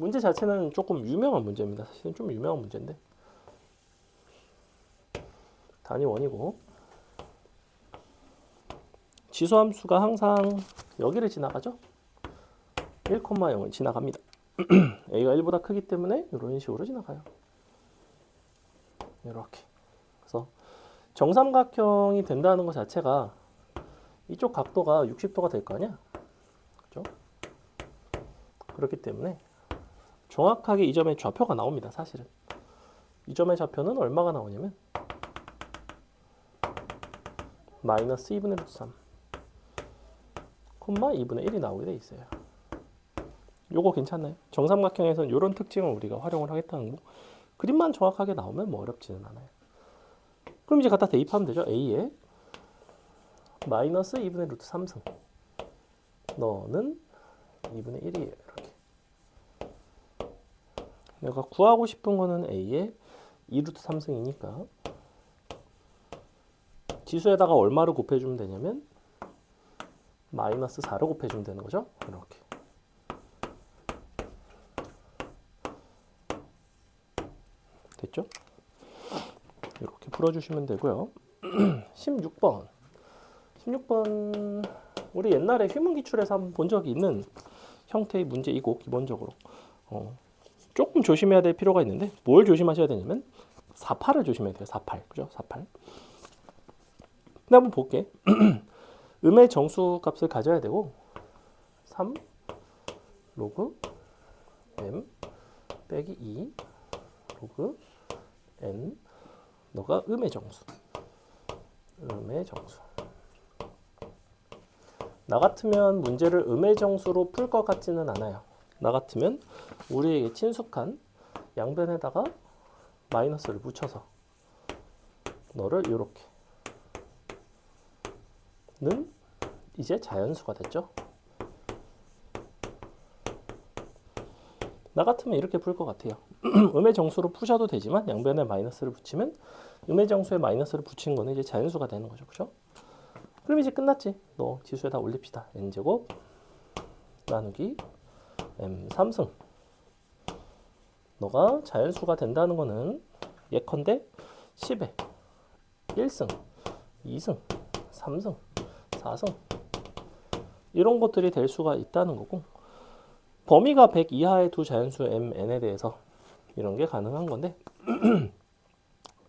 문제 자체는 조금 유명한 문제입니다. 사실은 좀 유명한 문제인데 단위 원이고 지수함수가 항상 여기를 지나가죠. 1,0을 지나갑니다. a가 1보다 크기 때문에 이런 식으로 지나가요. 이렇게. 그래서 정삼각형이 된다는 것 자체가 이쪽 각도가 60도가 될 거 아니야? 그죠? 그렇기 때문에 정확하게 이 점의 좌표가 나옵니다. 사실은. 이 점의 좌표는 얼마가 나오냐면 마이너스 2분의 루트 3 콤마 2분의 1이 나오게 돼 있어요. 요거 괜찮나요? 정삼각형에서는 이런 특징을 우리가 활용을 하겠다는 거. 그림만 정확하게 나오면 뭐 어렵지는 않아요. 그럼 이제 갖다 대입하면 되죠. a에 마이너스 2분의 루트 3승 너는 2분의 1이에요. 이렇게. 내가 구하고 싶은 거는 a에 2루트 3승이니까 지수에다가 얼마를 곱해주면 되냐면 마이너스 4를 곱해주면 되는 거죠. 이렇게. 됐죠? 이렇게 풀어주시면 되고요. 16번. 16번 우리 옛날에 휘문 기출에서 한번 본 적이 있는 형태의 문제이고 기본적으로 조금 조심해야 될 필요가 있는데 뭘 조심하셔야 되냐면 48을 조심해야 돼요. 48. 그죠? 48. 근데 한번 볼게. 음의 정수 값을 가져야 되고 3 로그 m 빼기 2 로그 n 너가 음의 정수. 음의 정수. 나 같으면 문제를 음의 정수로 풀 것 같지는 않아요. 나 같으면 우리에게 친숙한 양변에다가 마이너스를 붙여서 너를 이렇게 는 이제 자연수가 됐죠. 나 같으면 이렇게 풀 것 같아요. 음의 정수로 푸셔도 되지만 양변에 마이너스를 붙이면 음의 정수에 마이너스를 붙인 거는 이제 자연수가 되는 거죠. 그죠? 그럼 이제 끝났지. 너 지수에다 올립시다. n제곱 나누기 m3승. 너가 자연수가 된다는 거는 예컨대 10에 1승, 2승, 3승, 4승 이런 것들이 될 수가 있다는 거고 범위가 100 이하의 두 자연수 mn에 대해서 이런 게 가능한 건데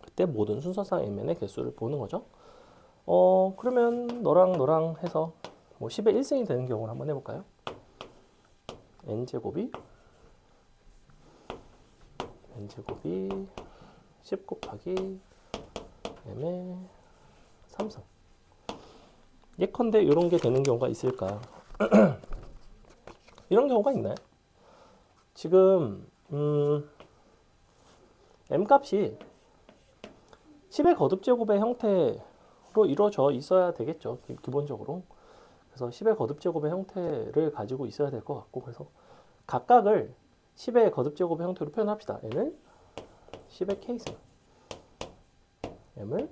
그때 모든 순서상 mn의 개수를 보는 거죠. 그러면 너랑 해서 뭐 10에 1승이 되는 경우를 한번 해볼까요? n제곱이 10 곱하기 m의 3승. 예컨대 이런 게 되는 경우가 있을까? 이런 경우가 있나요? 지금 m값이 10의 거듭제곱의 형태로 이루어져 있어야 되겠죠. 기본적으로. 그래서 10의 거듭제곱의 형태를 가지고 있어야 될 것 같고 그래서 각각을 10의 거듭제곱의 형태로 표현합시다. n을 10의 k승 m을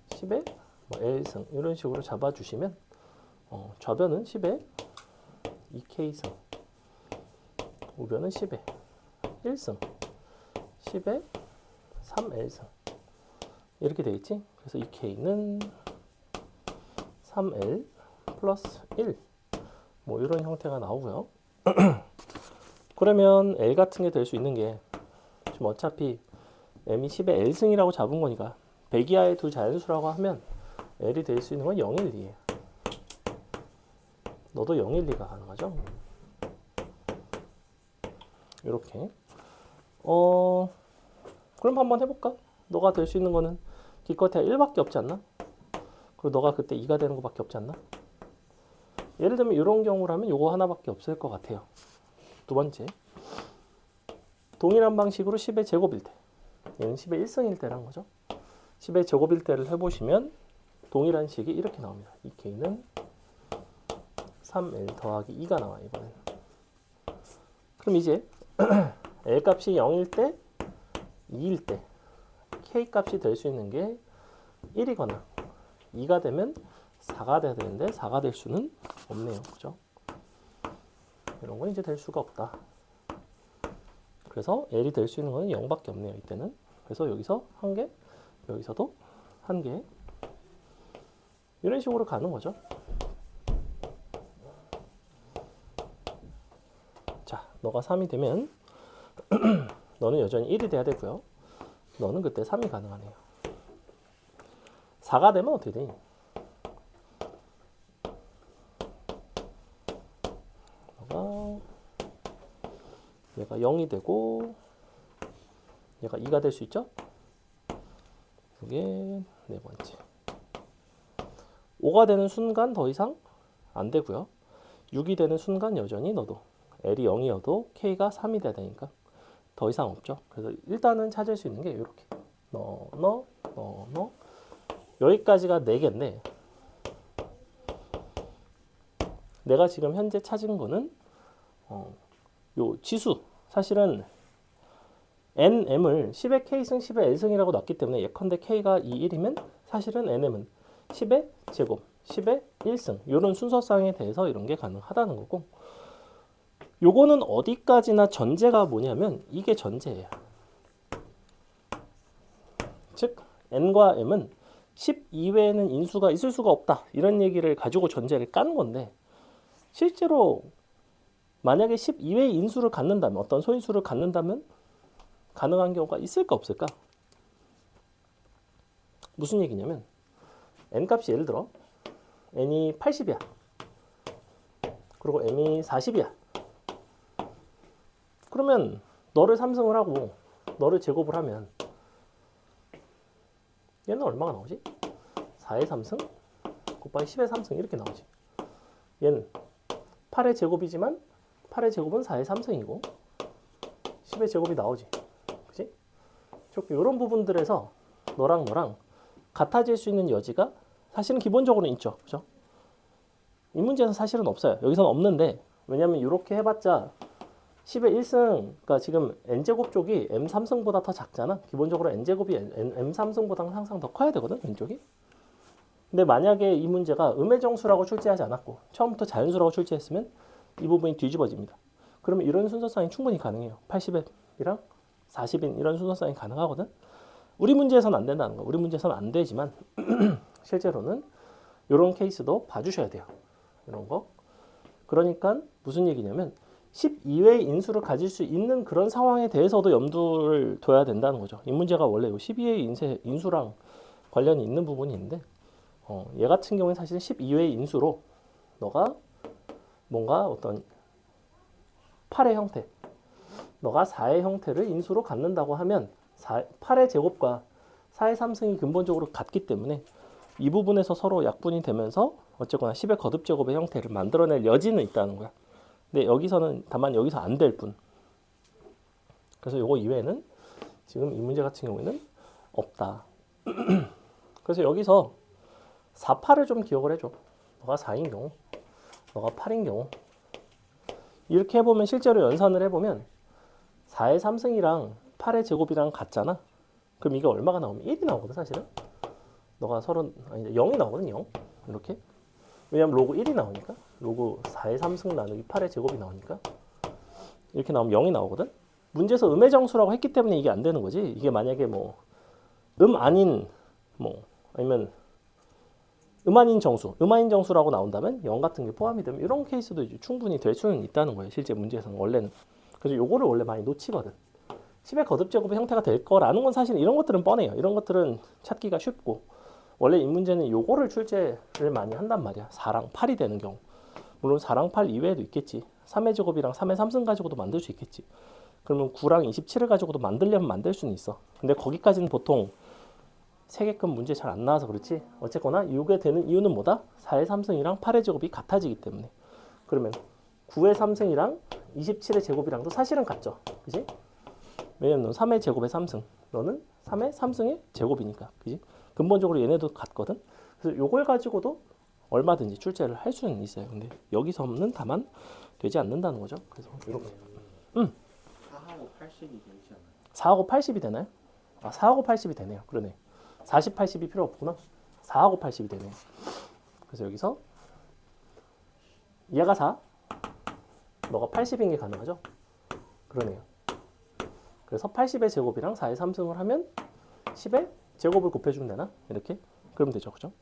10의 l승 이런 식으로 잡아주시면 좌변은 10의 2k승 우변은 10의 1승 10의 3l승 이렇게 돼 있지. 그래서 이 k는 3l 플러스 1 뭐 이런 형태가 나오고요. 그러면 l 같은 게 될 수 있는 게 지금 어차피 m이 10의 l승이라고 잡은 거니까 100 이하의 두 자연수라고 하면 l이 될 수 있는 건 0, 1, 2예요. 너도 0, 1, 2가 가능하죠. 이렇게 그럼 한번 해볼까? 너가 될 수 있는 거는 기껏해야 1밖에 없지 않나? 그리고 너가 그때 2가 되는 것밖에 없지 않나? 예를 들면 이런 경우라면 이거 하나밖에 없을 것 같아요. 두 번째, 동일한 방식으로 10의 제곱일 때 얘는 10의 1승일 때란 거죠. 10의 제곱일 때를 해보시면 동일한 식이 이렇게 나옵니다. 이 k는 3l 더하기 2가 나와요. 이번엔. 그럼 이제 l 값이 0일 때 2일 때 k 값이 될 수 있는 게 1이거나 2가 되면 4가 돼야 되는데 4가 될 수는 없네요. 그죠? 이런 건 이제 될 수가 없다. 그래서 L이 될 수 있는 거는 0밖에 없네요. 이때는. 그래서 여기서 1개, 여기서도 1개. 이런 식으로 가는 거죠. 자, 너가 3이 되면 너는 여전히 1이 돼야 되고요. 너는 그때 3이 가능하네요. 4가 되면 어떻게 되니? 너가 얘가 0이 되고 얘가 2가 될 수 있죠? 이게 네 번째. 5가 되는 순간 더 이상 안 되고요. 6이 되는 순간 여전히 너도 L이 0이어도 K가 3이 돼야 되니까 더 이상 없죠. 그래서 일단은 찾을 수 있는 게 이렇게 너 여기까지가 4개인데 내가 지금 현재 찾은 거는 요 지수 사실은 NM을 10의 K승 10의 L승이라고 놨기 때문에 예컨대 K가 2, 1이면 사실은 NM은 10의 제곱 10의 1승 이런 순서상에 대해서 이런 게 가능하다는 거고 요거는 어디까지나 전제가 뭐냐면 이게 전제예요. 즉 N과 M은 10 이외에는 인수가 있을 수가 없다 이런 얘기를 가지고 전제를 까는 건데 실제로 만약에 10 이외의 인수를 갖는다면 어떤 소인수를 갖는다면 가능한 경우가 있을까 없을까? 무슨 얘기냐면 N값이 예를 들어 N이 80이야 그리고 M이 40이야 그러면 너를 3승을 하고 너를 제곱을 하면 얘는 얼마가 나오지? 4의 3승 곱하기 10의 3승 이렇게 나오지. 얘는 8의 제곱이지만 8의 제곱은 4의 3승이고 10의 제곱이 나오지. 그치? 이런 부분들에서 너랑 같아질 수 있는 여지가 사실은 기본적으로 있죠. 그죠? 이 문제에서 사실은 없어요. 여기서는 없는데 왜냐면 이렇게 해봤자 10의 1승, 그러니까 지금 n제곱 쪽이 m3승보다 더 작잖아. 기본적으로 n제곱이 m3승보다 항상 더 커야 되거든, 왼쪽이. 근데 만약에 이 문제가 음의 정수라고 출제하지 않았고 처음부터 자연수라고 출제했으면 이 부분이 뒤집어집니다. 그러면 이런 순서상이 충분히 가능해요. 80이랑 40인 이런 순서상이 가능하거든. 우리 문제에서는 안 된다는 거. 우리 문제에서는 안 되지만 실제로는 이런 케이스도 봐주셔야 돼요. 이런 거. 그러니까 무슨 얘기냐면 10 이외의 인수를 가질 수 있는 그런 상황에 대해서도 염두를 둬야 된다는 거죠. 이 문제가 원래 10 이외의 인수랑 관련이 있는 부분이 있는데 얘 같은 경우는 사실 10 이외의 인수로 너가 뭔가 어떤 8의 형태 너가 4의 형태를 인수로 갖는다고 하면 8의 제곱과 4의 3승이 근본적으로 같기 때문에 이 부분에서 서로 약분이 되면서 어쨌거나 10의 거듭제곱의 형태를 만들어낼 여지는 있다는 거야. 근데 여기서는 다만 여기서 안 될 뿐. 그래서 요거 이외에는 지금 이 문제 같은 경우에는 없다. 그래서 여기서 4, 8을 좀 기억을 해줘. 너가 4인 경우, 너가 8인 경우. 이렇게 해보면 실제로 연산을 해보면 4의 3승이랑 8의 제곱이랑 같잖아. 그럼 이게 얼마가 나오면 1이 나오거든 사실은. 너가 0이 나오거든 0. 이렇게. 왜냐면 로그 1이 나오니까. 로그 4의 3승 나누기 8의 제곱이 나오니까. 이렇게 나오면 0이 나오거든. 문제에서 음의 정수라고 했기 때문에 이게 안 되는 거지. 이게 만약에 뭐 아닌 아니면 아닌 정수라고 나온다면 0 같은 게 포함이 되면 이런 케이스도 이제 충분히 될 수는 있다는 거예요. 실제 문제에서는 원래는. 그래서 요거를 원래 많이 놓치거든. 10의 거듭제곱의 형태가 될 거라는 건 사실 이런 것들은 뻔해요. 이런 것들은 찾기가 쉽고 원래 이 문제는 요거를 출제를 많이 한단 말이야. 4랑 8이 되는 경우. 물론 4랑 8 이외에도 있겠지. 3의 제곱이랑 3의 3승 가지고도 만들 수 있겠지. 그러면 9랑 27을 가지고도 만들려면 만들 수는 있어. 근데 거기까지는 보통 3개급 문제 잘 안 나와서 그렇지. 어쨌거나 이게 되는 이유는 뭐다? 4의 3승이랑 8의 제곱이 같아지기 때문에. 그러면 9의 3승이랑 27의 제곱이랑도 사실은 같죠. 그지? 왜냐면 넌 3의 제곱의 3승. 너는 3의 3승의 제곱이니까. 그지? 근본적으로 얘네도 같거든. 그래서 요걸 가지고도 얼마든지 출제를 할 수는 있어요. 근데 여기서는 다만 되지 않는다는 거죠. 그래서 이렇게. 4하고 80이 되지 않아요? 4하고 80이 되나요? 아, 4하고 80이 되네요. 그러네. 40, 80이 필요 없구나. 4하고 80이 되네요. 그래서 여기서 얘가 4, 너가 80인 게 가능하죠? 그러네요. 그래서 80의 제곱이랑 4의 3승을 하면 10의 제곱을 곱해주면 되나? 이렇게? 그러면 되죠. 그죠?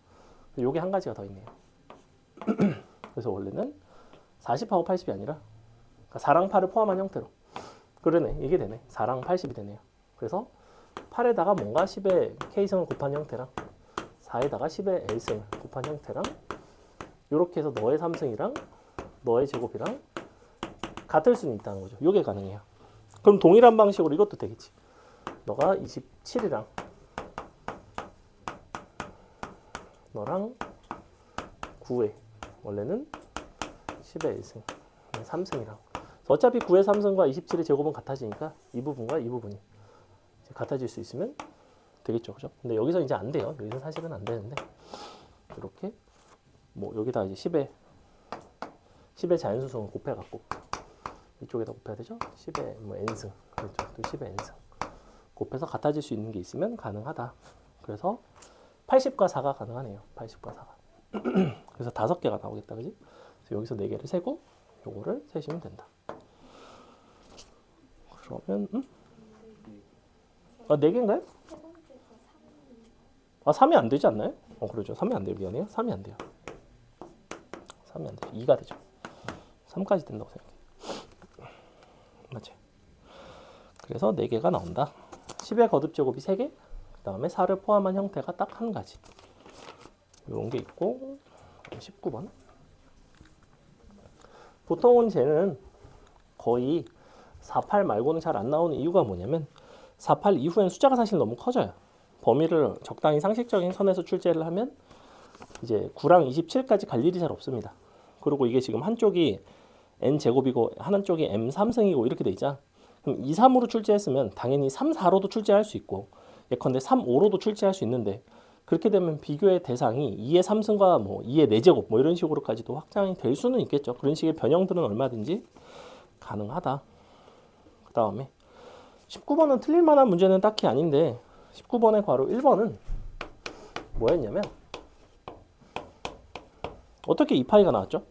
요게 한 가지가 더 있네요. 그래서 원래는 40하고 80이 아니라 4랑 8을 포함한 형태로. 그러네. 이게 되네. 4랑 80이 되네요. 그래서 8에다가 뭔가 10의 K승을 곱한 형태랑 4에다가 10의 L승을 곱한 형태랑 이렇게 해서 너의 3승이랑 너의 제곱이랑 같을 수는 있다는 거죠. 이게 가능해요. 그럼 동일한 방식으로 이것도 되겠지. 너가 27이랑 너랑 9회 원래는 10의 1승 3승이랑 어차피 9의 3승과 27의 제곱은 같아지니까 이 부분과 이 부분이 이제 같아질 수 있으면 되겠죠. 그죠? 근데 여기서 이제 안 돼요. 여기서 사실은 안 되는데 이렇게 뭐 여기다 이제 10의 자연수승을 곱해갖고 이쪽에다 곱해야 되죠. 10의 뭐 n승 그렇죠. 또 10의 n승 곱해서 같아질 수 있는 게 있으면 가능하다. 그래서 80과 4가 가능하네요. 80과 4가. 그래서 5개가 나오겠다. 그지? 그래서 여기서 4개를 세고 요거를 세시면 된다. 그러면 아, 4개인가요? 아, 3이 안 되지 않나요? 그렇죠. 3이 안 돼요. 미안해요. 3이 안 돼요. 3이 안 되죠. 2가 되죠. 3까지 된다고 생각해요. 맞지? 그래서 4개가 나온다. 10의 거듭제곱이 3개, 그 다음에 4를 포함한 형태가 딱 한 가지. 이런 게 있고 19번. 보통은 쟤는 거의 48 말고는 잘 안 나오는 이유가 뭐냐면 48 이후엔 숫자가 사실 너무 커져요. 범위를 적당히 상식적인 선에서 출제를 하면 이제 9랑 27까지 갈 일이 잘 없습니다. 그리고 이게 지금 한쪽이 n제곱이고 한쪽이 m3승이고 이렇게 돼 있잖아. 그럼 2, 3으로 출제했으면 당연히 3, 4로도 출제할 수 있고 예컨대 3, 5로도 출제할 수 있는데 그렇게 되면 비교의 대상이 2의 3승과 뭐 2의 4제곱 뭐 이런 식으로까지도 확장이 될 수는 있겠죠. 그런 식의 변형들은 얼마든지 가능하다. 그 다음에 19번은 틀릴 만한 문제는 딱히 아닌데 19번의 괄호 1번은 뭐였냐면 어떻게 2파이가 나왔죠?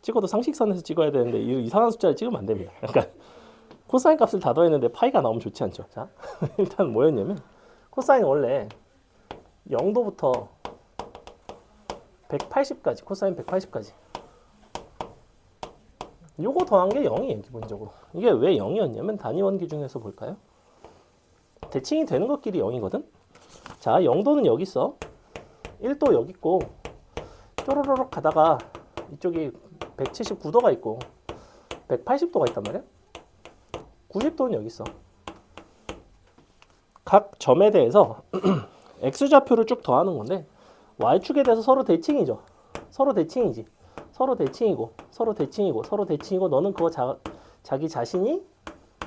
찍어도 상식선에서 찍어야 되는데 이상한 숫자를 찍으면 안 됩니다. 그러니까 코사인 값을 다 더했는데 파이가 나오면 좋지 않죠. 자, 일단 뭐였냐면 코사인 원래 0도부터 180까지 코사인 180까지 요거 더한 게 0이에요. 기본적으로. 이게 왜 0이었냐면 단위원 기준에서 볼까요? 대칭이 되는 것끼리 0이거든. 자, 0도는 여기 있어. 1도 여기 있고 쪼로로록 가다가 이쪽이 179도가 있고 180도가 있단 말이야. 90도는 여기 있어. 각 점에 대해서 x좌표를 쭉 더하는 건데 y축에 대해서 서로 대칭이죠. 서로 대칭이지. 서로 대칭이고 서로 대칭이고 서로 대칭이고 너는 그거 자기 자신이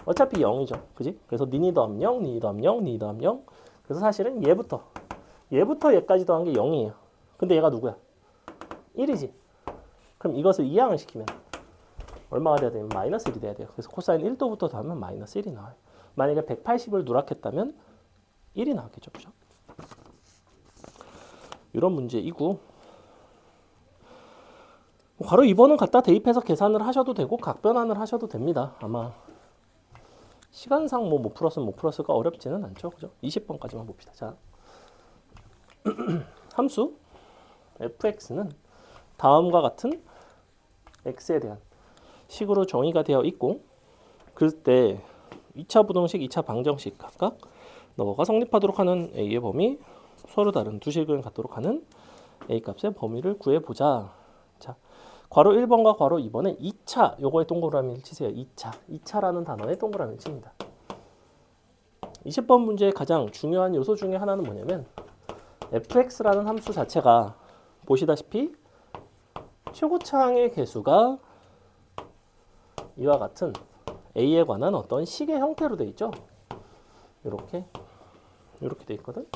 어차피 0이죠. 그지? 그래서 니니 더하면 0, 니니 더하면 0, 니니 더하면 0. 그래서 사실은 얘부터 얘까지 더한 게 0이에요. 근데 얘가 누구야? 1이지. 그럼 이것을 이항을 시키면 얼마가 돼야 되면 마이너스 1이 돼야 돼요. 그래서 코사인 1도부터 더하면 마이너스 1이 나와요. 만약에 180을 누락했다면 1이 나왔겠죠. 그죠? 이런 문제이고 바로 2번은 갖다 대입해서 계산을 하셔도 되고 각변환을 하셔도 됩니다. 아마 시간상 뭐 못 풀었으면 못 풀었을까 어렵지는 않죠. 그죠? 20번까지만 봅시다. 자, 함수 fx는 다음과 같은 x에 대한 식으로 정의가 되어 있고 그럴 때 2차 부등식, 2차 방정식 각각 너가 성립하도록 하는 a의 범위 서로 다른 두 식을 갖도록 하는 a 값의 범위를 구해보자. 자, 괄호 1번과 괄호 2번은 2차 요거에 동그라미를 치세요. 2차라는 단어에 동그라미를 칩니다. 20번 문제의 가장 중요한 요소 중에 하나는 뭐냐면 fx라는 함수 자체가 보시다시피 최고차항의 개수가 이와 같은 a에 관한 어떤 식의 형태로 되어 있죠. 이렇게 돼 있거든.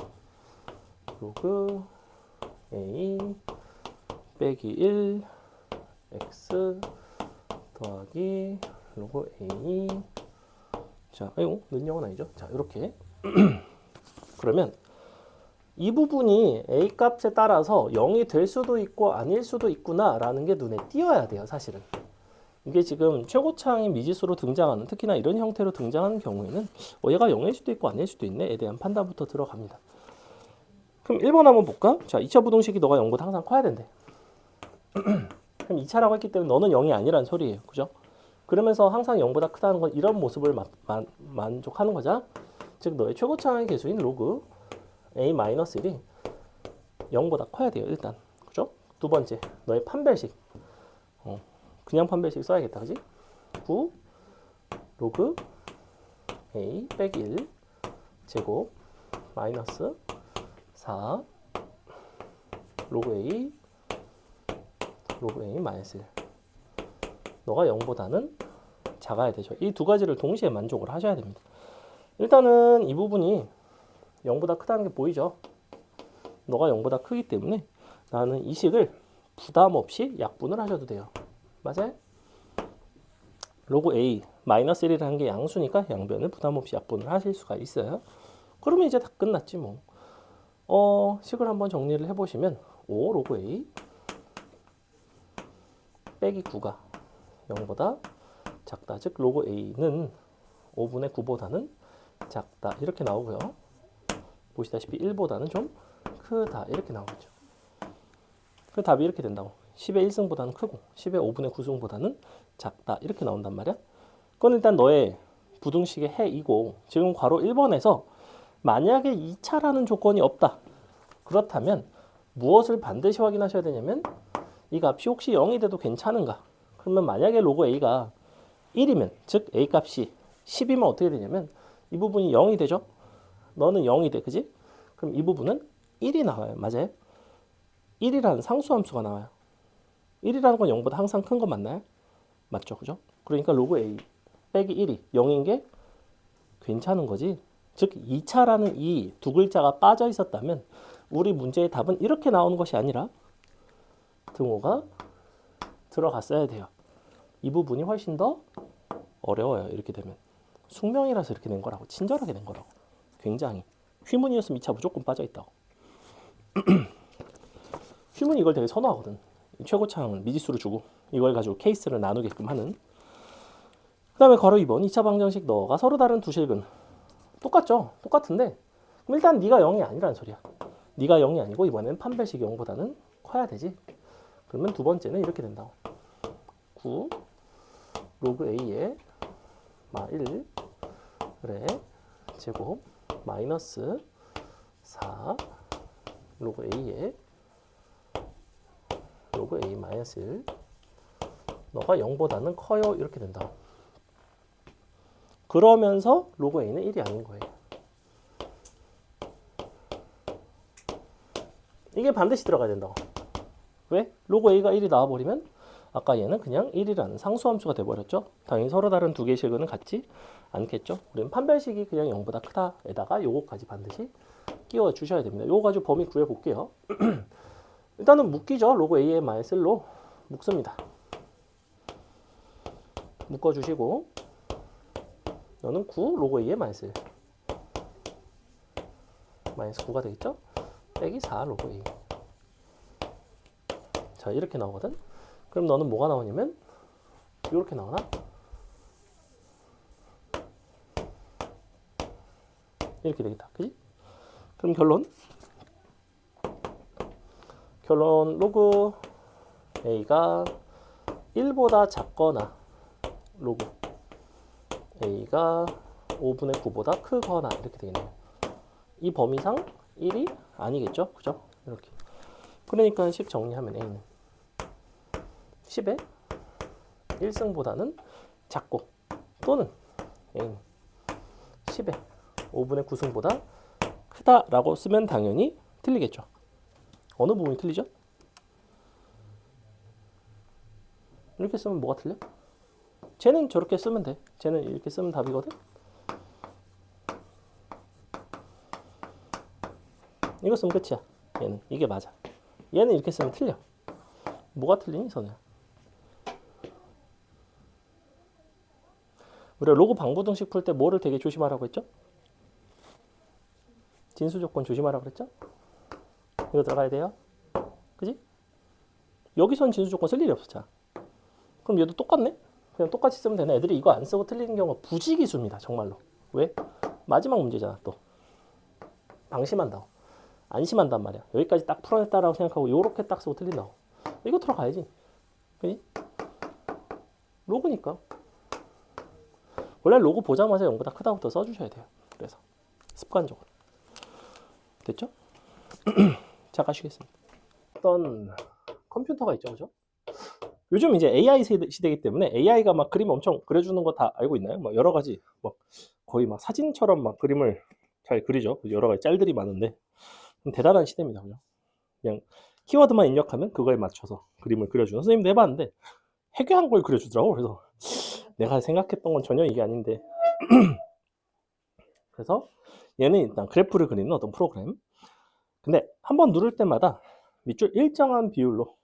로그 a 빼기 1 x 더하기 로그 a 자, 이거 는 0은 아니죠. 자, 이렇게 그러면 이 부분이 a 값에 따라서 0이 될 수도 있고 아닐 수도 있구나 라는 게 눈에 띄어야 돼요. 사실은 이게 지금 최고차항이 미지수로 등장하는, 특히나 이런 형태로 등장하는 경우에는 얘가 0일 수도 있고 아닐 수도 있네에 대한 판단부터 들어갑니다. 그럼 1번 한번 볼까? 자, 2차 부등식이 너가 0보다 항상 커야 된대. 그럼 2차라고 했기 때문에 너는 0이 아니란 소리예요. 그죠? 그러면서 항상 0보다 크다는 건 이런 모습을 만족하는 거죠. 즉 너의 최고차항의 개수인 로그 a-1이 0보다 커야 돼요. 일단. 그죠? 두 번째, 너의 판별식. 그냥 판별식 써야겠다. 그지? 9 로그 a 빼기 1 제곱 마이너스 4 로그 a 마이너스 1. 너가 0보다는 작아야 되죠. 이 두 가지를 동시에 만족을 하셔야 됩니다. 일단은 이 부분이 0보다 크다는 게 보이죠? 너가 0보다 크기 때문에 나는 이 식을 부담 없이 약분을 하셔도 돼요. 맞아요? 로그 a 마이너스 1이라는 게 양수니까 양변을 부담 없이 약분을 하실 수가 있어요. 그러면 이제 다 끝났지 뭐. 식을 한번 정리를 해보시면 5 로그 a 빼기 9가 0보다 작다. 즉 로그 a는 5분의 9보다는 작다. 이렇게 나오고요. 보시다시피 1보다는 좀 크다. 이렇게 나오겠죠. 그 답이 이렇게 된다고. 10의 1승보다는 크고 10의 5분의 9승보다는 작다. 이렇게 나온단 말이야. 그건 일단 너의 부등식의 해이고, 지금 괄호 1번에서 만약에 2차라는 조건이 없다. 그렇다면 무엇을 반드시 확인하셔야 되냐면 이 값이 혹시 0이 돼도 괜찮은가? 그러면 만약에 로그 a가 1이면, 즉 a 값이 10이면 어떻게 되냐면 이 부분이 0이 되죠? 너는 0이 돼. 그지? 그럼 이 부분은 1이 나와요. 맞아요? 1이라는 상수함수가 나와요. 1이라는 건 0보다 항상 큰 거 맞나요? 맞죠? 그죠? 그러니까 로그 a 빼기 1이 0인 게 괜찮은 거지. 즉 2차라는 이 두 글자가 빠져 있었다면 우리 문제의 답은 이렇게 나오는 것이 아니라 등호가 들어갔어야 돼요. 이 부분이 훨씬 더 어려워요. 이렇게 되면. 숙명이라서 이렇게 된 거라고. 친절하게 된 거라고. 굉장히. 휘문이었으면 2차 무조건 빠져 있다고. 휘문이 이걸 되게 선호하거든. 최고차항은 미지수로 주고 이걸 가지고 케이스를 나누게끔 하는. 그 다음에 괄호 2번 2차 방정식 너가 서로 다른 두 식은 똑같죠? 똑같은데 그럼 일단 네가 0이 아니라는 소리야. 네가 0이 아니고 이번엔 판별식 0보다는 커야 되지. 그러면 두 번째는 이렇게 된다고. 9 로그 a의 마 1 그래 제곱 마이너스 4 로그 a의 로그 a 마이너스 1 너가 0보다는 커요. 이렇게 된다. 그러면서 로그 a는 1이 아닌 거예요. 이게 반드시 들어가야 된다고. 왜? 로그 a가 1이 나와버리면 아까 얘는 그냥 1이라는 상수함수가 돼버렸죠. 당연히 서로 다른 두 개의 식은 같지 않겠죠. 우리는 판별식이 그냥 0보다 크다에다가 요거까지 반드시 끼워 주셔야 됩니다. 요거 가지고 범위 구해 볼게요. 일단은 묶이죠. 로그 a의 마이너스 1로 묶습니다. 묶어주시고 너는 9 로그 a의 마이너스 1 마이너스 9가 되겠죠. 빼기 4 로그 a. 자 이렇게 나오거든. 그럼 너는 뭐가 나오냐면 이렇게 나오나? 이렇게 되겠다. 그지? 그럼 결론 로그 a가 1보다 작거나 로그 a가 5분의 9보다 크거나 이렇게 되겠네요. 이 범위상 1이 아니겠죠? 그죠? 이렇게. 그러니까 10 정리하면 a는 10의 1승보다는 작고 또는 a는 10의 5분의 9승보다 크다라고 쓰면 당연히 틀리겠죠. 어느 부분이 틀리죠? 이렇게 쓰면 뭐가 틀려? 쟤는 저렇게 쓰면 돼. 쟤는 이렇게 쓰면 답이거든. 이거 쓰면 끝이야. 얘는 이게 맞아. 얘는 이렇게 쓰면 틀려. 뭐가 틀리니 선우야? 우리가 로그 방부등식 풀 때 뭐를 되게 조심하라고 했죠? 진수 조건 조심하라고 그랬죠? 이거 들어가야 돼요. 그지? 여기선 진수 조건 쓸 일이 없었잖아. 그럼 얘도 똑같네? 그냥 똑같이 쓰면 되는 애들이 이거 안 쓰고 틀리는 경우가 부지기수입니다. 정말로. 왜? 마지막 문제잖아. 또 방심한다고. 안심한단 말이야. 여기까지 딱 풀어냈다라고 생각하고 요렇게 딱 쓰고 틀린다고. 이거 들어가야지. 그지? 로그니까. 원래 로그 보자마자 0보다 크다부터 써주셔야 돼요. 그래서 습관적으로. 됐죠? 자, 가시겠습니다. 어떤 컴퓨터가 있죠, 그죠? 요즘 이제 AI 시대이기 때문에 AI가 막 그림 엄청 그려주는 거 다 알고 있나요? 막 여러 가지, 막 거의 막 사진처럼 막 그림을 잘 그리죠. 여러 가지 짤들이 많은데 대단한 시대입니다, 그죠? 그냥 키워드만 입력하면 그거에 맞춰서 그림을 그려주는 선생님도 해봤는데 해괴한 걸 그려주더라고. 그래서 내가 생각했던 건 전혀 이게 아닌데 그래서 얘는 일단 그래프를 그리는 어떤 프로그램. 근데 한번 누를 때마다 밑줄 일정한 비율로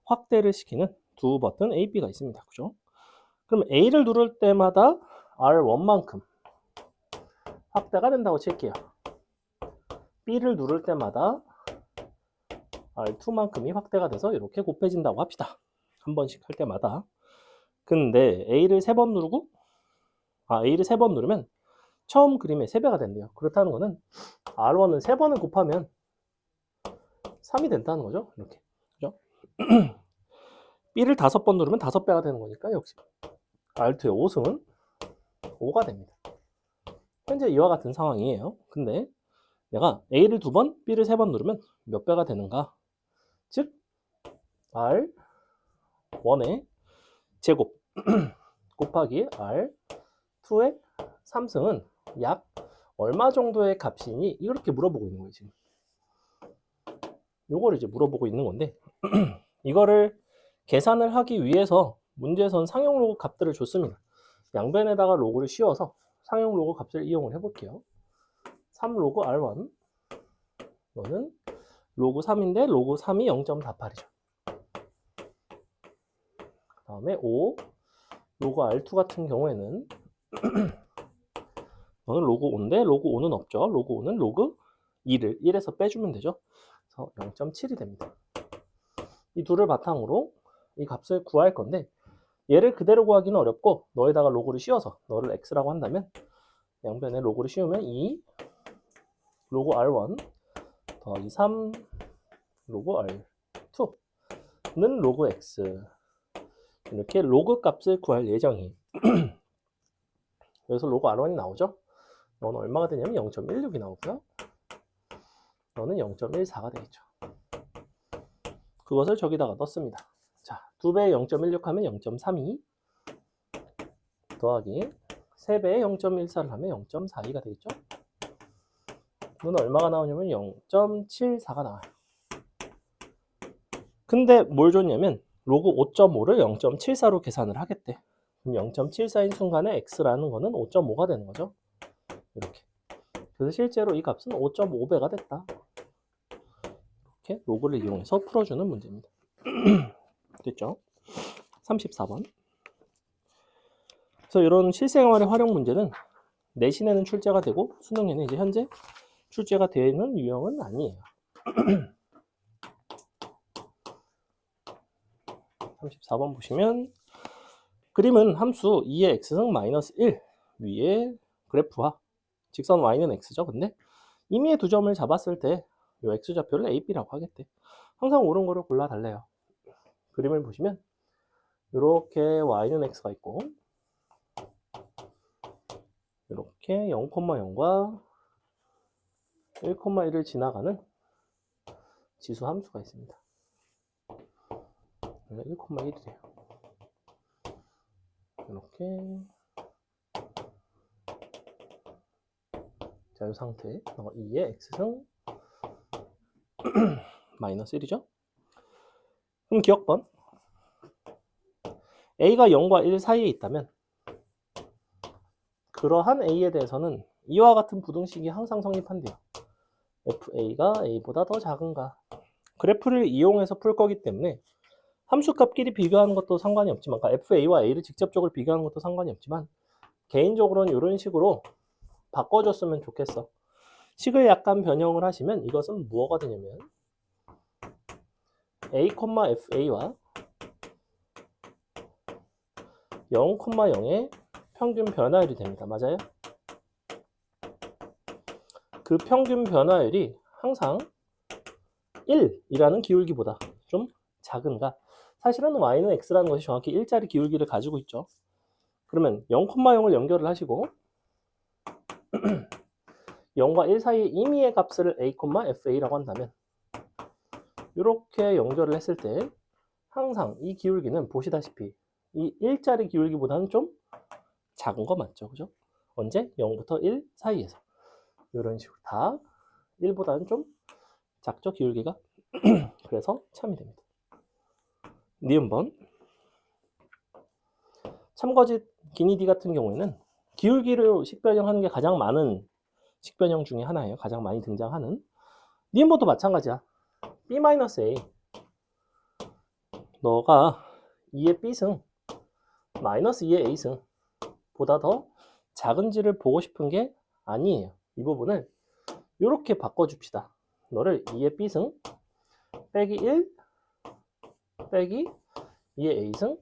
확대를 시키는 두 버튼 A, B가 있습니다. 그죠? 그럼 A를 누를 때마다 R1만큼 확대가 된다고 칠게요. B를 누를 때마다 R2만큼이 확대가 돼서 이렇게 곱해진다고 합시다. 한 번씩 할 때마다. 근데 A를 세 번 누르면 처음 그림의 3배가 된대요. 그렇다는 거는 R1은 3번을 곱하면 3이 된다는 거죠. 이렇게. 그죠? B를 5번 누르면 5배가 되는 거니까 역시 R2의 5승은 5가 됩니다. 현재 이와 같은 상황이에요. 근데 내가 A를 2번, B를 3번 누르면 몇 배가 되는가? 즉 R1의 제곱 곱하기 R2의 3승은 약 얼마 정도의 값이니? 이렇게 물어보고 있는 거예요, 지금. 요거를 이제 물어보고 있는 건데 이거를 계산을 하기 위해서 문제에선 상용 로그 값들을 줬습니다. 양변에다가 로그를 씌워서 상용 로그 값을 이용을 해볼게요. 3 로그 R1 이거는 로그 3인데 로그 3이 0.48이죠. 그 다음에 5 로그 R2 같은 경우에는 이거는 로그 5인데 로그 5는 없죠. 로그 5는 로그 2를 1에서 빼주면 되죠. 그래서 0.7이 됩니다. 이 둘을 바탕으로 이 값을 구할 건데 얘를 그대로 구하기는 어렵고 너에다가 로그를 씌워서 너를 x라고 한다면 양변에 로그를 씌우면 2 로그 R1 더하기 3 로그 R2는 로그 x 이렇게 로그 값을 구할 예정이에요. 여기서 로그 R1이 나오죠. 너는 얼마가 되냐면 0.16이 나오고요. 너는 0.14가 되겠죠. 그것을 저기다가 넣습니다. 자, 2배에 0.16 하면 0.32 더하기 3배에 0.14를 하면 0.42가 되겠죠. 너는 얼마가 나오냐면 0.74가 나와요. 근데 뭘 줬냐면 로그 5.5를 0.74로 계산을 하겠대. 그럼 0.74인 순간에 x라는 거는 5.5가 되는 거죠. 이렇게. 그래서 실제로 이 값은 5.5배가 됐다. 이렇게 로그를 이용해서 풀어주는 문제입니다. 됐죠? 34번. 그래서 이런 실생활의 활용 문제는 내신에는 출제가 되고 수능에는 이제 현재 출제가 되는 유형은 아니에요. 34번 보시면 그림은 함수 2의 x승 마이너스 1 위에 그래프와 직선 y는 x죠. 근데 임의의 두 점을 잡았을 때 이 x좌표를 a, b라고 하겠대. 항상 옳은 거를 골라 달래요. 그림을 보시면 이렇게 y는 x가 있고 이렇게 0,0과 1,1을 지나가는 지수 함수가 있습니다. 1,1이래요. 이렇게 자유 상태 2의 x승 마이너스 1이죠. 그럼 기억번 a가 0과 1 사이에 있다면 그러한 a에 대해서는 이와 같은 부등식이 항상 성립한대요. fa가 a보다 더 작은가. 그래프를 이용해서 풀 거기 때문에 함수값끼리 비교하는 것도 상관이 없지만 그러니까 fa와 a를 직접적으로 비교하는 것도 상관이 없지만 개인적으로는 이런 식으로 바꿔줬으면 좋겠어. 식을 약간 변형을 하시면 이것은 무엇가 되냐면 a, fa와 0,0의 평균 변화율이 됩니다. 맞아요? 그 평균 변화율이 항상 1이라는 기울기보다 좀 작은가? 사실은 y는 x라는 것이 정확히 1짜리 기울기를 가지고 있죠. 그러면 0,0을 연결을 하시고 0과 1 사이의 임의의 값을 a, fa라고 한다면 이렇게 연결을 했을 때 항상 이 기울기는 보시다시피 이 1짜리 기울기보다는 좀 작은 거 맞죠? 그죠? 언제? 0부터 1 사이에서 이런 식으로 다 1보다는 좀 작죠? 기울기가. 그래서 참이 됩니다. 니은번 참거짓 기니디 같은 경우에는 기울기를 식변형하는 게 가장 많은 식변형 중에 하나예요. 가장 많이 등장하는. 니은번도 마찬가지야. B-A 너가 2의 B승 마이너스 2의 A승 보다 더 작은지를 보고 싶은 게 아니에요. 이 부분을 이렇게 바꿔줍시다. 너를 2의 B승 빼기 1 빼기 2의 A승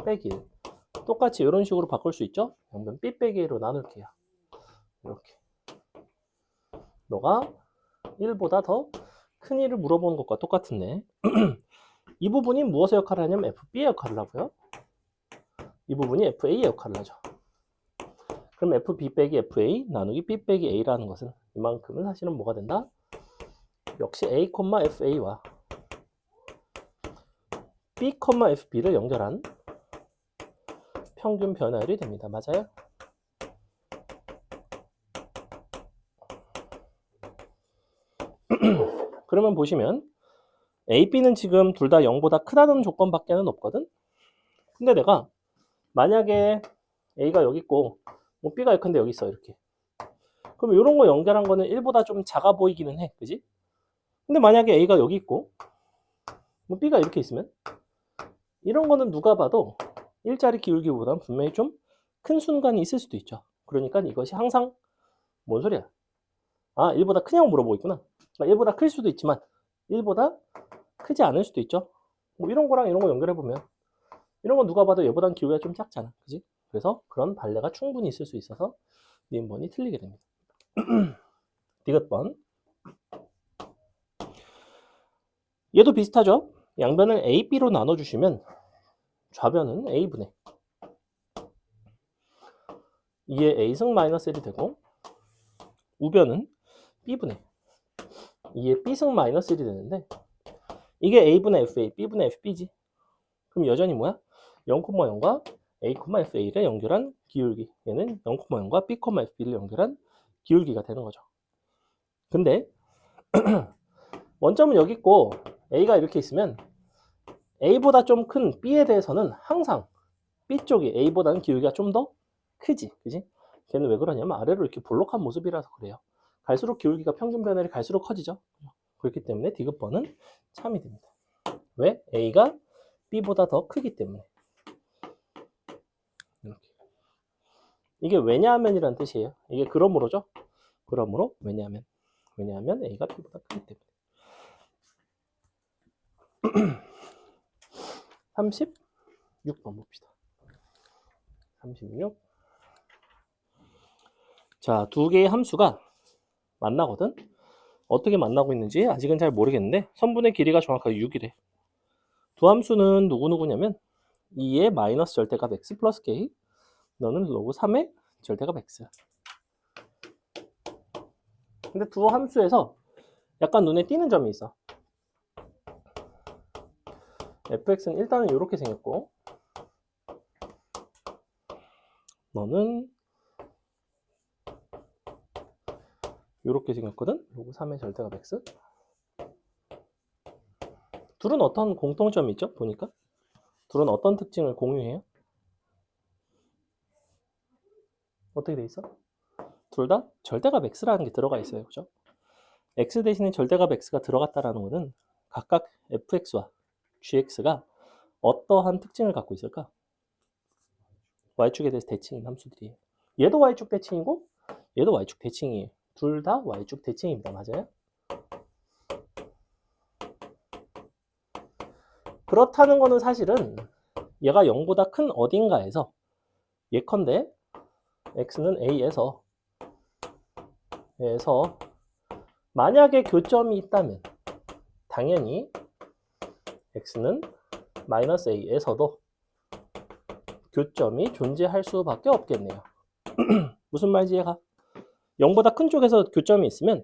빼기 1 똑같이 이런 식으로 바꿀 수 있죠? 그러면 B 빼기 1로 나눌게요. 이렇게 너가 1보다 더 큰 일을 물어보는 것과 똑같은데 이 부분이 무엇의 역할을 하냐면 FB의 역할을 하고요. 이 부분이 FA의 역할을 하죠. 그럼 FB 빼기 FA 나누기 B 빼기 A라는 것은 이만큼은 사실은 뭐가 된다? 역시 A, FA와 B, FB를 연결한 평균 변화율이 됩니다. 맞아요? 그러면 보시면 A, B는 지금 둘 다 0보다 크다는 조건밖에 는 없거든? 근데 내가 만약에 A가 여기 있고 뭐 B가 예컨대 여기 있어 이렇게 그럼 이런 거 연결한 거는 1보다 좀 작아 보이기는 해 그지? 근데 만약에 A가 여기 있고 뭐 B가 이렇게 있으면 이런 거는 누가 봐도 1짜리 기울기보다는 분명히 좀 큰 순간이 있을 수도 있죠. 그러니까 이것이 항상 뭔 소리야? 아 1보다 크냐고 물어보고 있구나. 1보다 클 수도 있지만 1보다 크지 않을 수도 있죠. 뭐 이런 거랑 이런 거 연결해보면 이런 거 누가 봐도 얘보다는 기울기가 좀 작잖아. 그지? 그래서 그런 발레가 충분히 있을 수 있어서 니은번이 틀리게 됩니다. 디귿번 얘도 비슷하죠? 양변을 A, B로 나눠주시면 좌변은 A분의 2의 A승 마이너스 1이 되고 우변은 B분의 2의 B승 마이너스 1이 되는데 이게 A분의 FA, B분의 FB지. 그럼 여전히 뭐야? 0,0과 A, FA를 연결한 기울기 얘는 0,0과 B, FB를 연결한 기울기가 되는 거죠. 근데 원점은 여기 있고 A가 이렇게 있으면 A보다 좀 큰 B에 대해서는 항상 B 쪽이 A보다는 기울기가 좀 더 크지. 그지? 걔는 왜 그러냐면 아래로 이렇게 볼록한 모습이라서 그래요. 갈수록 기울기가 평균 변화율이 갈수록 커지죠. 그렇기 때문에 디귿번은 참이 됩니다. 왜? A가 B보다 더 크기 때문에. 이렇게. 이게 왜냐하면이란 뜻이에요. 이게 그러므로죠. 그러므로 왜냐하면 A가 B보다 크기 때문에. 36번 봅시다. 36. 자, 두 개의 함수가 만나거든. 어떻게 만나고 있는지 아직은 잘 모르겠는데 선분의 길이가 정확하게 6이래. 두 함수는 누구냐면 2의 마이너스 절대값 x 플러스 k 너는 로그 3의 절대값 x. 근데 두 함수에서 약간 눈에 띄는 점이 있어. fx는 일단은 이렇게 생겼고 너는 이렇게 생겼거든. 로그 3의 절대값 x. 둘은 어떤 공통점이 있죠? 보니까 둘은 어떤 특징을 공유해요? 어떻게 돼 있어? 둘 다 절대값 x라는 게 들어가 있어요. 그죠? x 대신에 절대값 x가 들어갔다라는 것은 각각 fx와 gx가 어떠한 특징을 갖고 있을까? y축에 대해서 대칭인 함수들이에요. 얘도 y축 대칭이고 얘도 y축 대칭이에요. 둘 다 y축 대칭입니다. 맞아요? 그렇다는 거는 사실은 얘가 0보다 큰 어딘가에서 예컨대 x는 a에서 만약에 교점이 있다면 당연히 x는 마이너스 a에서도 교점이 존재할 수밖에 없겠네요. 무슨 말인지 이해가? 0보다 큰 쪽에서 교점이 있으면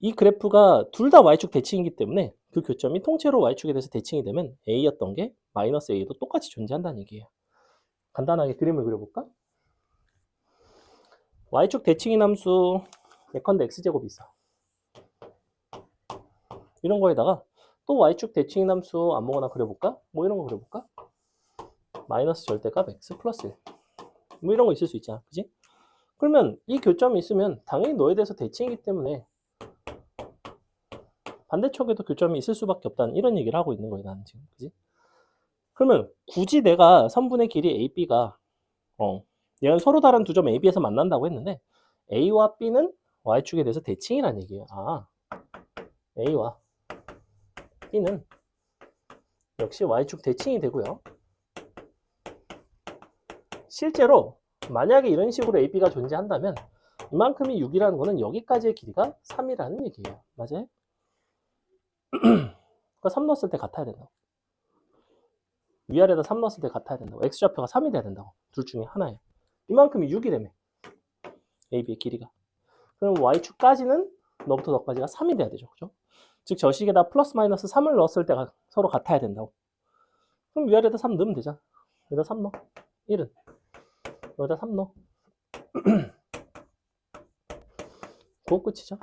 이 그래프가 둘 다 y축 대칭이기 때문에 그 교점이 통째로 y축에 대해서 대칭이 되면 a였던 게 마이너스 a도 똑같이 존재한다는 얘기예요. 간단하게 그림을 그려볼까? y축 대칭인 함수 예컨대 x제곱이 있어. 이런 거에다가 또 y축 대칭인 함수 아무거나 그려볼까? 뭐 이런 거 그려볼까? 마이너스 절대값 x 플러스 1. 뭐 이런 거 있을 수 있잖아. 그지? 그러면 이 교점이 있으면 당연히 너에 대해서 대칭이기 때문에 반대쪽에도 교점이 있을 수밖에 없다는 이런 얘기를 하고 있는 거예요. 나는 지금. 그지? 그러면 굳이 내가 선분의 길이 AB가 얘는 서로 다른 두 점 A, B에서 만난다고 했는데 A와 B는 Y축에 대해서 대칭이라는 얘기예요. 아, A와 B는 역시 Y축 대칭이 되고요. 실제로 만약에 이런 식으로 AB가 존재한다면 이만큼이 6이라는 거는 여기까지의 길이가 3이라는 얘기예요. 맞아요? 그러니까 3 넣었을 때 같아야 된다고. 위아래에다 3 넣었을 때 같아야 된다고. X좌표가 3이 돼야 된다고. 둘 중에 하나예요. 이만큼이 6이라며. AB의 길이가. 그럼 Y축까지는 너부터 너까지가 3이 돼야 되죠. 그죠? 즉 저식에다 플러스 마이너스 3을 넣었을 때가 서로 같아야 된다고. 그럼 위아래에다 3 넣으면 되잖아. 여기다 3 넣어. 1은. 여기다 3 넣어. 그거 끝이죠.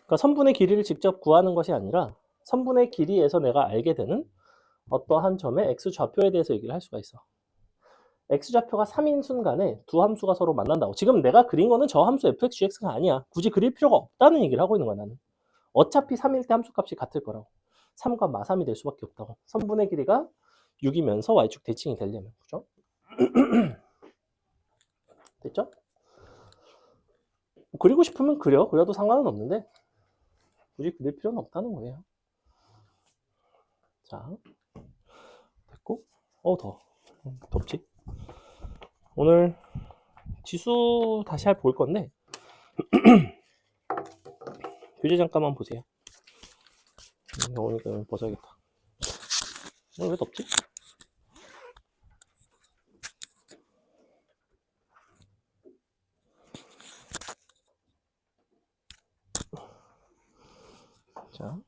그러니까 선분의 길이를 직접 구하는 것이 아니라 선분의 길이에서 내가 알게 되는 어떠한 점의 x좌표에 대해서 얘기를 할 수가 있어. x좌표가 3인 순간에 두 함수가 서로 만난다고. 지금 내가 그린 거는 저 함수 fx, gx가 아니야. 굳이 그릴 필요가 없다는 얘기를 하고 있는 거야, 나는. 어차피 3일 때 함수값이 같을 거라고. 3과 마3이 될 수밖에 없다고. 선분의 길이가 6이면서 y축 대칭이 되려면. 그죠? 됐죠? 그리고 싶으면 그려도 상관은 없는데 굳이 그릴 필요는 없다는 거예요. 자, 됐고. 더워. 덥지? 오늘 지수 다시 볼 건데 교재 잠깐만 보세요. 오니까 벗어야겠다. 오늘 왜 덥지? 자,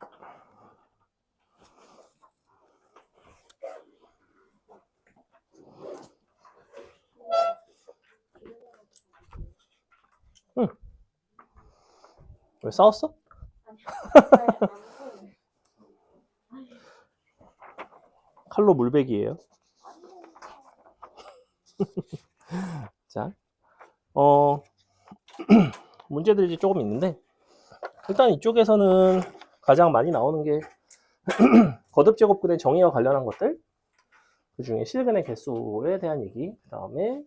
응. 왜 싸웠어? 칼로 물베기예요. 자, 문제들이 조금 있는데 일단 이쪽에서는 가장 많이 나오는 게 거듭제곱근의 정의와 관련한 것들, 그 중에 실근의 개수에 대한 얘기, 그 다음에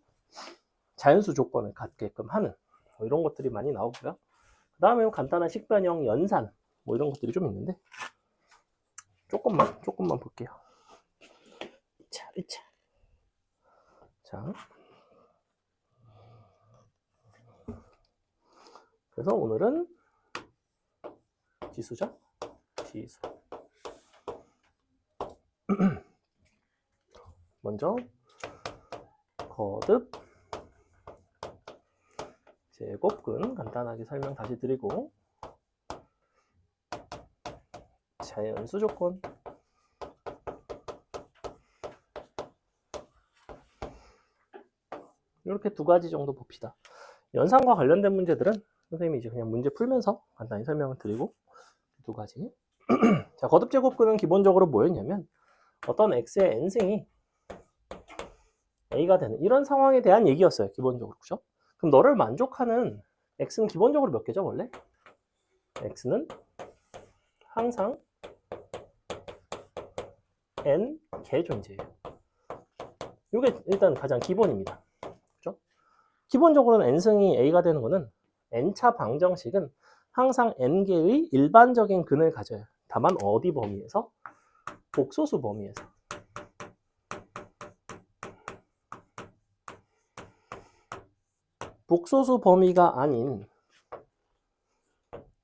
자연수 조건을 갖게끔 하는 뭐 이런 것들이 많이 나오고요. 그 다음에 간단한 식변형 연산 뭐 이런 것들이 좀 있는데 조금만 볼게요. 자, 그래서 오늘은 지수죠. 지수. 먼저 거듭 제곱근 간단하게 설명 다시 드리고, 자연수 조건, 이렇게 두 가지 정도 봅시다. 연산과 관련된 문제들은 선생님이 이제 그냥 문제 풀면서 간단히 설명을 드리고, 두 가지. 자, 거듭 제곱근은 기본적으로 뭐였냐면 어떤 x의 n승이 a가 되는 이런 상황에 대한 얘기였어요. 기본적으로. 그죠? 그럼 너를 만족하는 x는 기본적으로 몇 개죠, 원래? x는 항상 n 개 존재예요. 이게 일단 가장 기본입니다. 그죠? 기본적으로는 n승이 a가 되는 거는 n차 방정식은 항상 n개의 일반적인 근을 가져요. 다만 어디 범위에서? 복소수 범위에서. 복소수 범위가 아닌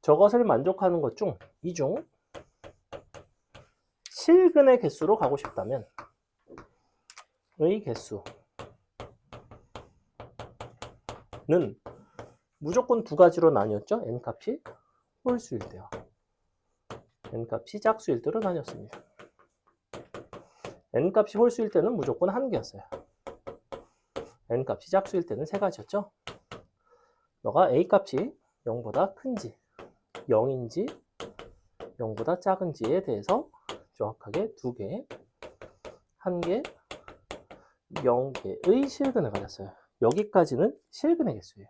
저것을 만족하는 것 중 이 중 실근의 개수로 가고 싶다면 의 개수는 무조건 두 가지로 나뉘었죠. n값이 홀수일 때와 n값이 짝수일 때로 나뉘었습니다. n값이 홀수일 때는 무조건 한 개였어요. n값이 짝수일 때는 세 가지였죠. 너가 a값이 0보다 큰지 0인지 0보다 작은지에 대해서 정확하게 두 개, 한 개, 0개의 실근을 가졌어요. 여기까지는 실근의 개수예요.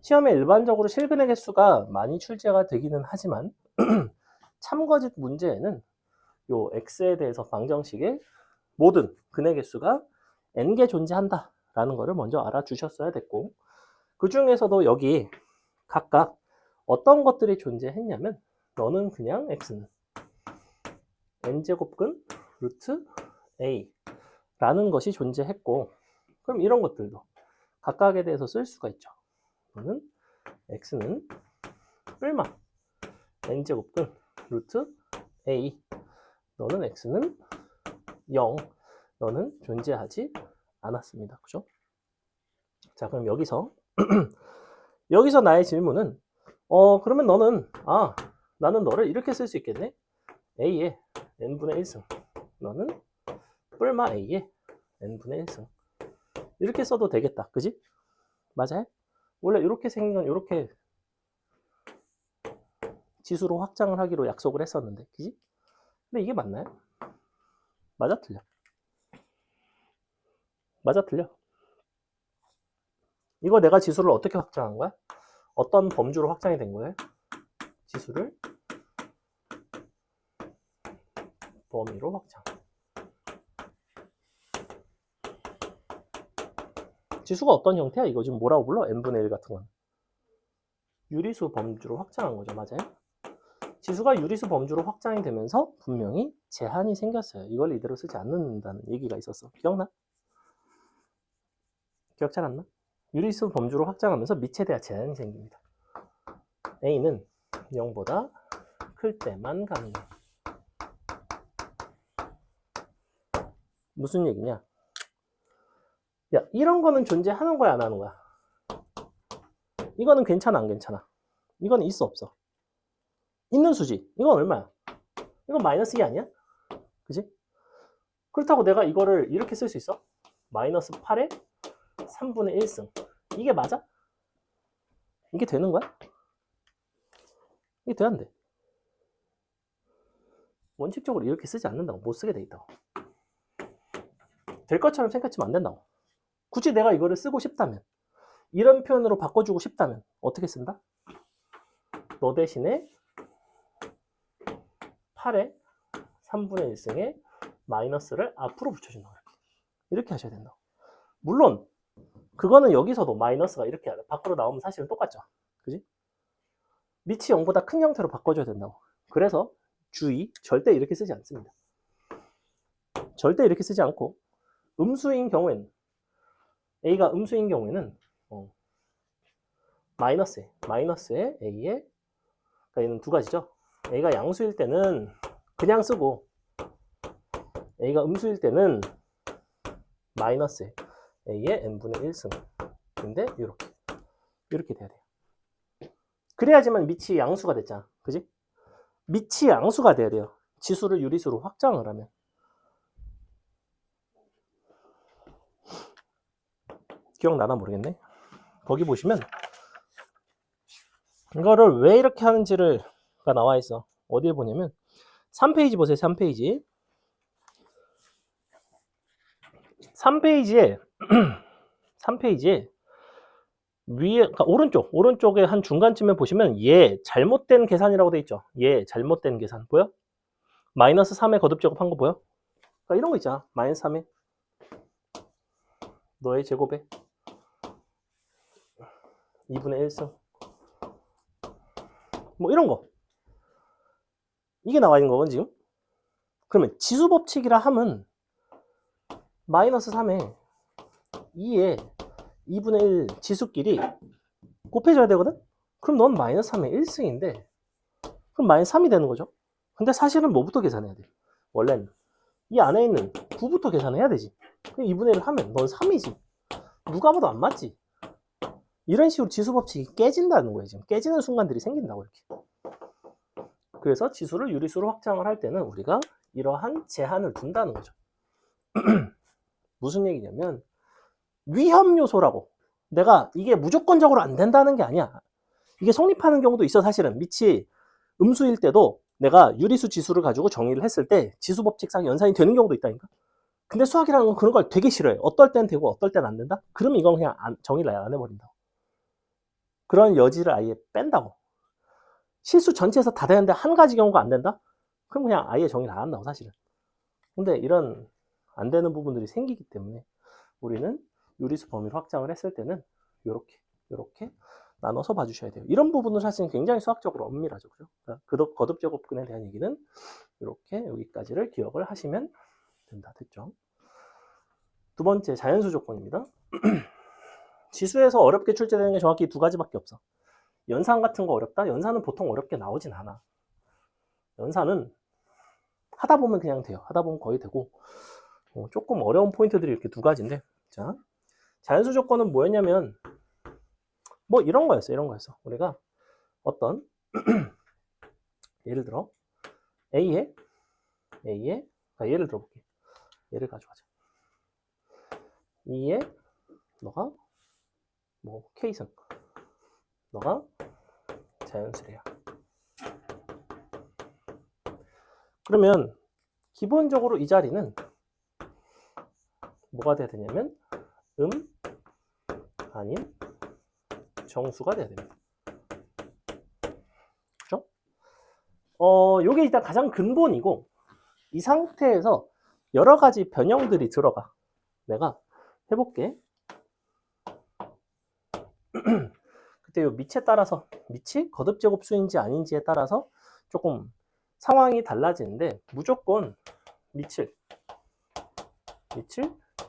시험에 일반적으로 실근의 개수가 많이 출제가 되기는 하지만 참거짓 문제에는 요 x에 대해서 방정식에 모든 근의 개수가 n개 존재한다 라는 거를 먼저 알아주셨어야 됐고, 그 중에서도 여기 각각 어떤 것들이 존재했냐면 너는 그냥 x는 n제곱근 루트 a 라는 것이 존재했고, 그럼 이런 것들도 각각에 대해서 쓸 수가 있죠. 너는 x는 뿔마 n제곱근 루트 a, 너는 x는 0, 너는 존재하지 않았습니다. 그죠? 자, 그럼 여기서 여기서 나의 질문은 그러면 너는 나는 너를 이렇게 쓸 수 있겠네. a의 n분의 1승, 너는 뿔마 a의 n분의 1승, 이렇게 써도 되겠다. 그지? 맞아요? 원래 이렇게 생긴 건 이렇게 지수로 확장을 하기로 약속을 했었는데, 그지? 근데 이게 맞나요? 맞아, 틀려? 맞아, 틀려? 이거 내가 지수를 어떻게 확장한 거야? 어떤 범주로 확장이 된 거예요? 지수를 범위로 확장. 지수가 어떤 형태야? 이거 지금 뭐라고 불러? n분의 1 같은 건. 유리수 범주로 확장한 거죠. 맞아요? 지수가 유리수 범주로 확장이 되면서 분명히 제한이 생겼어요. 이걸 이대로 쓰지 않는다는 얘기가 있었어. 기억나? 기억 잘 안 나? 유리수 범주로 확장하면서 미체대학 제한이 생깁니다. a는 0보다 클 때만 가능해. 무슨 얘기냐? 야, 이런 거는 존재하는 거야, 안 하는 거야? 이거는 괜찮아, 안 괜찮아? 이거는 있어, 없어? 있는 수지. 이건 얼마야? 이건 마이너스 2 아니야? 그지? 그렇다고 내가 이거를 이렇게 쓸 수 있어? 마이너스 8에 3분의 1승. 이게 맞아? 이게 되는 거야? 이게 돼, 안 돼? 원칙적으로 이렇게 쓰지 않는다고. 못 쓰게 돼 있다고. 될 것처럼 생각하면 안 된다고. 굳이 내가 이거를 쓰고 싶다면, 이런 표현으로 바꿔주고 싶다면 어떻게 쓴다? 너 대신에 8에 3분의 1승에 마이너스를 앞으로 붙여준다. 이렇게 하셔야 된다. 물론 그거는 여기서도 마이너스가 이렇게 밖으로 나오면 사실은 똑같죠. 그지? 밑이 0보다 큰 형태로 바꿔줘야 된다고. 그래서 주의, 절대 이렇게 쓰지 않습니다. 절대 이렇게 쓰지 않고, 음수인 경우에는, a가 음수인 경우에는 마이너스에 a에, 그러니까 얘는 두 가지죠. a가 양수일 때는 그냥 쓰고, a가 음수일 때는 마이너스에 a의 n분의 1승. 근데 이렇게 돼야 돼요. 그래야지만 밑이 양수가 됐잖아. 그지? 밑이 양수가 돼야 돼요. 지수를 유리수로 확장을 하면. 기억나나 모르겠네. 거기 보시면 이거를 왜 이렇게 하는지가 나와 있어. 어디에 보냐면 3페이지 보세요. 3페이지. 3페이지에 3페이지에 위에, 그러니까 오른쪽에 한 중간쯤에 보시면 얘 잘못된 계산이라고 돼 있죠. 얘 잘못된 계산 보여? 마이너스 3에 거듭 제곱한 거 보여? 그러니까 이런 거 있잖아. 마이너스 3에 너의 제곱에 2분의 1승 뭐 이런 거, 이게 나와 있는 거거든 지금. 그러면 지수 법칙이라 함은 마이너스 3에 2에 2분의 1 지수끼리 곱해줘야 되거든? 그럼 넌 마이너스 3의 1승인데 그럼 마이너스 3이 되는 거죠. 근데 사실은 뭐부터 계산해야 돼? 원래는 이 안에 있는 9부터 계산해야 되지. 그럼 2분의 1을 하면 넌 3이지. 누가 봐도 안 맞지. 이런 식으로 지수 법칙이 깨진다는 거예요. 지금 깨지는 순간들이 생긴다고 이렇게. 그래서 지수를 유리수로 확장을 할 때는 우리가 이러한 제한을 둔다는 거죠. 무슨 얘기냐면 위험 요소라고. 내가 이게 무조건적으로 안 된다는 게 아니야. 이게 성립하는 경우도 있어. 사실은 밑이 음수일 때도 내가 유리수 지수를 가지고 정의를 했을 때 지수 법칙상 연산이 되는 경우도 있다니까. 근데 수학이라는 건 그런 걸 되게 싫어해. 어떨 땐 되고 어떨 땐 안 된다? 그러면 이건 그냥 정의를 안 해버린다고. 그런 여지를 아예 뺀다고. 실수 전체에서 다 되는데 한 가지 경우가 안 된다? 그럼 그냥 아예 정의를 안 한다고 사실은. 근데 이런 안 되는 부분들이 생기기 때문에 우리는 유리수 범위를 확장을 했을 때는 이렇게 나눠서 봐주셔야 돼요. 이런 부분은 사실 굉장히 수학적으로 엄밀하죠. 그죠? 그러니까 거듭제곱근에 대한 얘기는 이렇게 여기까지를 기억을 하시면 된다. 됐죠? 두 번째, 자연수 조건입니다. 지수에서 어렵게 출제되는 게 정확히 두 가지밖에 없어. 연산 같은 거 어렵다? 연산은 보통 어렵게 나오진 않아. 연산은 하다 보면 그냥 돼요. 하다 보면 거의 되고 조금 어려운 포인트들이 이렇게 두 가지인데 자, 자연수 조건은 뭐였냐면 뭐 이런 거였어. 이런 거였어. 우리가 어떤 예를 들어 A에 예를 들어볼게. 예를 가져가자. 2에 너가 뭐 K승 너가 자연수래야. 그러면 기본적으로 이 자리는 뭐가 돼야 되냐면 아닌 정수가 돼야 됩니다. 그죠? 요게 일단 가장 근본이고 이 상태에서 여러 가지 변형들이 들어가. 내가 해볼게. 그때 요 밑에 따라서 밑이 거듭제곱수인지 아닌지에 따라서 조금 상황이 달라지는데 무조건 밑을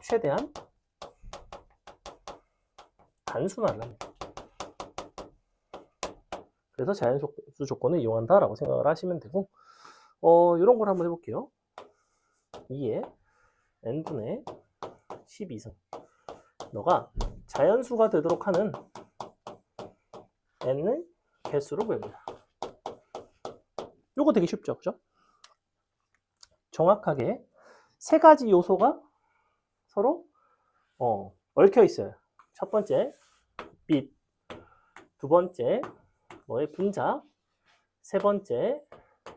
최대한 단순하게 합니다. 그래서 자연수 조건을 이용한다라고 생각을 하시면 되고 이런 걸 한번 해볼게요. 2에 n분의 12승 너가 자연수가 되도록 하는 n을 개수로 구해보자. 요거 되게 쉽죠, 그죠? 정확하게 세 가지 요소가 서로 얽혀 있어요. 첫 번째 빛, 두 번째 너의 분자, 세 번째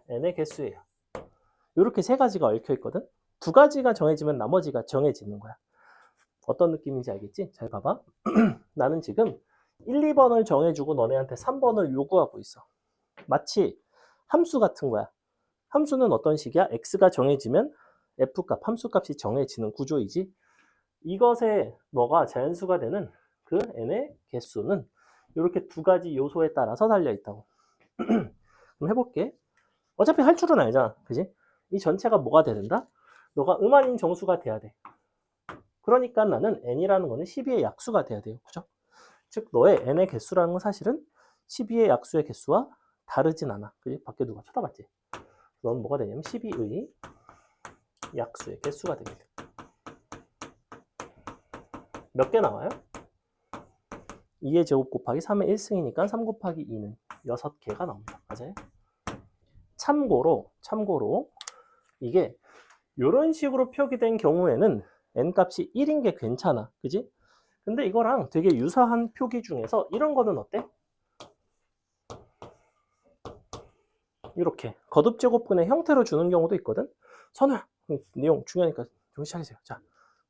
n의 개수예요. 이렇게 세 가지가 얽혀 있거든. 두 가지가 정해지면 나머지가 정해지는 거야. 어떤 느낌인지 알겠지? 잘 봐봐. 나는 지금 1, 2번을 정해주고 너네한테 3번을 요구하고 있어. 마치 함수 같은 거야. 함수는 어떤 식이야? x가 정해지면 f값, 함수값이 정해지는 구조이지. 이것에 너가 자연수가 되는 그 n의 개수는 이렇게 두 가지 요소에 따라서 달려있다고. 그럼 해볼게. 어차피 할 줄은 알잖아. 그지? 이 전체가 뭐가 된다? 너가 아닌 정수가 돼야 돼. 그러니까 나는 n이라는 거는 12의 약수가 돼야 돼요. 그죠? 즉 너의 n의 개수라는 건 사실은 12의 약수의 개수와 다르진 않아. 그지? 밖에 누가 쳐다봤지? 넌 뭐가 되냐면 12의 약수의 개수가 됩니다. 몇 개 나와요? 2의 제곱 곱하기 3의 1승이니까 3 곱하기 2는 6개가 나옵니다. 맞아요? 참고로 이게 이런 식으로 표기된 경우에는 n값이 1인 게 괜찮아. 그지? 근데 이거랑 되게 유사한 표기 중에서 이런 거는 어때? 이렇게 거듭제곱근의 형태로 주는 경우도 있거든. 선우야, 내용 중요하니까 좀 시작해주세요. 자,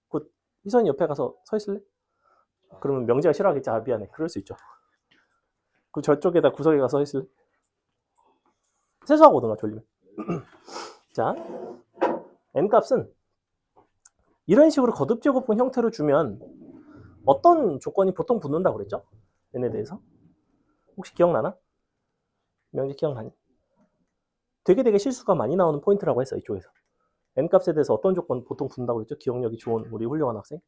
곧 희선이 옆에 가서 서 있을래? 그러면 명지가 싫어하겠지. 아, 미안해. 그럴 수 있죠. 그 저쪽에다 구석에 가서 서 있을래? 세수하거든요, 졸리면. 자, n값은 이런 식으로 거듭제곱근 형태로 주면 어떤 조건이 보통 붙는다고 그랬죠? n에 대해서? 혹시 기억나나? 명지 기억나니? 되게 실수가 많이 나오는 포인트라고 했어, 이쪽에서. n값에 대해서 어떤 조건 보통 붙는다고 그랬죠? 기억력이 좋은 우리 훌륭한 학생.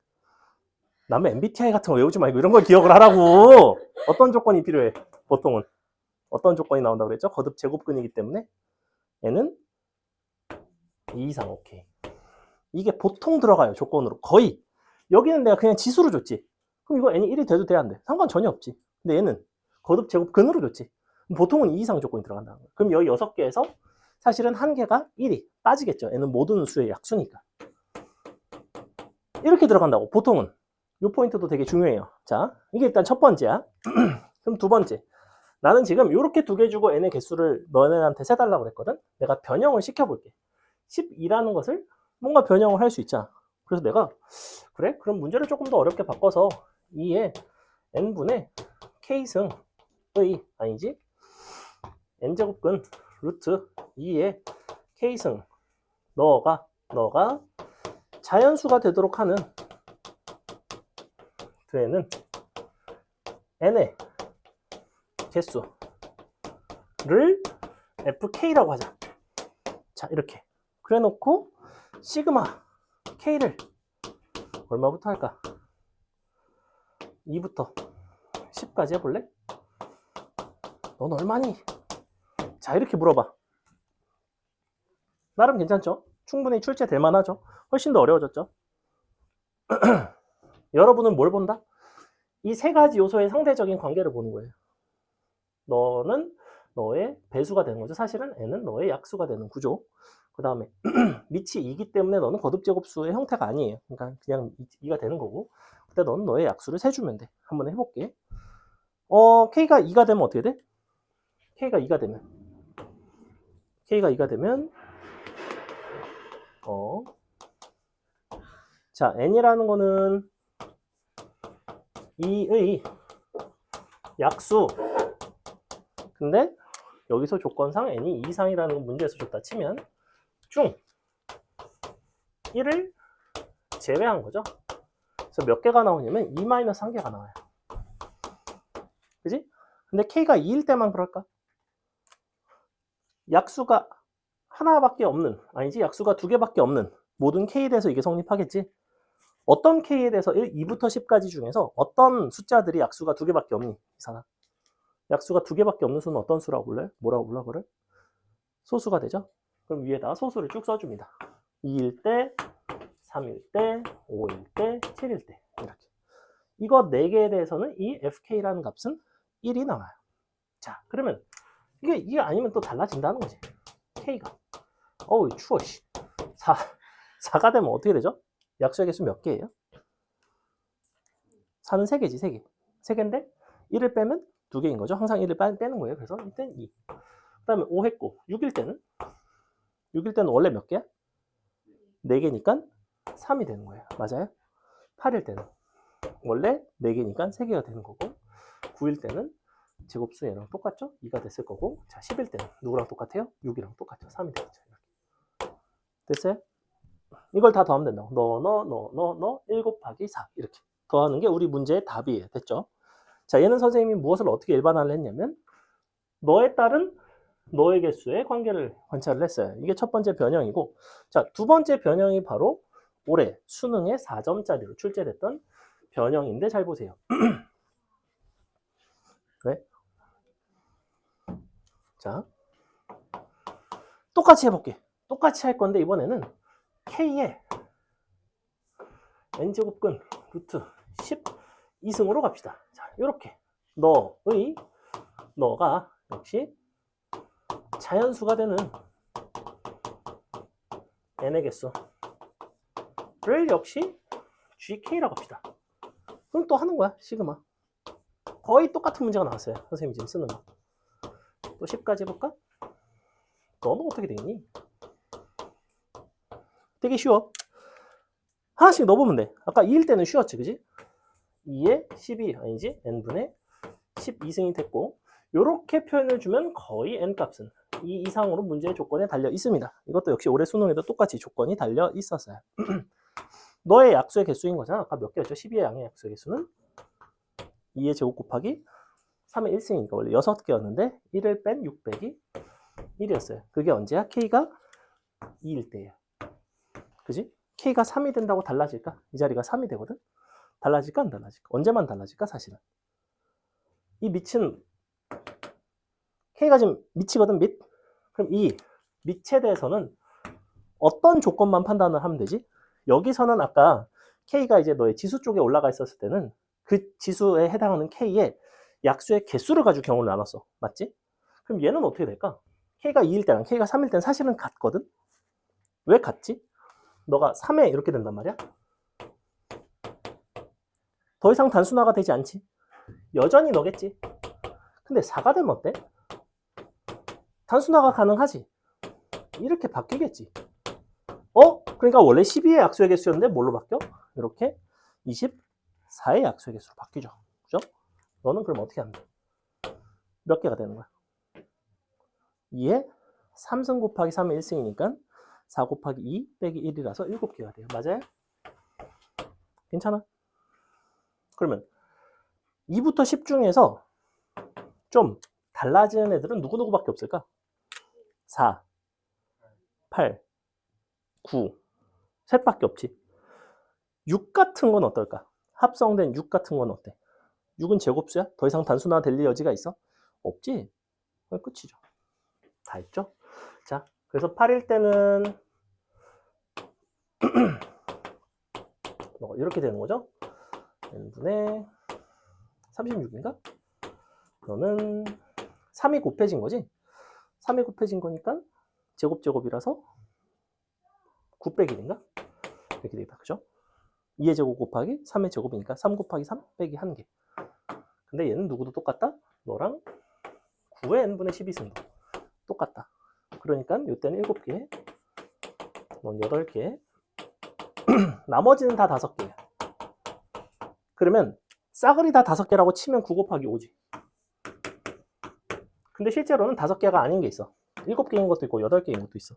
남의 MBTI 같은 거 외우지 말고 이런 걸 기억을 하라고. 어떤 조건이 필요해? 보통은 어떤 조건이 나온다고 그랬죠? 거듭 제곱근이기 때문에 n은 2 이상. 오케이. 이게 보통 들어가요. 조건으로. 거의. 여기는 내가 그냥 지수로 줬지. 그럼 이거 n이 1이 돼도 돼, 안 돼? 상관 전혀 없지. 근데 얘는 거듭 제곱근으로 줬지. 보통은 2 이상 조건이 들어간다는 거예요. 그럼 여기 6개에서 사실은 한 개가 1이 빠지겠죠. n은 모든 수의 약수니까. 이렇게 들어간다고. 보통은. 이 포인트도 되게 중요해요. 자, 이게 일단 첫 번째야. 그럼 두 번째. 나는 지금 이렇게 두 개 주고 n의 개수를 너네한테 세달라고 그랬거든. 내가 변형을 시켜볼게. 12라는 것을 뭔가 변형을 할 수 있잖아. 그래서 내가 그래? 그럼 문제를 조금 더 어렵게 바꿔서 2에 n분의 k승의 아니지? n제곱근 루트 2에 k승 너가 자연수가 되도록 하는 되는 n의 개수를 fk라고 하자. 자, 이렇게 그래 놓고 시그마 k를 얼마부터 할까? 2부터 10까지 해볼래? 넌 얼마니? 자, 이렇게 물어봐. 나름 괜찮죠? 충분히 출제될 만하죠? 훨씬 더 어려워졌죠? 여러분은 뭘 본다? 이 세 가지 요소의 상대적인 관계를 보는 거예요. 너는 너의 배수가 되는 거죠. 사실은 n은 너의 약수가 되는 구조. 그 다음에 밑이 2기 때문에 너는 거듭제곱수의 형태가 아니에요. 그러니까 그냥 2가 되는 거고. 그때 너는 너의 약수를 세주면 돼. 한번 해볼게. k가 2가 되면 어떻게 돼? k가 2가 되면 자, n이라는 거는 2의 약수. 근데 여기서 조건상 n이 2 이상이라는 건 문제에서 줬다 치면 중 1을 제외한 거죠. 그래서 몇 개가 나오냐면 2-1개가 나와요. 그지? 근데 k가 2일 때만 그럴까? 약수가 하나밖에 없는, 아니지, 약수가 2개밖에 없는 모든 k에 대해서 이게 성립하겠지? 어떤 k에 대해서 2부터 10까지 중에서 어떤 숫자들이 약수가 2개밖에 없니? 이상아. 약수가 2개밖에 없는 수는 어떤 수라고 불러요? 뭐라고 불러? 그래? 소수가 되죠? 그럼 위에다가 소수를 쭉 써줍니다. 2일 때, 3일 때, 5일 때, 7일 때 이렇게. 이거 4개에 대해서는 이 fk라는 값은 1이 나와요. 자, 그러면 이게 아니면 또 달라진다는 거지. k가. 어우, 추워. 4가 되면 어떻게 되죠? 약수의 개수 몇 개예요? 4는 3개지, 3개. 3개인데 1을 빼면 2개인 거죠. 항상 1을 빼는 거예요. 그래서 이때는 2. 그 다음에 5 했고 6일 때는 원래 몇 개야? 4개니까 3이 되는 거예요. 맞아요? 8일 때는 원래 4개니까 3개가 되는 거고 9일 때는 제곱수 얘랑 똑같죠? 2가 됐을 거고 자 10일 때는 누구랑 똑같아요? 6이랑 똑같죠? 3이 되겠죠. 이렇게. 됐어요? 이걸 다 더하면 된다고. 너 1 곱하기 4 이렇게 더하는 게 우리 문제의 답이에요. 됐죠? 자, 얘는 선생님이 무엇을 어떻게 일반화를 했냐면 너에 따른 너의 개수의 관계를 관찰을 했어요. 이게 첫 번째 변형이고 자, 두 번째 변형이 바로 올해 수능에 4점짜리로 출제됐던 변형인데 잘 보세요. 왜? 자, 똑같이 해볼게. 똑같이 할 건데 이번에는 k의 n제곱근 루트 12승으로 갑시다. 자, 이렇게 너가 역시 자연수가 되는 n의 개수를 역시 gk라고 합시다. 그럼 또 하는 거야, 시그마. 거의 똑같은 문제가 나왔어요. 선생님이 지금 쓰는 거. 또 10까지 해볼까? 너는 어떻게 되겠니? 되게 쉬워. 하나씩 넣어보면 돼. 아까 2일 때는 쉬웠지, 그지? 2에 12, 아니지? n분의 12승이 됐고 이렇게 표현을 주면 거의 n값은 2 이상으로 문제의 조건에 달려 있습니다. 이것도 역시 올해 수능에도 똑같이 조건이 달려 있었어요. 너의 약수의 개수인 거잖아. 아까 몇 개였죠? 12의 양의 약수의 개수는 2의 제곱 곱하기 3의 1승이니까 원래 6개였는데 1을 뺀 600이 1이었어요. 그게 언제야? k가 2일 때예요. 그지? k가 3이 된다고 달라질까? 이 자리가 3이 되거든? 달라질까 안 달라질까? 언제만 달라질까 사실은? 이 밑은 K가 지금 밑이거든 밑. 그럼 이 밑에 대해서는 어떤 조건만 판단을 하면 되지? 여기서는 아까 K가 이제 너의 지수 쪽에 올라가 있었을 때는 그 지수에 해당하는 K의 약수의 개수를 가지고 경우를 나눴어. 맞지? 그럼 얘는 어떻게 될까? K가 2일 때랑 K가 3일 때는 사실은 같거든? 왜 같지? 너가 3회 이렇게 된단 말이야? 더 이상 단순화가 되지 않지? 여전히 너겠지? 근데 4가 되면 어때? 단순화가 가능하지? 이렇게 바뀌겠지? 그러니까 원래 12의 약수의 개수였는데 뭘로 바뀌어? 이렇게 24의 약수의 개수로 바뀌죠. 그죠? 너는 그럼 어떻게 하면 돼? 몇 개가 되는 거야? 2에 3승 곱하기 3의 1승이니까 4 곱하기 2 빼기 1이라서 7개가 돼요. 맞아요? 괜찮아? 그러면 2부터 10 중에서 좀 달라지는 애들은 누구누구밖에 없을까? 4, 8, 9, 셋밖에 없지. 6 같은 건 어떨까? 합성된 6 같은 건 어때? 6은 제곱수야? 더 이상 단순화 될 여지가 있어? 없지? 끝이죠. 다 했죠? 자, 그래서 8일 때는 이렇게 되는 거죠? n분의 36인가? 너는 3이 곱해진 거지? 3이 곱해진 거니까 제곱이라서 9 빼기 1인가? 이렇게 되겠다. 그죠? 2의 제곱 곱하기 3의 제곱이니까 3 곱하기 3 빼기 1개. 근데 얘는 누구도 똑같다? 너랑 9의 n분의 12승도 똑같다. 그러니까 이때는 7개, 넌 8개, 나머지는 다 5개야. 그러면 싸그리 다 5개라고 치면 9 곱하기 5지. 근데 실제로는 5개가 아닌 게 있어. 7개인 것도 있고 8개인 것도 있어.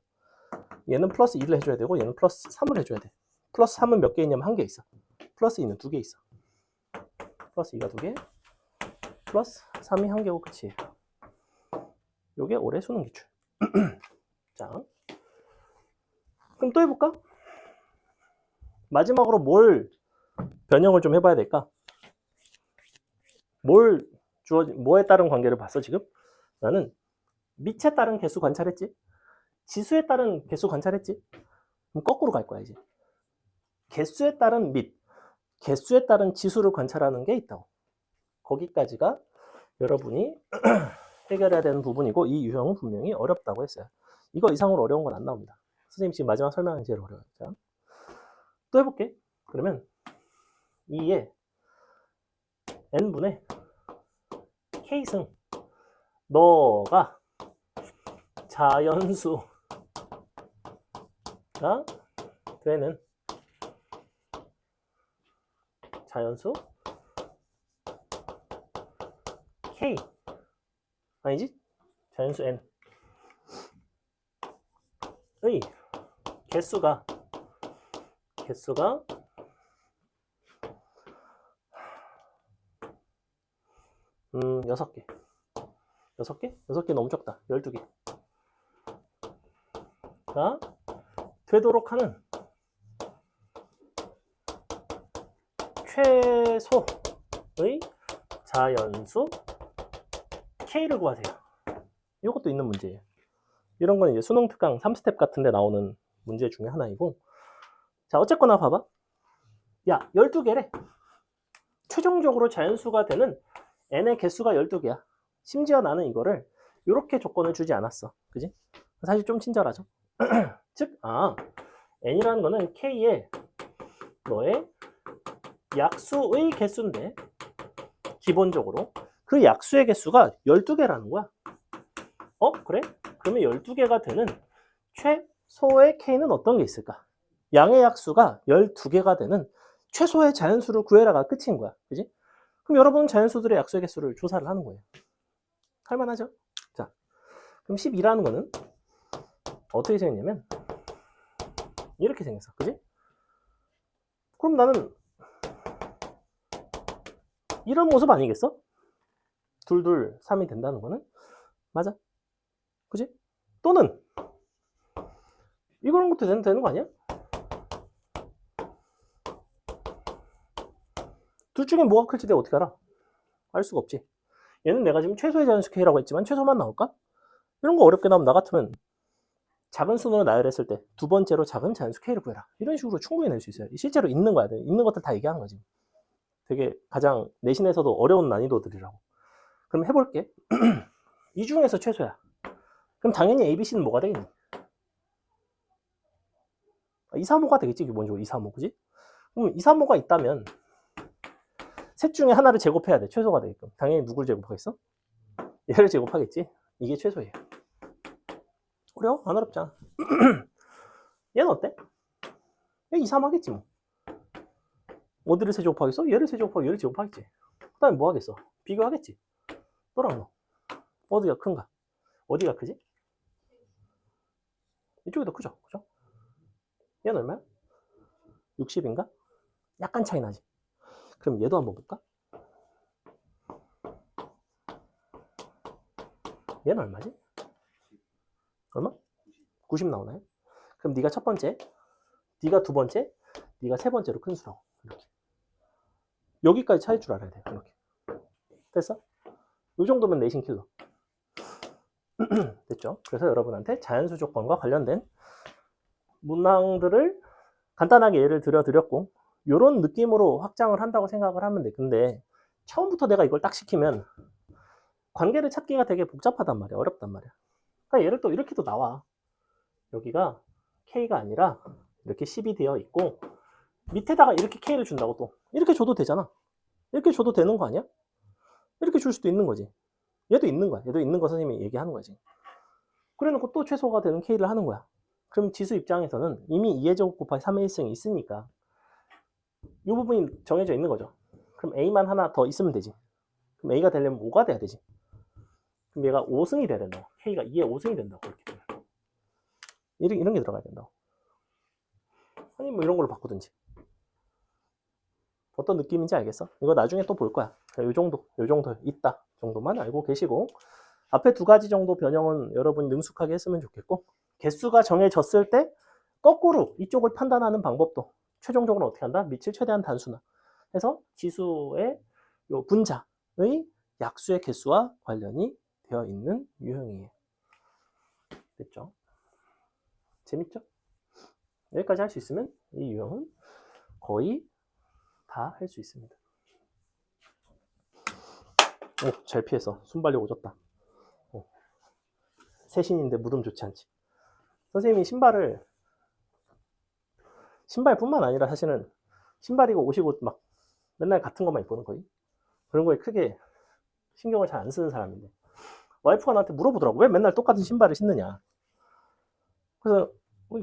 얘는 플러스 2를 해줘야 되고 얘는 플러스 3을 해줘야 돼. 플러스 3은 몇 개 있냐면 1개 있어. 플러스 2는 2개 있어. 플러스 2가 2개, 플러스 3이 1개고 끝이에요. 요게 올해 수능 기출. 자, 그럼 또 해볼까? 마지막으로 뭘 변형을 좀 해봐야 될까? 뭐에 따른 관계를 봤어 지금? 나는 밑에 따른 개수 관찰했지? 지수에 따른 개수 관찰했지? 그럼 거꾸로 갈 거야 이제. 개수에 따른 밑, 개수에 따른 지수를 관찰하는 게 있다고. 거기까지가 여러분이 해결해야 되는 부분이고 이 유형은 분명히 어렵다고 했어요. 이거 이상으로 어려운 건 안 나옵니다. 선생님 지금 마지막 설명이 제일 어려워요. 자, 또 해볼게. 그러면 2에 n분의 k승 너가 자연수가 되는 자연수 k 아니지? 자연수 n의 개수가 6개. 6개? 6개 너무 적다. 12개. 가 되도록 하는 최소의 자연수 K를 구하세요. 이것도 있는 문제예요. 이런 건 이제 수능 특강 3스텝 같은 데 나오는 문제 중에 하나이고. 자, 어쨌거나 봐봐. 야, 12개래. 최종적으로 자연수가 되는 n의 개수가 12개야. 심지어 나는 이거를 이렇게 조건을 주지 않았어. 그지? 사실 좀 친절하죠? 즉, n이라는 거는 k의 너의 약수의 개수인데 기본적으로 그 약수의 개수가 12개라는 거야. 그래? 그러면 12개가 되는 최소의 k는 어떤 게 있을까? 양의 약수가 12개가 되는 최소의 자연수를 구해라가 끝인 거야. 그지? 그럼 여러분은 자연수들의 약수의 개수를 조사를 하는 거예요. 할만하죠? 자, 그럼 12라는 거는 어떻게 생겼냐면 이렇게 생겼어. 그지? 그럼 나는 이런 모습 아니겠어? 2, 2, 3이 된다는 거는? 맞아. 그지? 또는 이런 것도 되는 거 아니야? 둘 중에 뭐가 클지 내가 어떻게 알아? 알 수가 없지. 얘는 내가 지금 최소의 자연수 K라고 했지만 최소만 나올까? 이런 거 어렵게 나오면 나 같으면 작은 수능을 나열했을 때 두 번째로 작은 자연수 K를 구해라. 이런 식으로 충분히 낼 수 있어요. 실제로 있는 거야. 있는 것들 다 얘기하는 거지. 되게 가장 내신에서도 어려운 난이도들이라고. 그럼 해볼게. 이 중에서 최소야. 그럼 당연히 A, B, C는 뭐가 되겠니? 2, 3호가 되겠지. 기본적으로 2, 3호. 그지? 그럼 2, 3호가 있다면 셋 중에 하나를 제곱해야 돼. 최소가 되게끔. 당연히 누굴 제곱하겠어? 얘를 제곱하겠지. 이게 최소예요. 어려워? 안 어렵잖아. 얘는 어때? 얘 2, 3 하겠지 뭐. 어디를 세제곱하겠어? 얘를 세제곱하고 얘를 제곱하겠지. 그 다음에 뭐 하겠어? 비교하겠지. 너랑 너. 어디가 큰가? 어디가 크지? 이쪽이 더 크죠? 그죠? 얘는 얼마야? 60인가? 약간 차이 나지. 그럼 얘도 한번 볼까? 얘는 얼마지? 얼마? 90 나오나요? 그럼 네가 첫 번째, 네가 두 번째, 네가 세 번째로 큰 수라고. 이렇게. 여기까지 차일 줄 알아야 돼. 이렇게. 됐어? 이 정도면 내신 킬러. 됐죠? 그래서 여러분한테 자연수 조건과 관련된 문항들을 간단하게 예를 들어드렸고 이런 느낌으로 확장을 한다고 생각을 하면 돼. 근데 처음부터 내가 이걸 딱 시키면 관계를 찾기가 되게 복잡하단 말이야. 어렵단 말이야. 그러니까 얘를 또 이렇게도 나와. 여기가 K가 아니라 이렇게 10이 되어 있고 밑에다가 이렇게 K를 준다고 또 이렇게 줘도 되잖아. 이렇게 줘도 되는 거 아니야? 이렇게 줄 수도 있는 거지. 얘도 있는 거야. 얘도 있는 거 선생님이 얘기하는 거지. 그래 놓고 또 최소가 되는 K를 하는 거야. 그럼 지수 입장에서는 이미 2의 제곱 곱하기 3의 1승이 있으니까 이 부분이 정해져 있는 거죠. 그럼 A만 하나 더 있으면 되지. 그럼 A가 되려면 5가 돼야 되지. 그럼 얘가 5승이 돼야 된다고. K가 2의 5승이 된다고. 이렇게 되면. 이런 게 들어가야 된다고. 아니 뭐 이런 걸로 바꾸든지. 어떤 느낌인지 알겠어? 이거 나중에 또 볼 거야. 요 정도 있다 정도만 알고 계시고 앞에 두 가지 정도 변형은 여러분이 능숙하게 했으면 좋겠고 개수가 정해졌을 때 거꾸로 이쪽을 판단하는 방법도 최종적으로 어떻게 한다? 밑을 최대한 단순화 해서 지수의 요 분자의 약수의 개수와 관련이 되어 있는 유형이에요. 됐죠? 재밌죠? 여기까지 할 수 있으면 이 유형은 거의 다 할 수 있습니다. 오, 잘 피했어. 순발력 오졌다. 새신인데 무덤 좋지 않지. 선생님이 신발뿐만 아니라 사실은 신발이고 옷이고 막 맨날 같은 것만 입거든 거의. 그런 거에 크게 신경을 잘 안 쓰는 사람인데 와이프가 나한테 물어보더라고. 왜 맨날 똑같은 신발을 신느냐. 그래서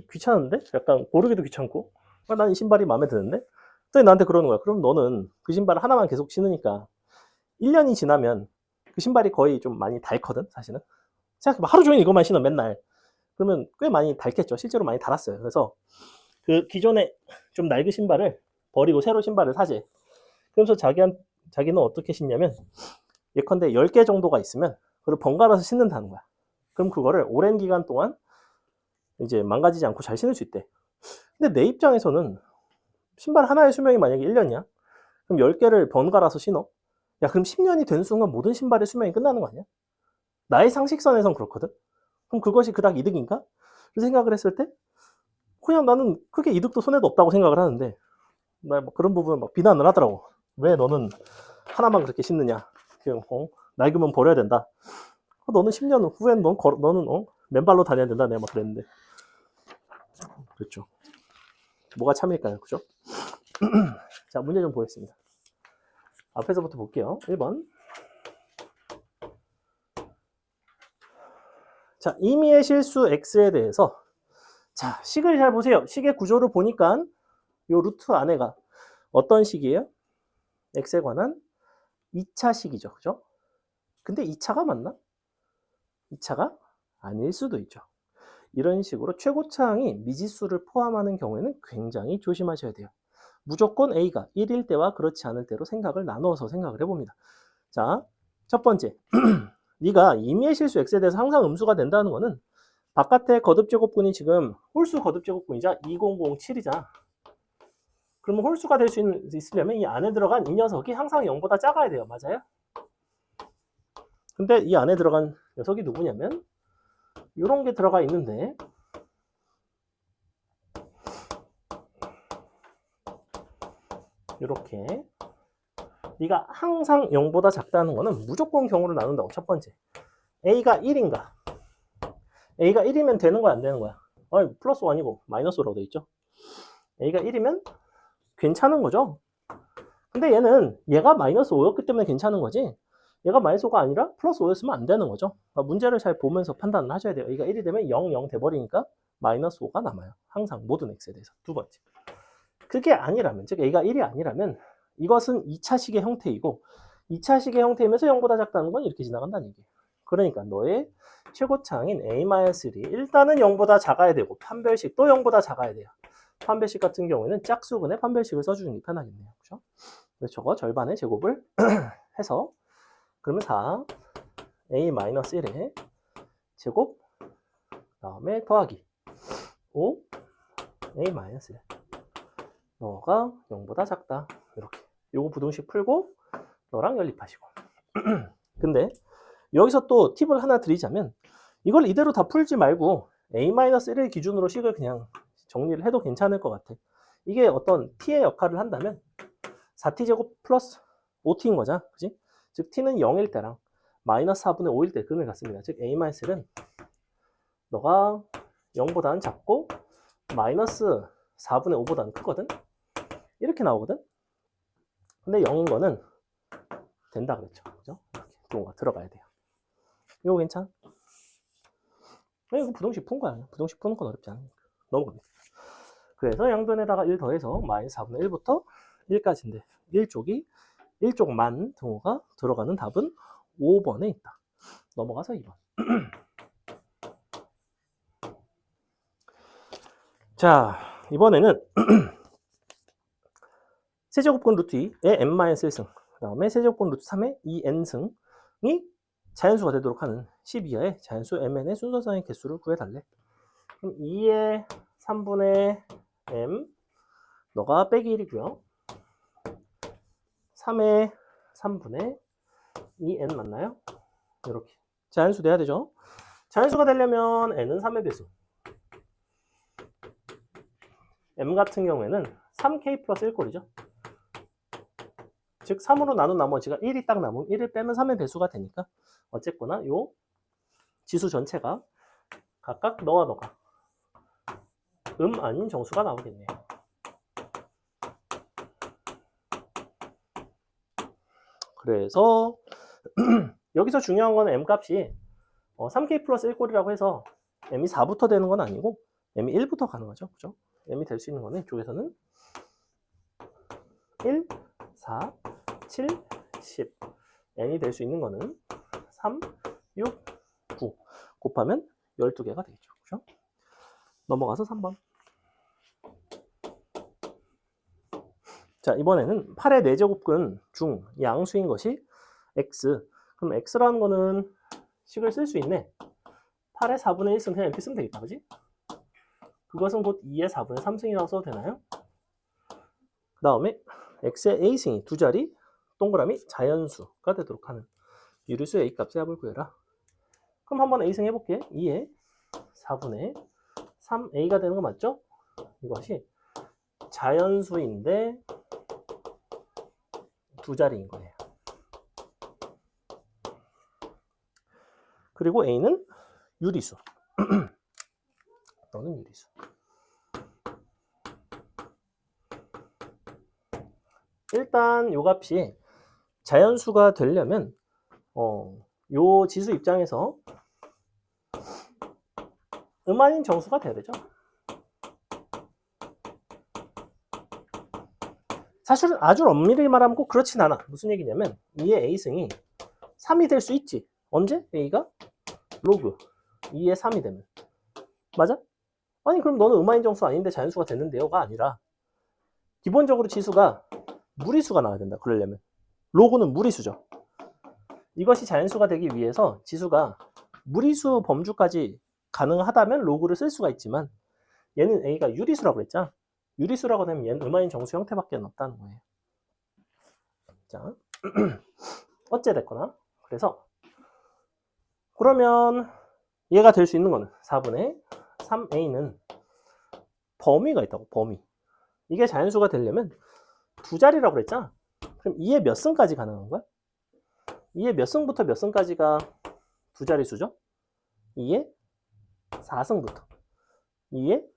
귀찮은데? 약간 고르기도 귀찮고 난 이 신발이 마음에 드는데? 또 나한테 그러는 거야. 그럼 너는 그 신발 하나만 계속 신으니까 1년이 지나면 그 신발이 거의 좀 많이 닳거든 사실은. 생각해봐. 하루 종일 이것만 신어 맨날. 그러면 꽤 많이 닳겠죠. 실제로 많이 닳았어요. 그래서 그 기존에 좀 낡은 신발을 버리고 새로 신발을 사재. 그래서 자기는 어떻게 신냐면 예컨대 10개 정도가 있으면 그걸 번갈아서 신는다는 거야. 그럼 그거를 오랜 기간 동안 이제 망가지지 않고 잘 신을 수 있대. 근데 내 입장에서는 신발 하나의 수명이 만약에 1년이야. 그럼 10개를 번갈아서 신어. 야, 그럼 10년이 된 순간 모든 신발의 수명이 끝나는 거 아니야? 나의 상식선에선 그렇거든. 그럼 그것이 그닥 이득인가? 생각을 했을 때 그냥 나는 크게 이득도 손해도 없다고 생각을 하는데 나 뭐 그런 부분을 막 비난을 하더라고. 왜 너는 하나만 그렇게 신느냐? 그냥 낡으면 버려야 된다. 너는 10년 후엔 너는 맨발로 다녀야 된다. 내가 막 그랬는데 그렇죠. 뭐가 참일까요? 그죠? 자, 문제 좀 보겠습니다. 앞에서부터 볼게요. 1번. 자, 임의의 실수 x에 대해서 자, 식을 잘 보세요. 식의 구조를 보니까 요 루트 안에가 어떤 식이에요? x에 관한 2차식이죠. 그죠? 근데 2차가 맞나? 2차가 아닐 수도 있죠. 이런 식으로 최고차항이 미지수를 포함하는 경우에는 굉장히 조심하셔야 돼요. 무조건 A가 1일 때와 그렇지 않을 때로 생각을 나누어서 생각을 해봅니다. 자, 첫 번째. 네가 임의의 실수 x에 대해서 항상 음수가 된다는 거는 바깥의 거듭제곱분이 지금 홀수 거듭제곱분이자 2007이자 그러면 홀수가 될 수 있으려면 이 안에 들어간 이 녀석이 항상 0보다 작아야 돼요. 맞아요? 근데 이 안에 들어간 녀석이 누구냐면 이런 게 들어가 있는데 이렇게 네가 항상 0보다 작다는 거는 무조건 경우를 나눈다고. 첫 번째, A가 1인가? A가 1이면 되는 거야, 안 되는 거야? 플러스 1이고 마이너스 5라고 돼 있죠. A가 1이면 괜찮은 거죠. 근데 얘가 마이너스 5였기 때문에 괜찮은 거지, 얘가 마이너스 5가 아니라 플러스 5였으면 안 되는 거죠. 그러니까 문제를 잘 보면서 판단을 하셔야 돼요. A가 1이 되면 0, 0 돼버리니까 마이너스 5가 남아요. 항상 모든 x에 대해서. 두 번째, 그게 아니라면, 즉 A가 1이 아니라면 이것은 2차식의 형태이고 2차식의 형태이면서 0보다 작다는 건 이렇게 지나간다는 얘기예요. 그러니까 너의 최고차항인 A-1이 일단은 0보다 작아야 되고 판별식도 0보다 작아야 돼요. 판별식 같은 경우에는 짝수분의 판별식을 써주는 게 편하겠네요. 그렇죠? 그래서 저거 절반의 제곱을 해서 그러면 4 A-1의 제곱 다음에 더하기 5 A-1 너가 0보다 작다. 이렇게 요거 부등식 풀고 너랑 연립하시고 근데 여기서 또 팁을 하나 드리자면 이걸 이대로 다 풀지 말고 A-1을 기준으로 식을 그냥 정리를 해도 괜찮을 것 같아. 이게 어떤 t의 역할을 한다면 4t제곱 플러스 5t인 거잖아. 그지? 즉 t는 0일 때랑 마이너스 4분의 5일 때 근을 갖습니다. 즉 A-1은 너가 0보다는 작고 마이너스 4분의 5보다는 크거든. 이렇게 나오거든. 근데 0인 거는 된다 그랬죠. 그죠? 이렇게 부호가 들어가야 돼요. 이거 괜찮아? 이거 부등식 푼 거야. 부등식 푸는 건 어렵지 않으니까. 넘어갑니다. 그래서 양변에다가 1 더해서 마이너스 4분의 1부터 1까지인데 1쪽만 등호가 들어가는 답은 5번에 있다. 넘어가서 2번. 자, 이번에는 세제곱근 루트 2의 n-1승 그 다음에 세제곱근 루트 3의 2n승이 자연수가 되도록 하는 12하의 자연수 mn의 순서상의 개수를 구해달래. 그럼 2의 3분의 m 너가 빼기 1이고요 3의 3분의 2n 맞나요? 이렇게 자연수 돼야 되죠. 자연수가 되려면 n은 3의 배수, m 같은 경우에는 3k 플러스 1꼴이죠. 즉 3으로 나눈 나머지가 1이 딱 남으면 1을 빼면 3의 배수가 되니까 어쨌거나 요 지수 전체가 각각 너와 너가 아닌 정수가 나오겠네요. 그래서 여기서 중요한 거는 m 값이 3k 플러스 1꼴이라고 해서 m이 4부터 되는 건 아니고 m이 1부터 가능하죠. 그죠? m이 될 수 있는 거는 이쪽에서는 1, 4, 7, 10 n이 될 수 있는 거는 3, 6, 9 곱하면 12개가 되겠죠. 그죠? 넘어가서 3번. 자, 이번에는 8의 4제곱근 중 양수인 것이 x. 그럼 x라는 거는 식을 쓸 수 있네. 8의 4분의 1승 그냥 이렇게 쓰면 되겠다. 그지? 그것은 곧 2의 4분의 3승이라고 써도 되나요? 그 다음에 x의 a승이 두 자리 동그라미 자연수가 되도록 하는 유리수 a 값의 합을 구해라. 그럼 한번 a승 해볼게. 2의 4분의 3a가 되는 거 맞죠? 이것이 자연수인데 두 자리인 거예요. 그리고 a는 유리수. 너는 유리수. 일단 요 값이 자연수가 되려면 요 지수 입장에서 아닌 정수가 돼야 되죠. 사실은 아주 엄밀히 말하면 꼭 그렇진 않아. 무슨 얘기냐면 2의 a승이 3이 될 수 있지. 언제? a가 로그 2의 3이 되면. 맞아? 아니 그럼 너는 음아인 정수 아닌데 자연수가 됐는데요가 아니라 기본적으로 지수가 무리수가 나와야 된다. 그러려면 로그는 무리수죠. 이것이 자연수가 되기 위해서 지수가 무리수 범주까지 가능하다면 로그를 쓸 수가 있지만 얘는 a가 유리수라고 그랬잖아. 유리수라고 되면 얘는 음화인 정수 형태밖에 없다는 거예요. 자, 어찌됐거나 그래서 그러면 얘가 될 수 있는 거는 4분의 3a는 범위가 있다고. 범위. 이게 자연수가 되려면 두 자리라고 그랬잖아. 그럼 2의 몇 승까지 가능한 거야? 2의 몇 승부터 몇 승까지가 두 자릿수죠? 2의 4승부터 2의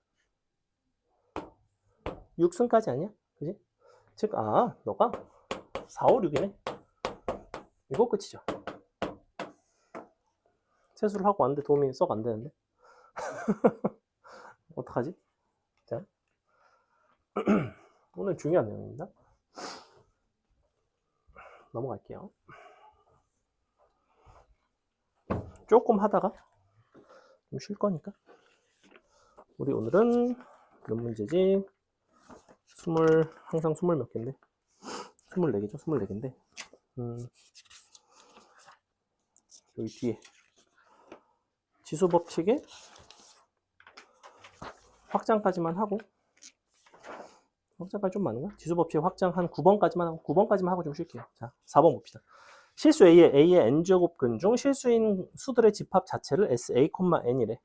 6승까지 아니야? 그지? 즉, 너가 4, 5, 6이네. 이거 끝이죠. 세수를 하고 왔는데 도움이 썩 안 되는데. 어떡하지? 자, 오늘 중요한 내용입니다. 넘어갈게요. 조금 하다가 좀 쉴 거니까. 우리 오늘은 몇 문제지? 항상 20 몇 개인데. 24개죠? 24개인데. 여기 뒤에. 지수 법칙의 확장까지만 하고, 확장까지 좀 많은가? 지수 법칙 확장 한 9번까지만 하고 좀 쉴게요. 자, 4번 봅시다. 실수 A의 n제곱근 중 실수인 수들의 집합 자체를 SA, n이래.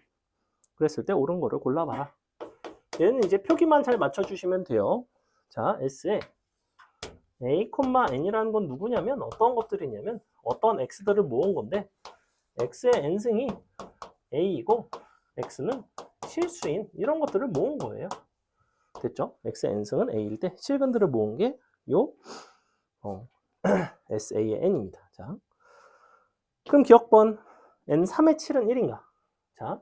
그랬을 때 옳은 거를 골라봐라. 얘는 이제 표기만 잘 맞춰주시면 돼요. 자, S에 A, n이라는 건 누구냐면 어떤 것들이냐면 어떤 x들을 모은 건데 x의 n승이 a이고 x는 실수인 이런 것들을 모은 거예요. 됐죠? x의 n승은 a일 때 실근들을 모은 게 요 SA의 n입니다. 자, 그럼 기억번 n3의 7은 1인가? 자,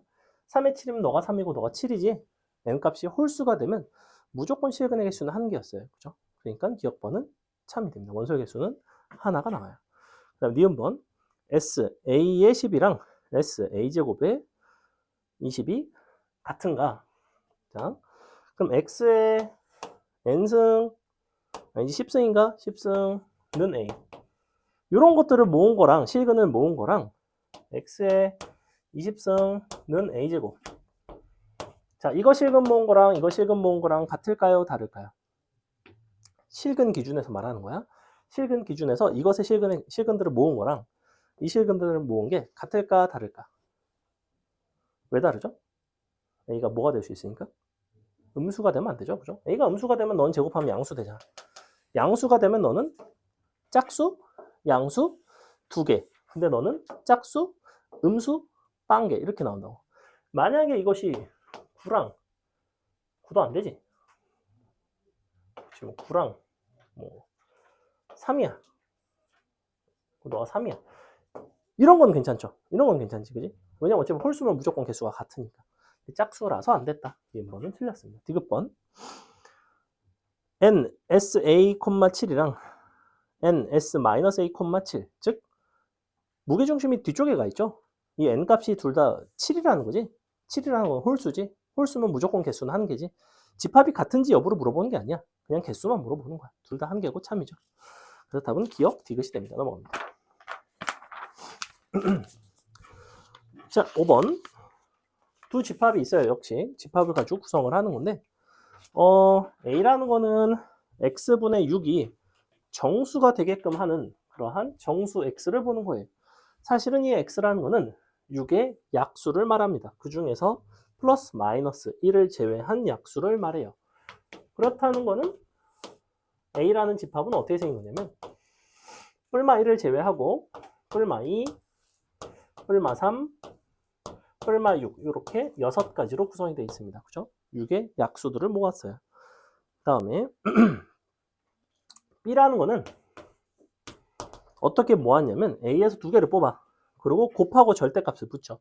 3의 7이면 너가 3이고 너가 7이지. n값이 홀수가 되면 무조건 실근의 개수는 1개였어요. 그죠? 그러니까 기억번은 참이 됩니다. 원소의 개수는 하나가 나와요. 그 다음 니은번 SA의 10이랑 SA제곱의 20이 같은가? 자, 그럼 X의 N승, 아니지 10승인가? 10승는 A. 이런 것들을 모은 거랑 실근을 모은 거랑 X의 20승는 A제곱. 자, 이거 실근 모은 거랑 이거 실근 모은 거랑 같을까요? 다를까요? 실근 기준에서 말하는 거야. 실근 기준에서 이것의 실근들을 모은 거랑 이 실근들을 모은 게 같을까 다를까? 왜 다르죠? A가 뭐가 될 수 있으니까? 음수가 되면 안 되죠. 그죠? A가 음수가 되면 너는 제곱하면 양수 되잖아. 양수가 되면 너는 짝수, 양수 두 개. 근데 너는 짝수, 음수, 빵개 이렇게 나온다고. 만약에 이것이 9랑 9도 안 되지. 지금 9랑 뭐 3이야. 너가 3이야. 이런 건 괜찮죠. 이런 건 괜찮지, 그지? 왜냐면 어차피 홀수면 무조건 개수가 같으니까. 짝수라서 안 됐다. 이 번은 틀렸습니다. 디귿번 n sa, 7이랑 n s-a, 7. 즉 무게중심이 뒤쪽에 가 있죠. 이 n 값이 둘 다 7이라는 거지. 7이라는 건 홀수지. 홀수면 무조건 개수는 1개지. 집합이 같은지 여부를 물어보는 게 아니야. 그냥 개수만 물어보는 거야. 둘 다 1개고 참이죠. 그래서 답은 기억 디귿이 됩니다. 넘어갑니다. 자, 5번. 두 집합이 있어요. 역시 집합을 가지고 구성을 하는 건데 A라는 거는 x분의 6이 정수가 되게끔 하는 그러한 정수 x를 보는 거예요. 사실은 이 x라는 거는 6의 약수를 말합니다. 그 중에서 플러스 마이너스 1을 제외한 약수를 말해요. 그렇다는 거는 A라는 집합은 어떻게 생긴 거냐면 뿔마 1을 제외하고 뿔마 2, 뿔마 3, 뿔마 6 이렇게 6가지로 구성이 되어 있습니다. 그죠? 6의 약수들을 모았어요. 그 다음에 B라는 거는 어떻게 모았냐면 A에서 두 개를 뽑아. 그리고 곱하고 절대값을 붙여.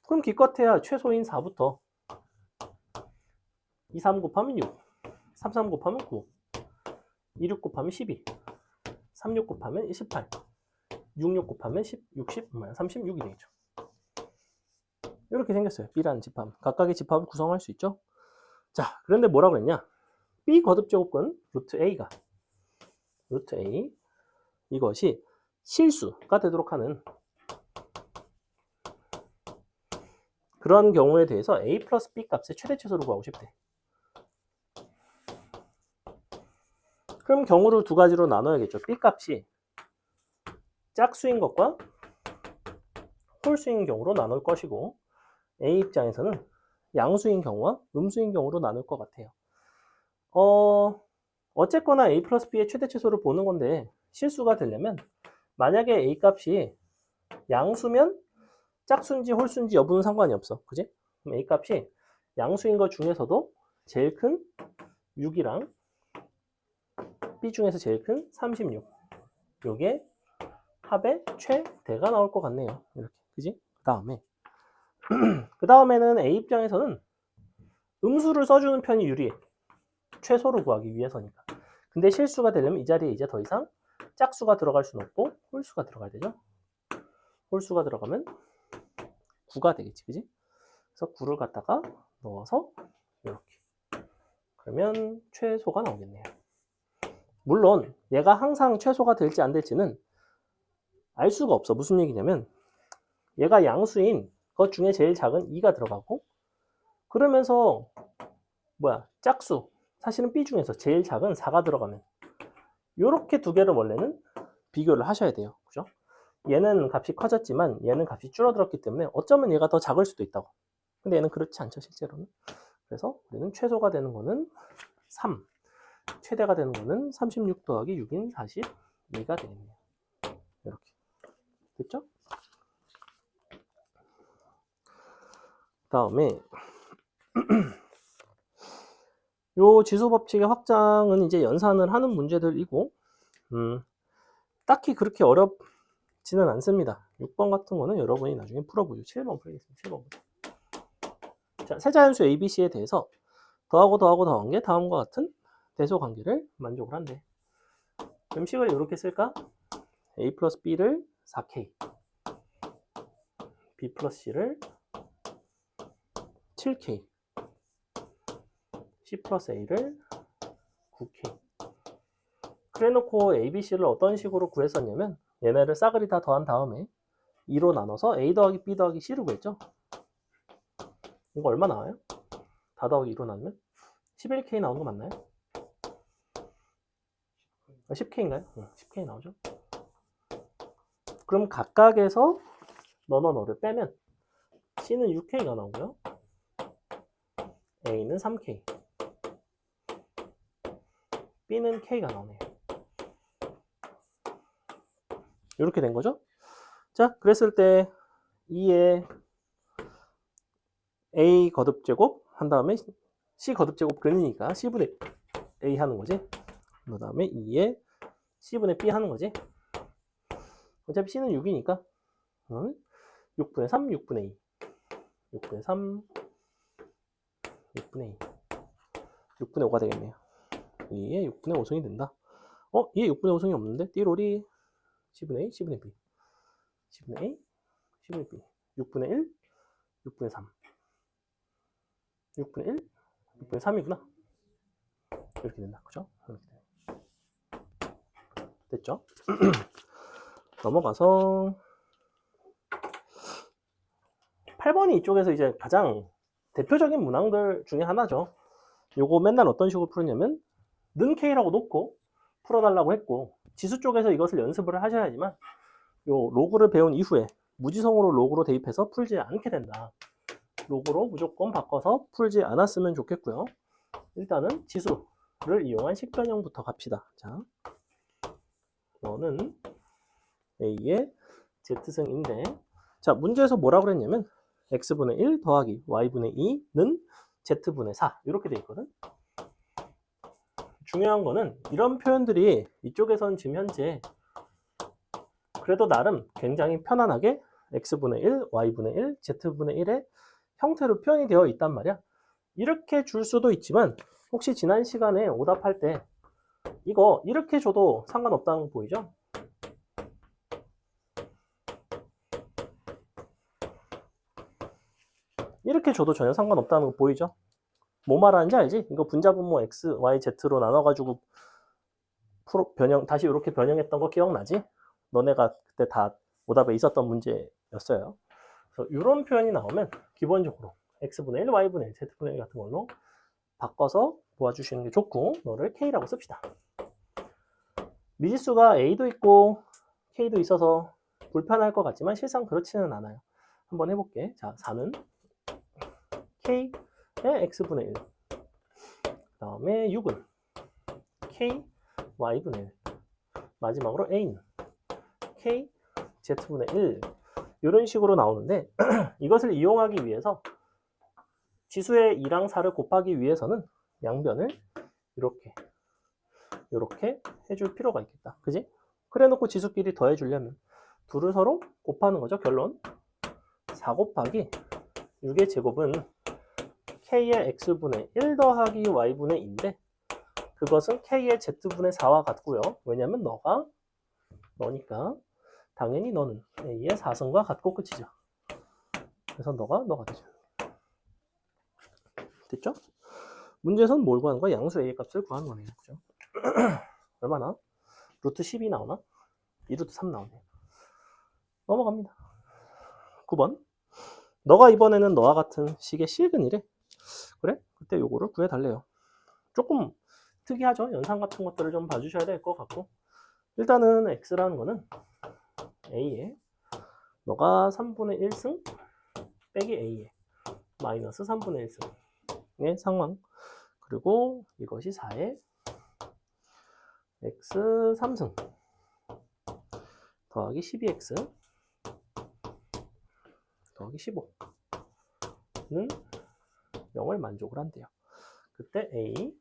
그럼 기껏해야 최소인 4부터 2, 3 곱하면 6, 3, 3 곱하면 9, 2, 6 곱하면 12, 3, 6 곱하면 18, 6, 6 곱하면 10, 60, 36이 되겠죠. 이렇게 생겼어요. B라는 집합. 각각의 집합을 구성할 수 있죠. 자, 그런데 뭐라고 그랬냐? B 거듭제곱근 루트 A가 루트 A 이것이 실수가 되도록 하는 그런 경우에 대해서 A 플러스 B 값의 최대 최소를 구하고 싶대. 그럼 경우를 두 가지로 나눠야겠죠. B 값이 짝수인 것과 홀수인 경우로 나눌 것이고, A 입장에서는 양수인 경우와 음수인 경우로 나눌 것 같아요. 어쨌거나 A 플러스 B의 최대 최소를 보는 건데, 실수가 되려면 만약에 A 값이 양수면 짝수인지 홀수인지 여부는 상관이 없어. 그지? 그럼 A 값이 양수인 것 중에서도 제일 큰 6이랑 B 중에서 제일 큰 36. 요게 합의 최대가 나올 것 같네요. 이렇게. 그지? 그 다음에는 A 입장에서는 음수를 써주는 편이 유리해. 최소를 구하기 위해서니까. 근데 실수가 되려면 이 자리에 이제 더 이상 짝수가 들어갈 수는 없고 홀수가 들어가야 되죠. 홀수가 들어가면 9가 되겠지. 그지? 그래서 9를 갖다가 넣어서 이렇게. 그러면 최소가 나오겠네요. 물론 얘가 항상 최소가 될지 안 될지는 알 수가 없어. 무슨 얘기냐면 얘가 양수인 것 중에 제일 작은 2가 들어가고, 그러면서 짝수 사실은 B 중에서 제일 작은 4가 들어가면 이렇게 두 개를 원래는 비교를 하셔야 돼요. 그죠? 얘는 값이 커졌지만 얘는 값이 줄어들었기 때문에 어쩌면 얘가 더 작을 수도 있다고. 근데 얘는 그렇지 않죠, 실제로는. 그래서 우리는 최소가 되는 거는 3, 최대가 되는 거는 36 더하기 6인 42가 되겠네요. 이렇게. 됐죠? 다음에 요 지수 법칙의 확장은 이제 연산을 하는 문제들이고, 딱히 그렇게 어렵지는 않습니다. 6번 같은 거는 여러분이 나중에 풀어보죠. 7번 풀겠습니다. 7번부터. 자, 세자연수 ABC에 대해서 더한 게 다음과 같은 대소 관계를 만족을 한대. 음식을 이렇게 쓸까? A 플러스 B를 4K, B 플러스 C를 7K, C 플러스 A를 9K. 그래놓고 ABC를 어떤 식으로 구했었냐면 얘네를 싸그리 다 더한 다음에 2로 나눠서 A 더하기 B 더하기 C를 구했죠. 이거 얼마 나와요? 다 더하기 2로 나누면 11K 나오는 거 맞나요? 10K인가요? 10K 나오죠. 그럼 각각에서 너를 빼면 C는 6K가 나오고요. A는 3K, B는 K가 나오네요. 이렇게 된 거죠. 자, 그랬을 때 2에 A 거듭제곱 한 다음에 C 거듭제곱 근이니까 C분의 A 하는 거지. 그 다음에 2에 C분의 B 하는 거지. 어차피 C는 6이니까 6분의 3, 6분의 2, 6분의 3, 6분의 2, 6분의 5가 되겠네요. 2에 6분의 5승이 된다. 2에 6분의 5승이 없는데? 띠로리 C분의 A, C분의 B, C분의 A, C분의 B, 6분의 1, 6분의 3, 6분의 1, 6분의 3이구나. 이렇게 된다. 그죠? 이렇게 됐죠? 넘어가서 8번이 이쪽에서 이제 가장 대표적인 문항들 중에 하나죠. 요거 맨날 어떤 식으로 풀었냐면 는 K라고 놓고 풀어달라고 했고, 지수 쪽에서 이것을 연습을 하셔야지만 요 로그를 배운 이후에 무지성으로 로그로 대입해서 풀지 않게 된다. 로그로 무조건 바꿔서 풀지 않았으면 좋겠고요. 일단은 지수를 이용한 식변형부터 갑시다. 자, 너는 A의 Z승인데, 자, 문제에서 뭐라고 그랬냐면 X분의 1 더하기 Y분의 2는 Z분의 4 이렇게 돼 있거든. 중요한 거는 이런 표현들이 이쪽에선 지금 현재 그래도 나름 굉장히 편안하게 X분의 1, Y분의 1, Z분의 1의 형태로 표현이 되어 있단 말이야. 이렇게 줄 수도 있지만 혹시 지난 시간에 오답할 때 이거 이렇게 줘도 상관없다는 거 보이죠? 이렇게 줘도 전혀 상관없다는 거 보이죠? 뭐 말하는지 알지? 이거 분자분모 X, Y, Z로 나눠가지고 다시 이렇게 변형했던 거 기억나지? 너네가 그때 다 오답에 있었던 문제였어요. 그래서 이런 표현이 나오면 기본적으로 X분의 1, Y분의 1, Z분의 1 같은 걸로 바꿔서 모아주시는 게 좋고, 너를 K라고 씁시다. 미지수가 a도 있고 k도 있어서 불편할 것 같지만 실상 그렇지는 않아요. 한번 해볼게. 자, 4는 k의 x분의 1. 그 다음에 6은 k y분의 1. 마지막으로 a는 k z분의 1. 이런 식으로 나오는데 이것을 이용하기 위해서 지수의 2랑 4를 곱하기 위해서는 양변을 이렇게 해줄 필요가 있겠다. 그지? 그래 놓고 지수끼리 더해주려면 둘을 서로 곱하는 거죠. 결론 4 곱하기 6의 제곱은 k의 x분의 1 더하기 y분의 2인데 그것은 k의 z분의 4와 같고요. 왜냐면 너니까 당연히 너는 a의 4승과 같고 끝이죠. 그래서 너가 되죠. 됐죠? 문제에서는 뭘 구하는 거야? 양수 a의 값을 구하는 거네요. 그죠? 얼마나? 루트 12 나오나? 2루트 3 나오네요. 넘어갑니다. 9번. 너가 이번에는 너와 같은 식의 실근이래. 그래? 그때 요거를 구해달래요. 조금 특이하죠? 연산 같은 것들을 좀 봐주셔야 될 것 같고 일단은 x라는 거는 a에 너가 3분의 1승 빼기 a에 마이너스 3분의 1승의 상황 그리고 이것이 4에 x 3승 더하기 12x 더하기 15는 0을 만족을 한대요. 그때 a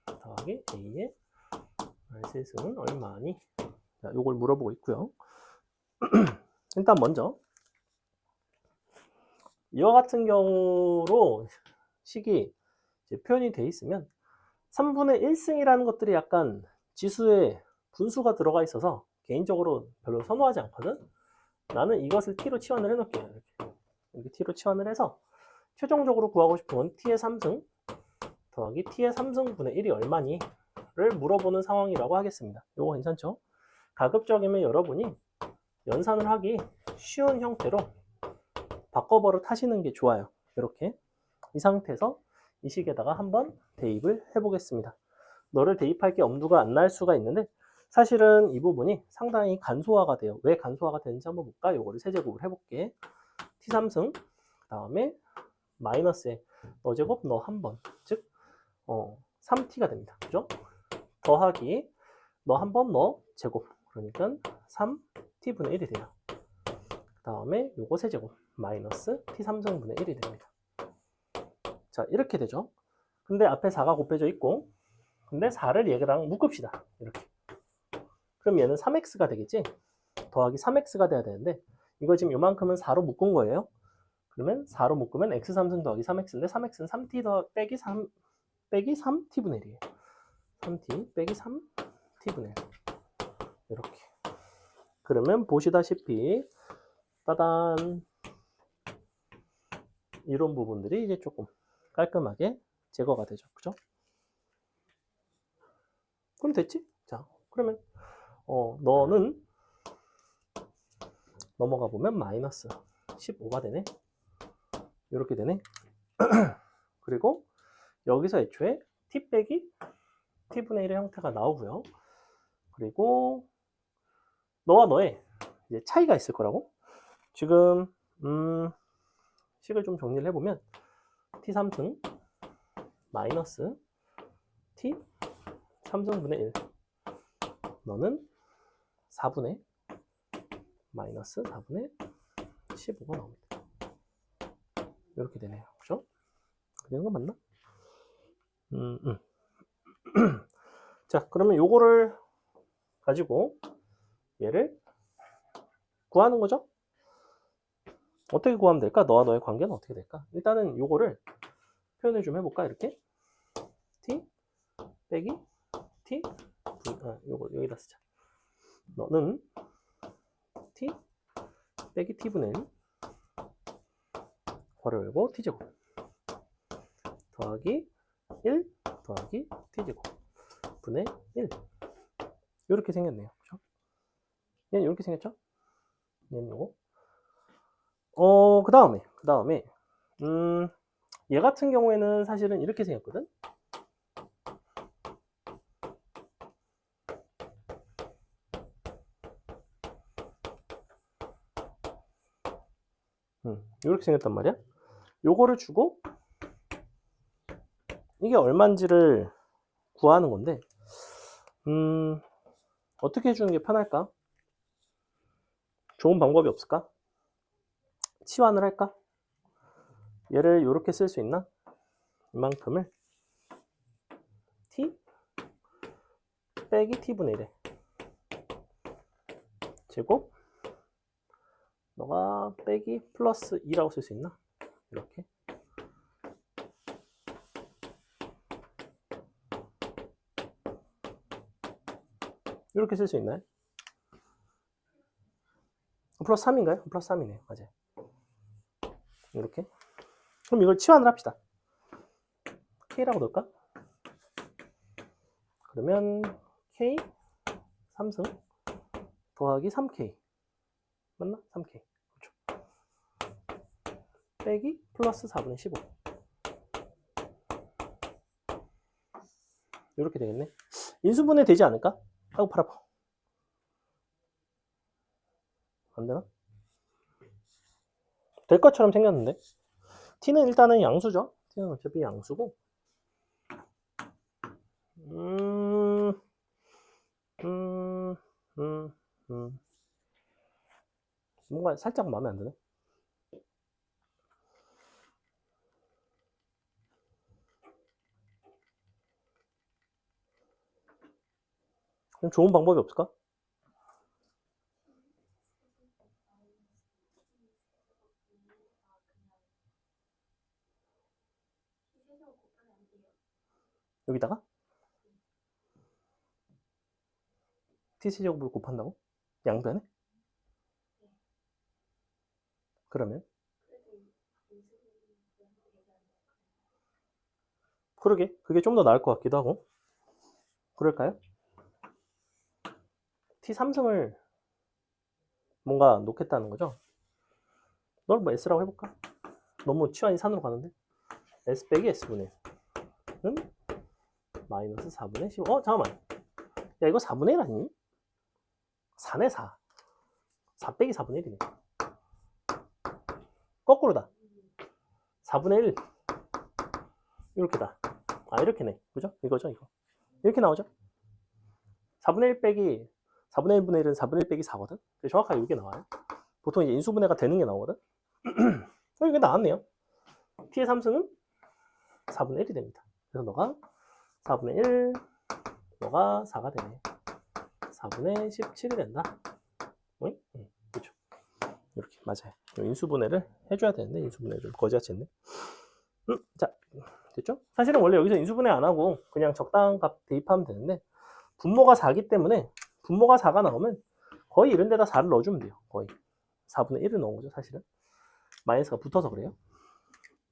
더하기 a의 세승은 얼마니? 자, 요걸 물어보고 있고요. 일단 먼저 이와 같은 경우로 식이 이제 표현이 돼 있으면 3분의 1승이라는 것들이 약간 지수에 분수가 들어가 있어서 개인적으로 별로 선호하지 않거든. 나는 이것을 t로 치환을 해놓을게요. 이렇게 t로 치환을 해서 최종적으로 구하고 싶은 건 t의 3승 더하기 t의 3승분의 1이 얼마니? 를 물어보는 상황이라고 하겠습니다. 이거 괜찮죠? 가급적이면 여러분이 연산을 하기 쉬운 형태로 바꿔버릇 하시는 게 좋아요. 이렇게 이 상태에서 이 식에다가 한번 대입을 해보겠습니다. 너를 대입할 게 엄두가 안 날 수가 있는데 사실은 이 부분이 상당히 간소화가 돼요. 왜 간소화가 되는지 한번 볼까? 요거를 세제곱을 해볼게. t3승 그 다음에 마이너스에 너 제곱 너 한 번 즉 3t가 됩니다. 그죠? 더하기 너 한 번 너 제곱 그러니까 3t분의 1이 돼요. 그 다음에 요거 세제곱 마이너스 t3승분의 1이 됩니다. 자 이렇게 되죠. 근데 앞에 4가 곱해져 있고 근데 4를 얘랑 묶읍시다. 이렇게. 그럼 얘는 3x가 되겠지? 더하기 3x가 돼야 되는데 이거 지금 요만큼은 4로 묶은 거예요. 그러면 4로 묶으면 x3승 더하기 3x인데 3x는 3t 더 빼기 3 빼기 3t분의 1이에요. 3t 빼기 3t분의 1 이렇게. 그러면 보시다시피 따단 이런 부분들이 이제 조금 깔끔하게 제거가 되죠. 그죠? 그럼 됐지? 자, 그러면 너는 넘어가 보면 마이너스 15가 되네. 이렇게 되네. 그리고 여기서 애초에 t 빼기 t분의 1의 형태가 나오고요. 그리고 너와 너의 이제 차이가 있을 거라고. 지금 식을 좀 정리를 해보면 t3승 마이너스 t 3승분의 1 너는 4분의 마이너스 4분의 15가 나옵니다. 이렇게 되네요. 그죠? 되는 거 맞나? 자, 그러면 요거를 가지고 얘를 구하는 거죠? 어떻게 구하면 될까? 너와 너의 관계는 어떻게 될까? 일단은 요거를 표현을 좀 해볼까? 이렇게 t 빼기 t 요거 여기다 쓰자. 너는 t 빼기 t분의 1 괄호 열고 t제곱 더하기 1 더하기 t제곱 분의 1 이렇게 생겼네요. 그렇죠? 얘는 이렇게 생겼죠? 얘는 요거 그 다음에 얘 같은 경우에는 사실은 이렇게 생겼거든. 이렇게 생겼단 말이야. 요거를 주고 이게 얼마인지를 구하는 건데 어떻게 해주는 게 편할까? 좋은 방법이 없을까? 치환을 할까? 얘를 이렇게 쓸 수 있나? 이만큼을 t 빼기 t분의 1에 제곱 너가 빼기 플러스 2라고 쓸 수 있나? 이렇게 이렇게 쓸 수 있나요? 플러스 3인가요? 플러스 3이네요. 맞아요. 이렇게. 그럼 이걸 치환을 합시다. K라고 넣을까? 그러면 K 3승 더하기 3K 맞나? 3K 그렇죠. 빼기 플러스 4분의 15 이렇게 되겠네. 인수분해 되지 않을까? 아이고 팔 아파. 안되나? 될 것처럼 생겼는데 t는 일단은 양수죠. t는 어차피 양수고 뭔가 살짝 마음에 안 드네. 그럼 좋은 방법이 없을까? 여기다가 tc제곱을 곱한다고? 양변에? 그러면 그러게 그게 좀 더 나을 것 같기도 하고. 그럴까요? t3승을 뭔가 놓겠다는 거죠. 널 뭐 s라고 해볼까? 너무 치환이 산으로 가는데 s 빼기 s분의 1은 마이너스 4분의 15. 잠깐만, 야 이거 4분의 1 아니니? 4네 4. 4 빼기 4분의 1이네. 거꾸로다. 4분의 1 이렇게다. 아 이렇게네. 그죠? 이거죠 이거. 이렇게 나오죠? 4분의 1 빼기 4분의 1분의 1은 4분의 1 빼기 4거든? 정확하게 이게 나와요. 보통 이제 인수분해가 되는 게 나오거든? 이게 나왔네요. t의 3승은 4분의 1이 됩니다. 그래서 너가 4분의 1, 너가 4가 되네. 4분의 17이 된다. 그렇죠. 이렇게 맞아요. 인수분해를 해줘야 되는데 인수분해를 거지같이 했네. 자, 됐죠? 사실은 원래 여기서 인수분해 안 하고 그냥 적당한 값 대입하면 되는데 분모가 4기 때문에 분모가 4가 나오면 거의 이런 데다 4를 넣어주면 돼요. 거의 4분의 1을 넣은 거죠 사실은. 마이너스가 붙어서 그래요.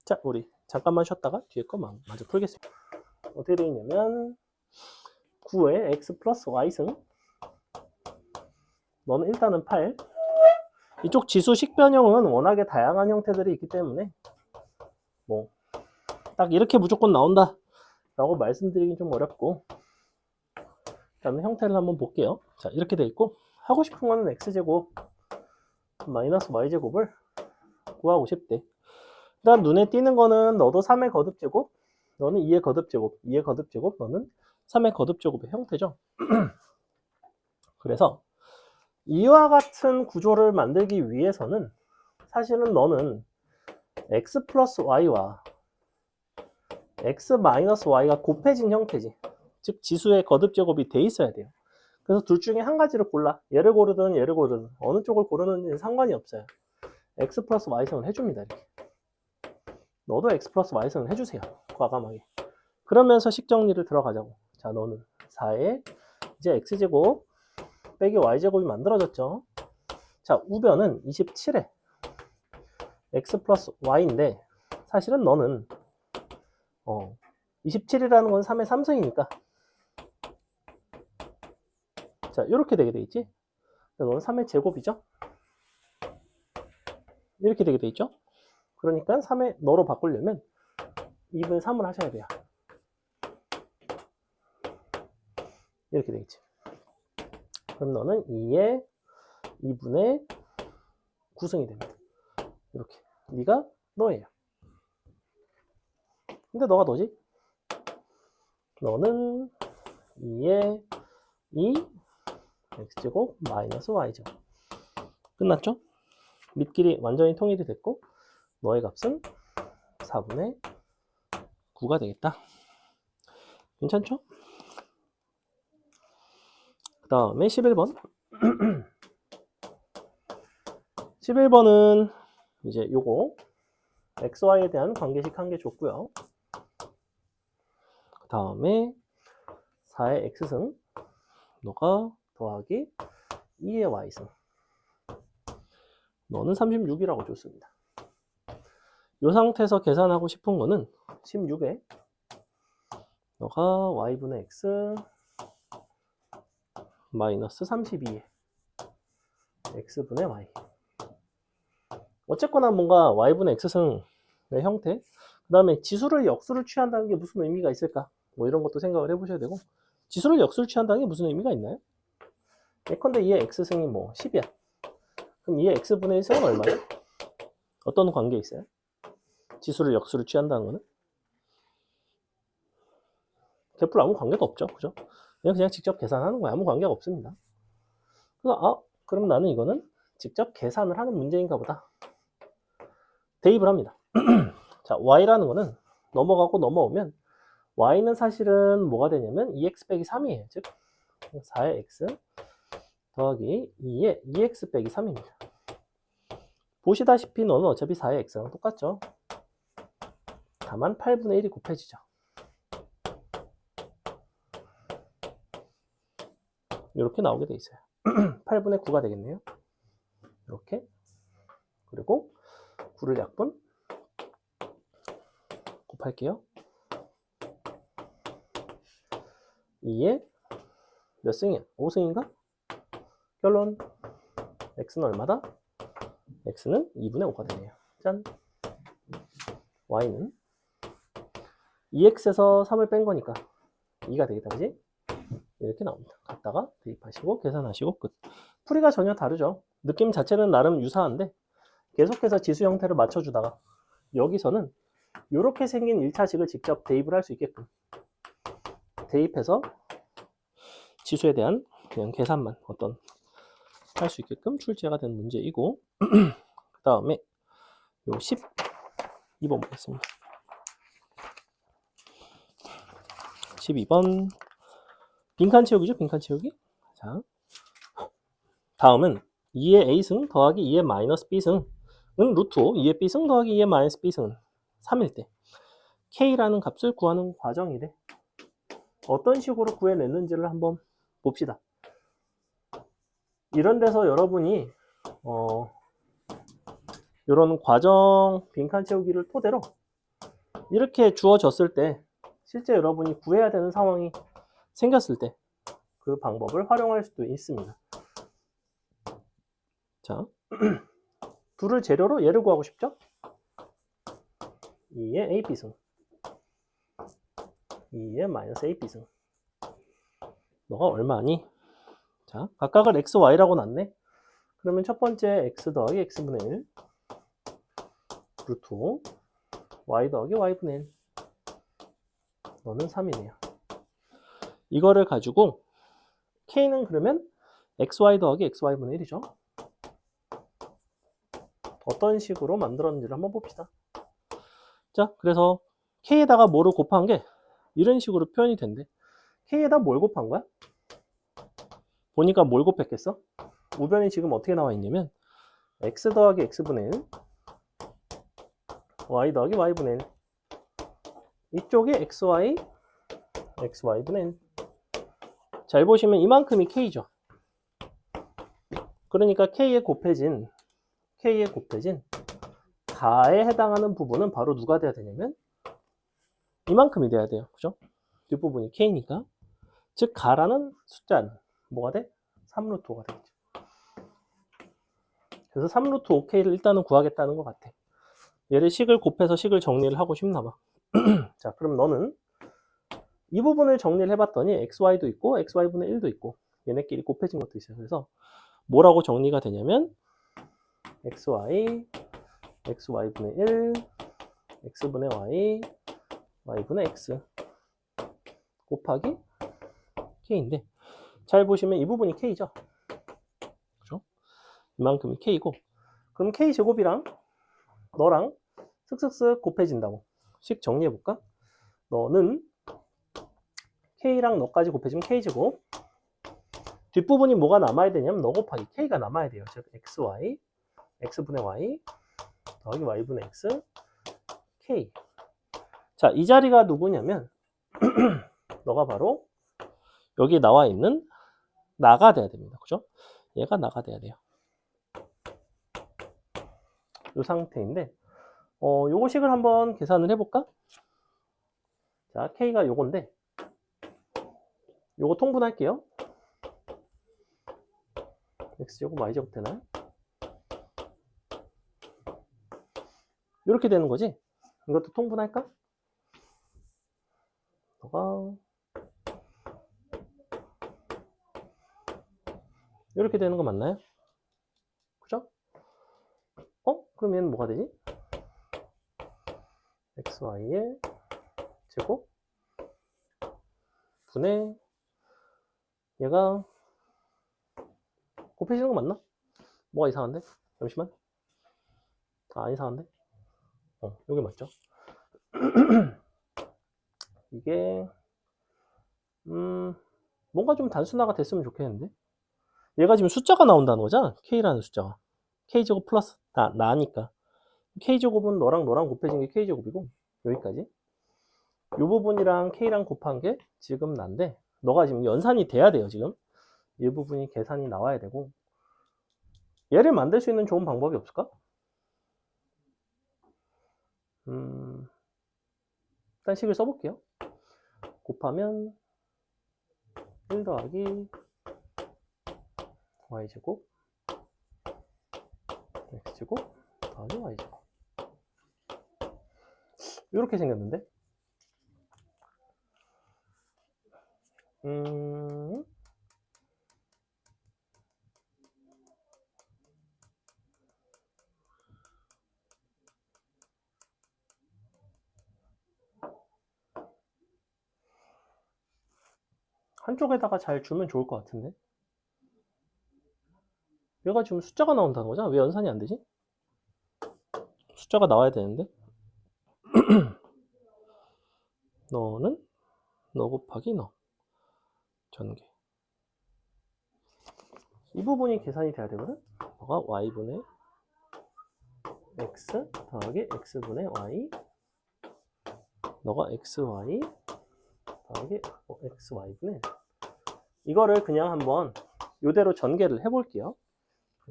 자, 우리 잠깐만 쉬었다가 뒤에 거 마저 풀겠습니다. 어떻게 되어 있냐면 9에 x 플러스 y승 너는 일단은 8. 이쪽 지수 식변형은 워낙에 다양한 형태들이 있기 때문에 뭐 딱 이렇게 무조건 나온다 라고 말씀드리긴 좀 어렵고, 그다음에 형태를 한번 볼게요. 자, 이렇게 돼 있고 하고 싶은 거는 x제곱 마이너스 y제곱을 구하고 싶대. 일단 눈에 띄는 거는 너도 3의 거듭제곱, 너는 2의 거듭제곱, 2의 거듭제곱, 너는 3의 거듭제곱의 형태죠. 그래서 이와 같은 구조를 만들기 위해서는 사실은 너는 x 플러스 y와 x 마이너스 y가 곱해진 형태지. 즉 지수의 거듭제곱이 돼 있어야 돼요. 그래서 둘 중에 한 가지를 골라. 얘를 고르든 얘를 고르든 어느 쪽을 고르는지 상관이 없어요. x 플러스 y승을 해줍니다. 이렇게. 너도 x 플러스 y승을 해주세요. 과감하게. 그러면서 식정리를 들어가자고. 자, 너는 4에 이제 x제곱 빼기 y제곱이 만들어졌죠. 자, 우변은 27에 x 플러스 y인데 사실은 너는 27이라는 건 3의 3승이니까 자, 이렇게 되게 되겠지. 너는 3의 제곱이죠. 이렇게 되게 돼 있죠. 그러니까 3의 너로 바꾸려면 2분의 3을 하셔야 돼요. 이렇게 되겠지. 그럼 너는 2의 2분의 9승이 됩니다. 이렇게. 네가 너예요. 근데 너가 너지? 너는 2의 2 x제곱 마이너스 y제곱. 끝났죠? 밑길이 완전히 통일이 됐고 너의 값은 4분의 9가 되겠다. 괜찮죠? 그 다음에 11번. 11번은 이제 요거 xy에 대한 관계식 한 개 줬고요. 그 다음에 4의 x승 너가 더하기 2의 y승 너는 36이라고 줬습니다. 이 상태에서 계산하고 싶은 거는 16에 너가 y분의 x 마이너스 32에 x분의 y. 어쨌거나 뭔가 y분의 x승의 형태, 그 다음에 지수를 역수를 취한다는 게 무슨 의미가 있을까? 뭐 이런 것도 생각을 해보셔야 되고, 지수를 역수를 취한다는 게 무슨 의미가 있나요? 예컨대 2의 x승이 뭐 10이야. 그럼 2의 x분의 1승은 얼마야? 어떤 관계 있어요? 지수를 역수를 취한다는 거는? 개뿔 아무 관계도 없죠. 그죠? 그냥 직접 계산하는 거야. 아무 관계가 없습니다. 그래서 그럼 나는 이거는 직접 계산을 하는 문제인가 보다. 대입을 합니다. 자, y라는 거는 넘어가고 넘어오면 y는 사실은 뭐가 되냐면 2x 빼기 3이에요. 즉 4의 x 더하기 2의 2x 빼기 3입니다. 보시다시피 너는 어차피 4의 x랑 똑같죠. 다만 8분의 1이 곱해지죠. 이렇게 나오게 돼 있어요. 8분의 9가 되겠네요. 이렇게. 그리고 9를 약분 곱할게요. 2에 몇 승이야? 5승인가? 결론 x는 얼마다? x는 2분의 5가 되네요. 짠! y는 2x에서 3을 뺀 거니까 2가 되겠다, 그지? 이렇게 나옵니다. 갖다가 대입하시고 계산하시고 끝. 풀이가 전혀 다르죠. 느낌 자체는 나름 유사한데 계속해서 지수 형태를 맞춰주다가 여기서는 이렇게 생긴 1차식을 직접 대입을 할 수 있게끔 대입해서 지수에 대한 그냥 계산만 할 수 있게끔 출제가 된 문제이고 그 다음에 요 12번 보겠습니다. 12번 빈칸 채우기죠. 빈칸 채우기. 자, 다음은 2의 a승 더하기 2의 마이너스 b승은 루트 5, 2의 b승 더하기 2의 마이너스 b승은 3일 때 k라는 값을 구하는 과정이래. 어떤 식으로 구해냈는지를 한번 봅시다. 이런 데서 여러분이 이런 과정 빈칸 채우기를 토대로 이렇게 주어졌을 때 실제 여러분이 구해야 되는 상황이 생겼을 때 그 방법을 활용할 수도 있습니다. 자, 둘을 재료로 얘를 구하고 싶죠? 2의 AB승 2의 마이너스 AB승 너가 얼마니? 자, 각각을 x, y라고 놨네. 그러면 첫 번째 x 더하기 x분의 1 루트 5 y 더하기 y분의 1 너는 3이네요. 이거를 가지고 k는 그러면 xy 더하기 xy분의 1이죠. 어떤 식으로 만들었는지를 한번 봅시다. 자, 그래서 k에다가 뭐를 곱한 게 이런 식으로 표현이 된대. k에다 뭘 곱한 거야? 보니까 뭘 곱했겠어? 우변이 지금 어떻게 나와 있냐면 x 더하기 x분의 1 y 더하기 y분의 1 이쪽이 xy xy분의 1 잘 보시면 이만큼이 k죠. 그러니까 k에 곱해진 가에 해당하는 부분은 바로 누가 돼야 되냐면 이만큼이 돼야 돼요. 그죠? 뒷부분이 k니까. 즉 가라는 숫자는 뭐가 돼? 3루트 5가 되겠죠. 그래서 3루트 5k를 일단은 구하겠다는 것 같아. 얘를 식을 곱해서 식을 정리를 하고 싶나 봐. 자, 그럼 너는 이 부분을 정리를 해봤더니 xy도 있고 xy분의 1도 있고 얘네끼리 곱해진 것도 있어요. 그래서 뭐라고 정리가 되냐면 xy x y분의 1 x분의 y y분의 x 곱하기 k인데 잘 보시면 이 부분이 k죠. 그죠? 이만큼이 k고 그럼 k 제곱이랑 너랑 슥슥슥 곱해진다고. 식 정리해볼까? 너는 k랑 너까지 곱해지면 k제곱. 뒷부분이 뭐가 남아야 되냐면 너 곱하기 k가 남아야 돼요. 즉 xy, x분의 y 더하기 y분의 x, k. 자, 이 자리가 누구냐면 너가 바로 여기 나와 있는 나가 돼야 됩니다. 그죠? 얘가 나가 돼야 돼요. 이 상태인데 요거 식을 한번 계산을 해볼까? 자, k가 요건데 요거 통분할게요. x제곱 y제곱 되나요? 이렇게 되는 거지? 이것도 통분할까? 너가 이렇게 되는 거 맞나요? 그죠? 그럼 얘는 뭐가 되지? xy의 제곱 분의 얘가 곱해지는 거 맞나? 뭐가 이상한데? 잠시만. 안 이상한데? 여기 맞죠? 이게 뭔가 좀 단순화가 됐으면 좋겠는데 얘가 지금 숫자가 나온다는 거잖아. k라는 숫자가 k제곱 플러스 나니까 k제곱은 너랑 곱해진 게 k제곱이고 여기까지 이 부분이랑 k랑 곱한 게 지금 난데 너가 지금 연산이 돼야 돼요. 지금 이 부분이 계산이 나와야 되고 얘를 만들 수 있는 좋은 방법이 없을까? 일단 식을 써볼게요. 곱하면 1 더하기 y제곱 x제곱 더하기 y제곱 이렇게 생겼는데 한쪽에다가 잘 주면 좋을 것 같은데 얘가 지금 숫자가 나온다는 거잖아. 왜 연산이 안 되지? 숫자가 나와야 되는데 너는 너 곱하기 너 전개 이 부분이 계산이 돼야 되거든. 너가 y분의 x 더하기 x분의 y 너가 xy 더하기 xy분의 이거를 그냥 한번 이대로 전개를 해볼게요.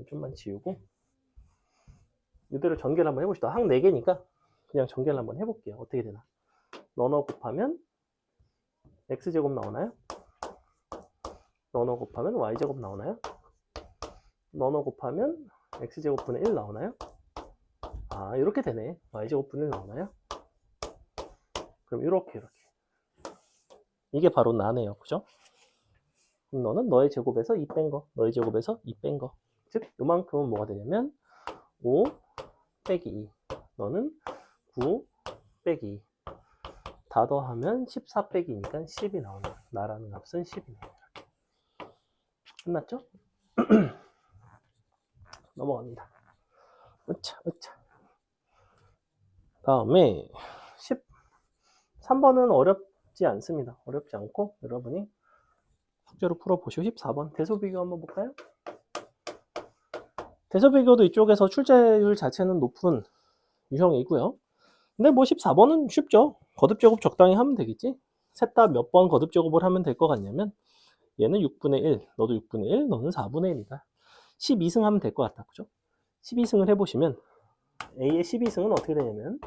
좀만 지우고 이대로 전개를 한번 해봅시다. 항 4개니까 그냥 전개를 한번 해볼게요. 어떻게 되나. 너너 곱하면 x제곱 나오나요? 너너 곱하면 y제곱 나오나요? 너너 곱하면 x제곱분의 1 나오나요? 아 이렇게 되네. y제곱분의 1 나오나요? 그럼 이렇게 이게 바로 나네요. 그죠? 그럼 너는 너의 제곱에서 2 뺀 거, 너의 제곱에서 2 뺀 거. 즉 요만큼은 뭐가 되냐면 5 빼기 2 너는 9 빼기 2 다 더하면 14 빼기니까 10이 나오네. 나라는 값은 10이 나와요. 끝났죠? 넘어갑니다. 으차. 다음에 13번은 어렵지 않습니다. 어렵지 않고 여러분이 숙제로 풀어보시고 14번 대소비교 한번 볼까요? 대소비교도 이쪽에서 출제율 자체는 높은 유형이고요. 근데 뭐 14번은 쉽죠. 거듭제곱 적당히 하면 되겠지. 셋 다 몇 번 거듭제곱을 하면 될 것 같냐면 얘는 6분의 1, 너도 6분의 1, 너는 4분의 1이다. 12승 하면 될 것 같다. 그죠? 12승을 해보시면 A의 12승은 어떻게 되냐면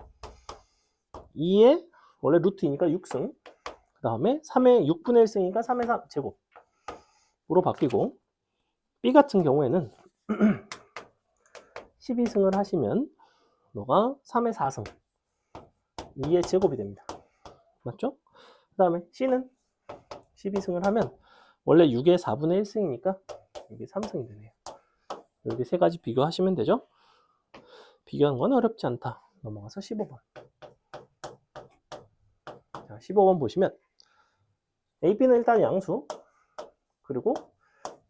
2의 원래 루트이니까 6승 그 다음에 3의 6분의 1승이니까 3의 3제곱으로 바뀌고 B 같은 경우에는 12승을 하시면 너가 3의 4승 2의 제곱이 됩니다. 맞죠? 그 다음에 C는 12승을 하면 원래 6의 4분의 1승이니까 이게 3승이 되네요. 이렇게 세 가지 비교하시면 되죠. 비교하는 건 어렵지 않다. 넘어가서 15번. 자, 15번 보시면 A, B는 일단 양수, 그리고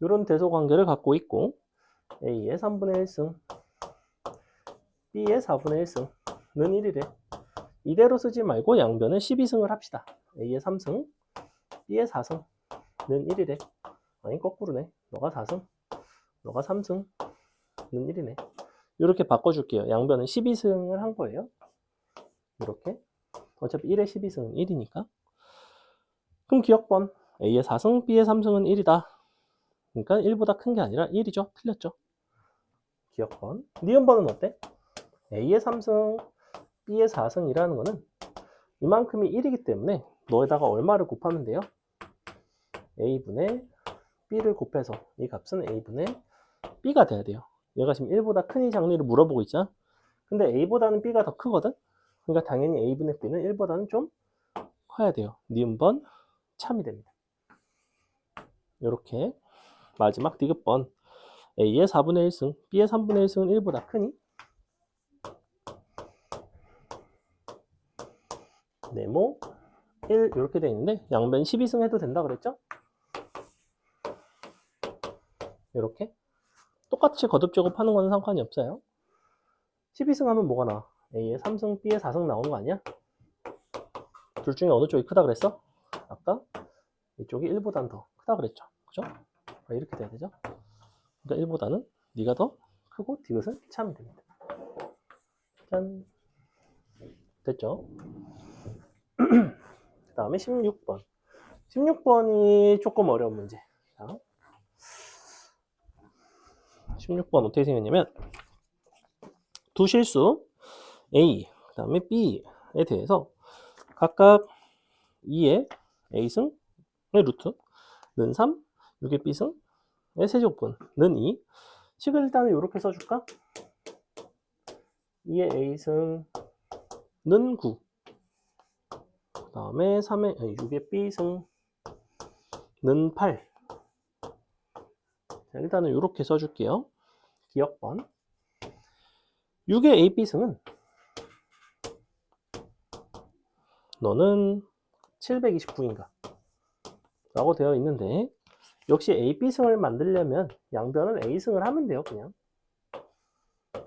이런 대소 관계를 갖고 있고 A의 3분의 1승, B의 4분의 1승은 1이래. 이대로 쓰지 말고 양변은 12승을 합시다. A의 3승, B의 4승은 1이래. 아니, 거꾸로네. 너가 4승, 너가 3승은 1이네. 이렇게 바꿔줄게요. 양변은 12승을 한 거예요. 이렇게. 어차피 1에 12승은 1이니까. 그럼 기억번. A의 4승, B의 3승은 1이다. 그러니까 1보다 큰 게 아니라 1이죠. 틀렸죠. 기억번. 니은번은 어때? A의 3승, B의 4승이라는 거는 이만큼이 1이기 때문에 너에다가 얼마를 곱하면 돼요? A분의 B를 곱해서 이 값은 A분의 B가 돼야 돼요. 얘가 지금 1보다 크니 작니를 물어보고 있잖아. 근데 A보다는 B가 더 크거든? 그러니까 당연히 A분의 B는 1보다는 좀 커야 돼요. 니은번 참이 됩니다. 이렇게 마지막 디귿번. A의 4분의 1승, B의 3분의 1승은 1보다 크니? 네모 1 이렇게 되어 있는데 양변 12승 해도 된다 그랬죠? 이렇게 똑같이 거듭 제곱하는 건 상관이 없어요. 12승 하면 뭐가 나와? A의 3승, B의 4승 나오는 거 아니야? 둘 중에 어느 쪽이 크다 그랬어? 아까 이쪽이 1보다는 더 크다 그랬죠. 그죠? 이렇게 돼야 되죠? 그러니까 1보다는 네가 더 크고 디귿은 참이 됩니다. 짠. 됐죠? 그 다음에 16번. 16번이 조금 어려운 문제. 자, 16번 어떻게 생겼냐면 두 실수 A, 그 다음에 B에 대해서 각각 2의 A승의 루트는 3, 6의 B승의 세제곱분은 2. 식을 일단은 이렇게 써줄까? 2의 A승은 9, 그 다음에 6의 B승은 8. 자, 일단은 이렇게 써줄게요. 기억번. 6의 A, B승은 너는 729인가? 라고 되어 있는데 역시 A, B승을 만들려면 양변을 A승을 하면 돼요, 그냥.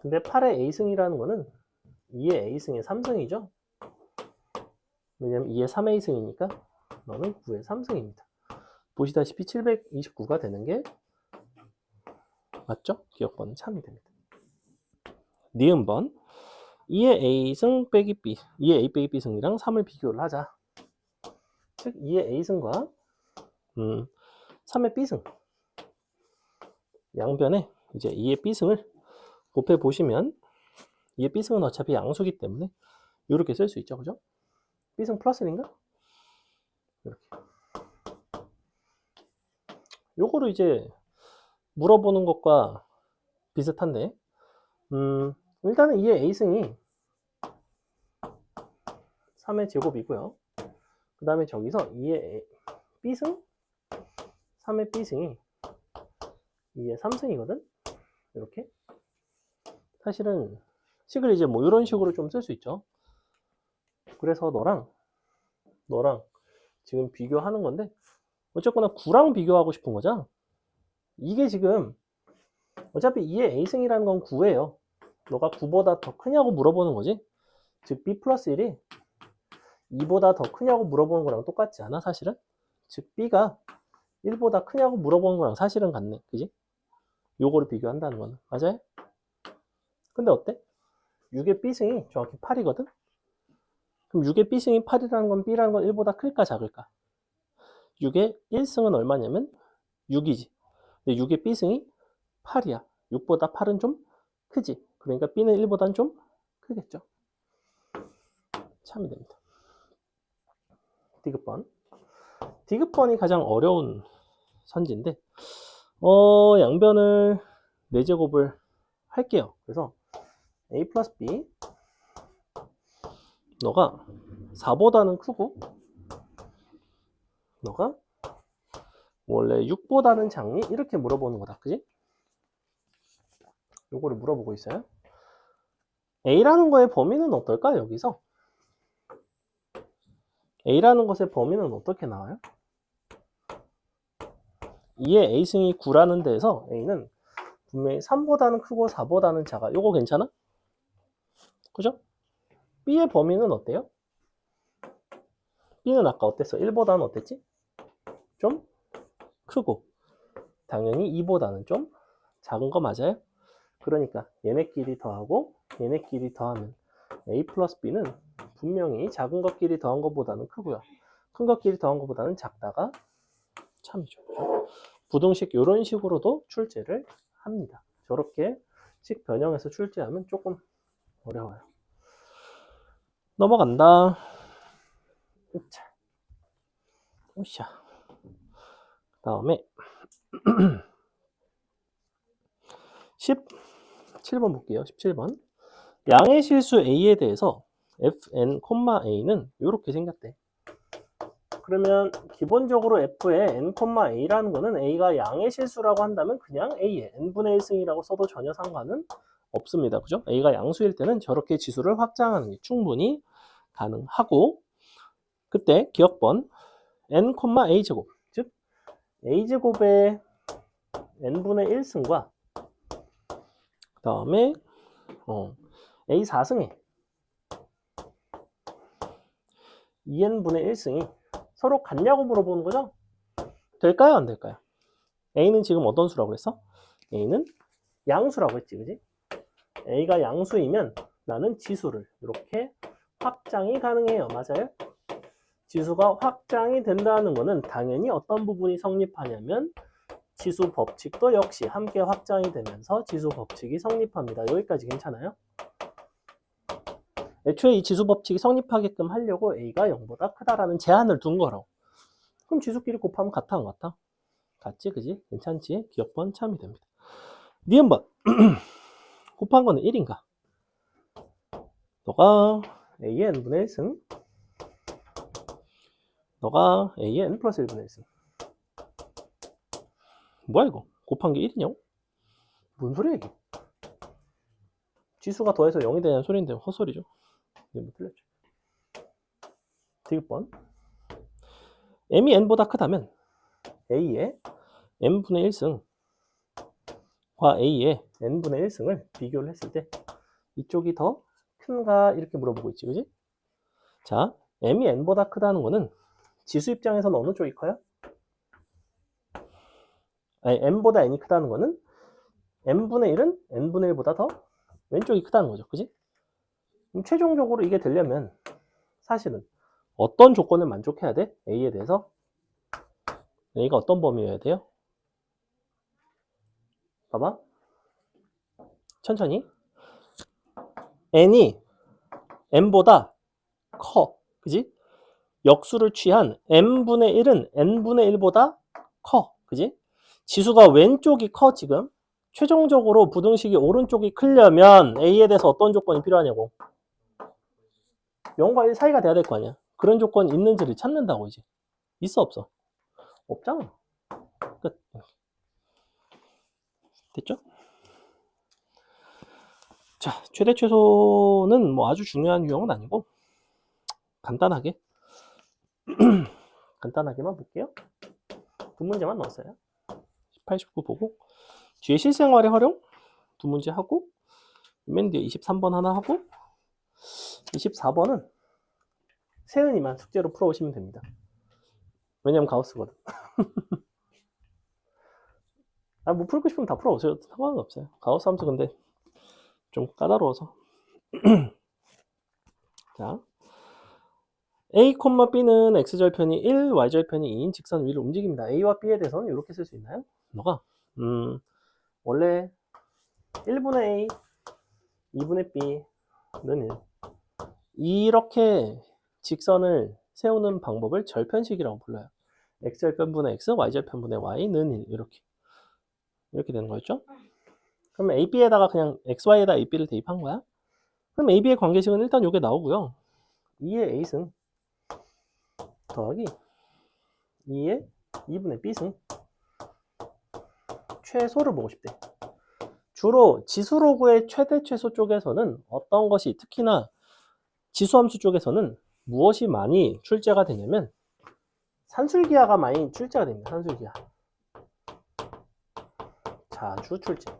근데 8의 A승이라는 거는 2의 A승의 3승이죠. 왜냐면 2의 3A승이니까 너는 9의 3승입니다. 보시다시피 729가 되는 게 맞죠? 기억번은 참이 됩니다. 니은번 2의 A승 빼기 B, 2의 A 빼기 B승이랑 3을 비교를 하자. 즉 2의 A승과 3의 B승 양변에 이제 2의 B승을 곱해 보시면 2의 B승은 어차피 양수기 때문에 이렇게 쓸 수 있죠, 그죠? B승 플러스 1인가? 이렇게. 요거를 이제 물어보는 것과 비슷한데, 일단은 2의 A승이 3의 제곱이고요. 그 다음에 저기서 2의 B승, 3의 B승이 2의 3승이거든? 이렇게. 사실은 식을 이제 뭐 이런 식으로 좀 쓸 수 있죠. 그래서 너랑 지금 비교하는 건데, 어쨌거나 9랑 비교하고 싶은 거잖아. 이게 지금 어차피 2의 A승이라는 건 9예요. 너가 9보다 더 크냐고 물어보는 거지. 즉 B 플러스 1이 2보다 더 크냐고 물어보는 거랑 똑같지 않아, 사실은? 즉 B가 1보다 크냐고 물어보는 거랑 사실은 같네, 그지? 요거를 비교한다는 거는. 맞아요? 근데 어때? 6의 B승이 정확히 8이거든? 그럼 6의 B승이 8이라는 건 B라는 건 1보다 클까 작을까? 6의 1승은 얼마냐면 6이지. 근데 6의 B승이 8이야. 6보다 8은 좀 크지. 그러니까 B는 1보다는 좀 크겠죠. 참이 됩니다. 디귿번. 디귿번이 가장 어려운 선지인데 양변을 4제곱을 할게요. 그래서 A 플러스 B 너가 4보다는 크고 너가 원래 6보다는 작니? 이렇게 물어보는 거다. 그지? 요거를 물어보고 있어요. A라는 거의 범위는 어떨까, 여기서? A라는 것의 범위는 어떻게 나와요? 2의 A승이 9라는 데에서 A는 분명히 3보다는 크고 4보다는 작아. 요거 괜찮아? 그죠? B의 범위는 어때요? B는 아까 어땠어? 1보다는 어땠지? 좀 크고 당연히 2보다는 좀 작은 거 맞아요? 그러니까 얘네끼리 더하고 얘네끼리 더하면 A 플러스 B는 분명히 작은 것끼리 더한 것보다는 크고요. 큰 것끼리 더한 것보다는 작다가 참이죠. 부등식 이런 식으로도 출제를 합니다. 저렇게 식 변형해서 출제하면 조금 어려워요. 넘어간다. 자, 오샤. 다음에 17번 볼게요. 17번. 양의 실수 A에 대해서 fn, a는 이렇게 생겼대. 그러면 기본적으로 f의 n, a라는 거는 a가 양의 실수라고 한다면 그냥 a의 n분의 1승이라고 써도 전혀 상관은 없습니다. 그죠? a가 양수일 때는 저렇게 지수를 확장하는 게 충분히 가능하고, 그때 기억번 n, a제곱, 즉 a제곱의 n분의 1승과 그 다음에 a 4승에 2n분의 1승이 서로 같냐고 물어보는 거죠? 될까요? 안 될까요? a는 지금 어떤 수라고 했어? a는 양수라고 했지, 그지? a가 양수이면 나는 지수를 이렇게 확장이 가능해요. 맞아요? 지수가 확장이 된다는 거는 당연히 어떤 부분이 성립하냐면 지수 법칙도 역시 함께 확장이 되면서 지수 법칙이 성립합니다. 여기까지 괜찮아요? 애초에 이 지수 법칙이 성립하게끔 하려고 a가 0보다 크다라는 제한을 둔 거라고. 그럼 지수끼리 곱하면 같아 안 같아? 같지, 그지? 괜찮지? 기억번 참이 됩니다. 니은번 곱한 거는 1인가? 너가 a의 n분의 1승, 너가 a의 n 플러스 1분의 1승. 뭐야 이거? 곱한 게 1이냐고? 뭔 소리야 이게? 지수가 더해서 0이 되는 소리인데 헛소리죠. 이게 뭐 틀렸죠. 디귿번 m이 n보다 크다면 a의 n분의 1승과 a의 n분의 1승을 비교를 했을 때 이쪽이 더 큰가 이렇게 물어보고 있지, 그지? 자, m이 n보다 크다는 거는 지수 입장에서는 어느 쪽이 커요? 아니, m보다 n이 크다는 거는 n분의 1은 n분의 1보다 더 왼쪽이 크다는 거죠, 그지? 그럼 최종적으로 이게 되려면 사실은 어떤 조건을 만족해야 돼? a에 대해서 a가 어떤 범위여야 돼요? 봐봐, 천천히. n이 n보다 커, 그지? 역수를 취한 n분의 1은 n분의 1보다 커, 그지? 지수가 왼쪽이 커, 지금. 최종적으로 부등식이 오른쪽이 크려면 a에 대해서 어떤 조건이 필요하냐고. 0과 1 사이가 돼야 될 거 아니야. 그런 조건이 있는지를 찾는다고, 이제. 있어, 없어? 없잖아. 끝. 됐죠? 자, 최대 최소는 뭐 아주 중요한 유형은 아니고 간단하게 간단하게만 볼게요. 두 문제만 넣었어요. 18, 19 보고 뒤에 실생활의 활용 두 문제 하고 맨 뒤에 23번 하나 하고 24번은 세은이만 숙제로 풀어오시면 됩니다. 왜냐면 가우스거든. 아, 뭐 풀고 싶으면 다 풀어오세요. 상관은 없어요. 가우스 함수 근데 좀 까다로워서. 자, A, B는 X절편이 1, Y절편이 2인 직선 위를 움직입니다. A와 B에 대해서는 이렇게 쓸 수 있나요? 너가 원래 1분의 A, 2분의 B는 1. 이렇게 직선을 세우는 방법을 절편식이라고 불러요. X절편분의 X, Y절편분의 Y는 1. 이렇게 되는 거였죠? 그러면 AB에다가 그냥 XY에다 AB를 대입한 거야. 그럼 AB의 관계식은 일단 이게 나오고요. 2의 A승 더하기 2의 2분의 B승. 최소를 보고 싶대. 주로 지수로그의 최대 최소 쪽에서는 어떤 것이 특히나 지수함수 쪽에서는 무엇이 많이 출제가 되냐면 산술기하가 많이 출제가 됩니다. 산술기하. 자주 출제.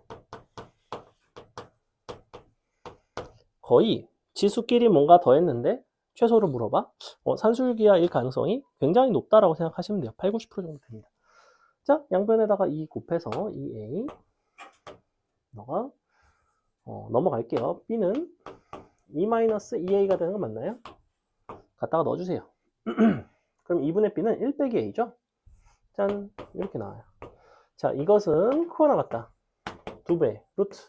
거의 지수끼리 뭔가 더했는데 최소를 물어봐. 산술기하일 가능성이 굉장히 높다라고 생각하시면 돼요. 8, 90% 정도 됩니다. 자, 양변에다가 2 곱해서 2a 너가 넘어갈게요. b는 2-2a가 되는 거 맞나요? 갖다가 넣어주세요. 그럼 2분의 b는 1 빼기 a죠? 짠, 이렇게 나와요. 자, 이것은 크고 나갔다. 2배, 루트.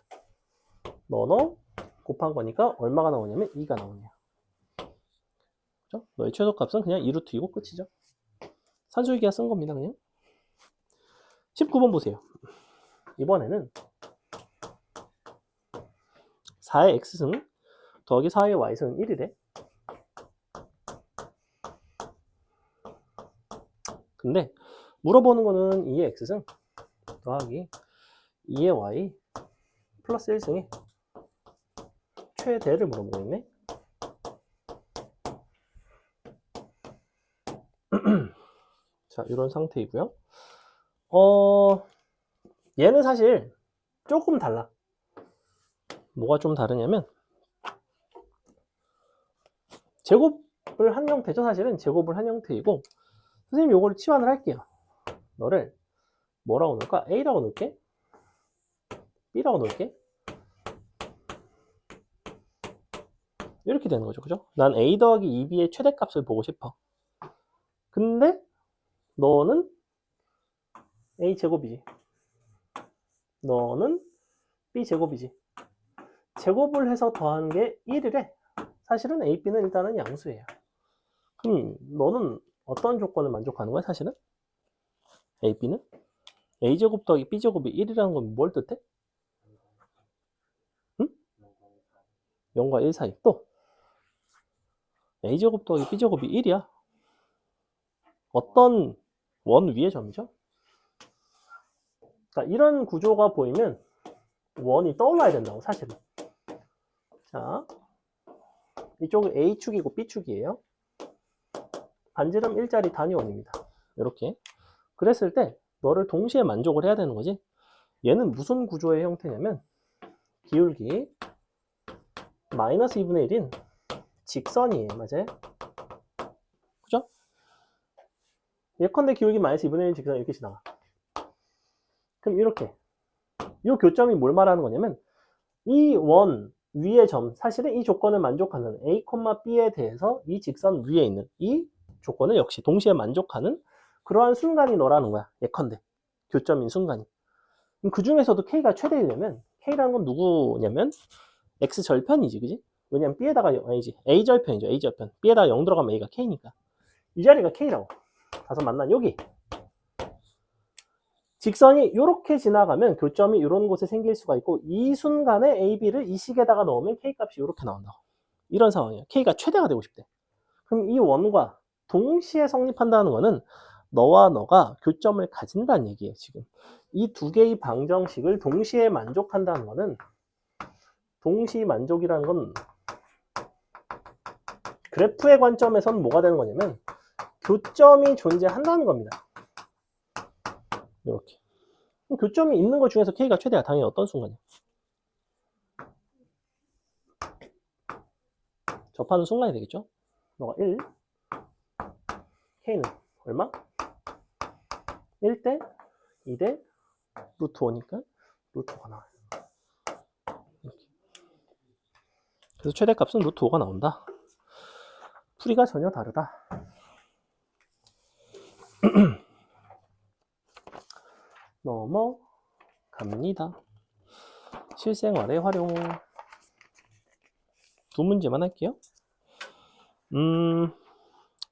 넣어 곱한 거니까 얼마가 나오냐면 2가 나오네요. 그죠? 너의 최소값은 그냥 2루트이고 끝이죠. 산술기하 쓴 겁니다, 그냥. 19번 보세요. 이번에는 4의 x승 더하기 4의 y승은 1이래. 근데 물어보는 거는 2의 x승 더하기 2의 y 플러스 1승의 최대를 물어보고 있네. 자, 이런 상태이고요. 얘는 사실 조금 달라. 뭐가 좀 다르냐면 제곱을 한 형태죠. 사실은 제곱을 한 형태이고 선생님 요거를 치환을 할게요. 너를 뭐라고 넣을까? A라고 넣을게. B라고 넣을게. 이렇게 되는 거죠. 그죠? 난 A 더하기 2B의 최대값을 보고 싶어. 근데 너는 A제곱이지. 너는 B제곱이지. 제곱을 해서 더하는 게 1이래. 사실은 A, B는 일단은 양수예요. 그럼 너는 어떤 조건을 만족하는 거야, 사실은? A, B는? A제곱 더하기 B제곱이 1이라는 건 뭘 뜻해? 응? 0과 1 사이. 또 A제곱 더하기 B제곱이 1이야. 어떤 원 위의 점이죠? 그러니까 이런 구조가 보이면 원이 떠올라야 된다고, 사실은. 자, 이쪽은 A축이고 B축이에요. 반지름 1짜리 단위원입니다. 이렇게. 그랬을 때 너를 동시에 만족을 해야 되는 거지. 얘는 무슨 구조의 형태냐면 기울기 마이너스 2분의 1인 직선이에요. 맞아요? 그죠? 예컨대 기울기 마이너스 2분의 1 직선이 이렇게 지나가. 그럼 이렇게. 이 교점이 뭘 말하는 거냐면 이 원 위의 점, 사실은 이 조건을 만족하는 A, B에 대해서 이 직선 위에 있는 이 조건을 역시 동시에 만족하는 그러한 순간이 너라는 거야. 예컨대 교점인 순간이. 그럼 그 중에서도 K가 최대이려면 K라는 건 누구냐면 X절편이지, 그지? 왜냐면 B에다가 아니지, A절편이죠. A절편. B에다가 0 들어가면 A가 K니까 이 자리가 K라고. 가서 만난 여기 직선이 이렇게 지나가면 교점이 이런 곳에 생길 수가 있고 이 순간에 A, B를 이 식에다가 넣으면 K값이 이렇게 나온다고. 이런 상황이에요. K가 최대가 되고 싶대. 그럼 이 원과 동시에 성립한다는 거는 너와 너가 교점을 가진다는 얘기예요. 지금 이 두 개의 방정식을 동시에 만족한다는 거는, 동시 만족이라는 건 그래프의 관점에서는 뭐가 되는 거냐면 교점이 존재한다는 겁니다. 이렇게. 교점이 있는 것 중에서 K가 최대야. 당연히 어떤 순간이야? 접하는 순간이 되겠죠? 너가 1, K는 얼마? 1대 2대 루트 5니까 루트 5가 나와요. 이렇게. 그래서 최대값은 루트 5가 나온다. 풀이가 전혀 다르다. 넘어갑니다. 실생활의 활용. 두 문제만 할게요.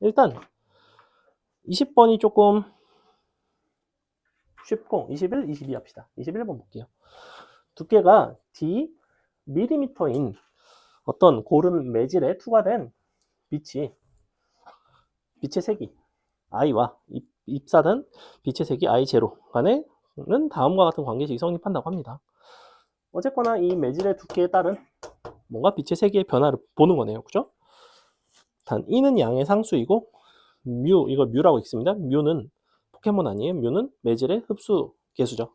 일단 20번이 조금 쉽고 21, 22 합시다. 21번 볼게요. 두께가 D 밀리미터인 어떤 고른 매질에 투과된 빛의 색이 I와 입사된 빛의 색이 I0 간에는 다음과 같은 관계식이 성립한다고 합니다. 어쨌거나 이 매질의 두께에 따른 뭔가 빛의 세기의 변화를 보는 거네요. 그죠? 단 E는 양의 상수이고 뮤, 이거 뮤라고 읽습니다. 뮤는 포켓몬 아니에요. 뮤는 매질의 흡수 계수죠.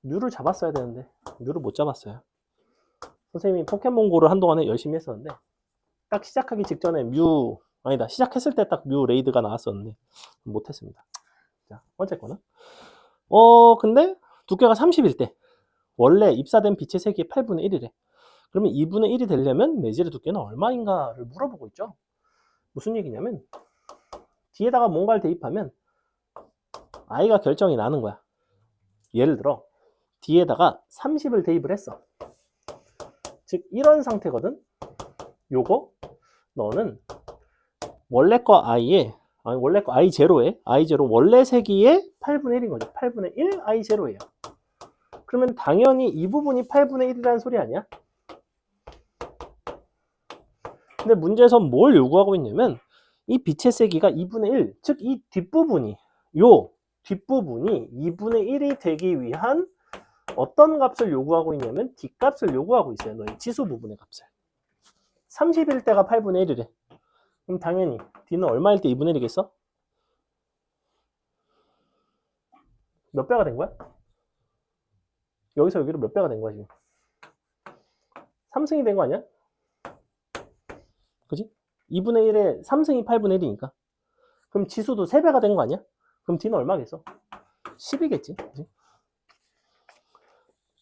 뮤를 잡았어야 되는데 뮤를 못 잡았어요. 선생님이 포켓몬고를 한동안에 열심히 했었는데 딱 시작하기 직전에 시작했을 때 딱 뮤 레이드가 나왔었는데 못했습니다. 자, 어쨌거나 근데 두께가 30일 때 원래 입사된 빛의 세기의 8분의 1이래. 그러면 2분의 1이 되려면 매질의 두께는 얼마인가를 물어보고 있죠. 무슨 얘기냐면 뒤에다가 뭔가를 대입하면 i가 결정이 나는 거야. 예를 들어 뒤에다가 30을 대입을 했어. 즉 이런 상태거든. 요거 너는 원래 거 i0에 i0 원래 세기의 8분의 1인 거죠. 8분의 1 i0예요. 그러면 당연히 이 부분이 8분의 1이라는 소리 아니야? 근데 문제에서 뭘 요구하고 있냐면 이 빛의 세기가 2분의 1, 즉 이 뒷부분이 2분의 1이 되기 위한 어떤 값을 요구하고 있냐면 뒷값을 요구하고 있어요. 너의 지수 부분의 값을. 30일 때가 8분의 1이래. 그럼 당연히 D는 얼마일 때 2분의 1이겠어? 몇 배가 된 거야? 여기서 여기로 몇 배가 된 거야 지금? 3승이 된 거 아니야? 그지? 2분의 1에 3승이 8분의 1이니까. 그럼 지수도 3배가 된 거 아니야? 그럼 D는 얼마겠어? 10이겠지. 그지?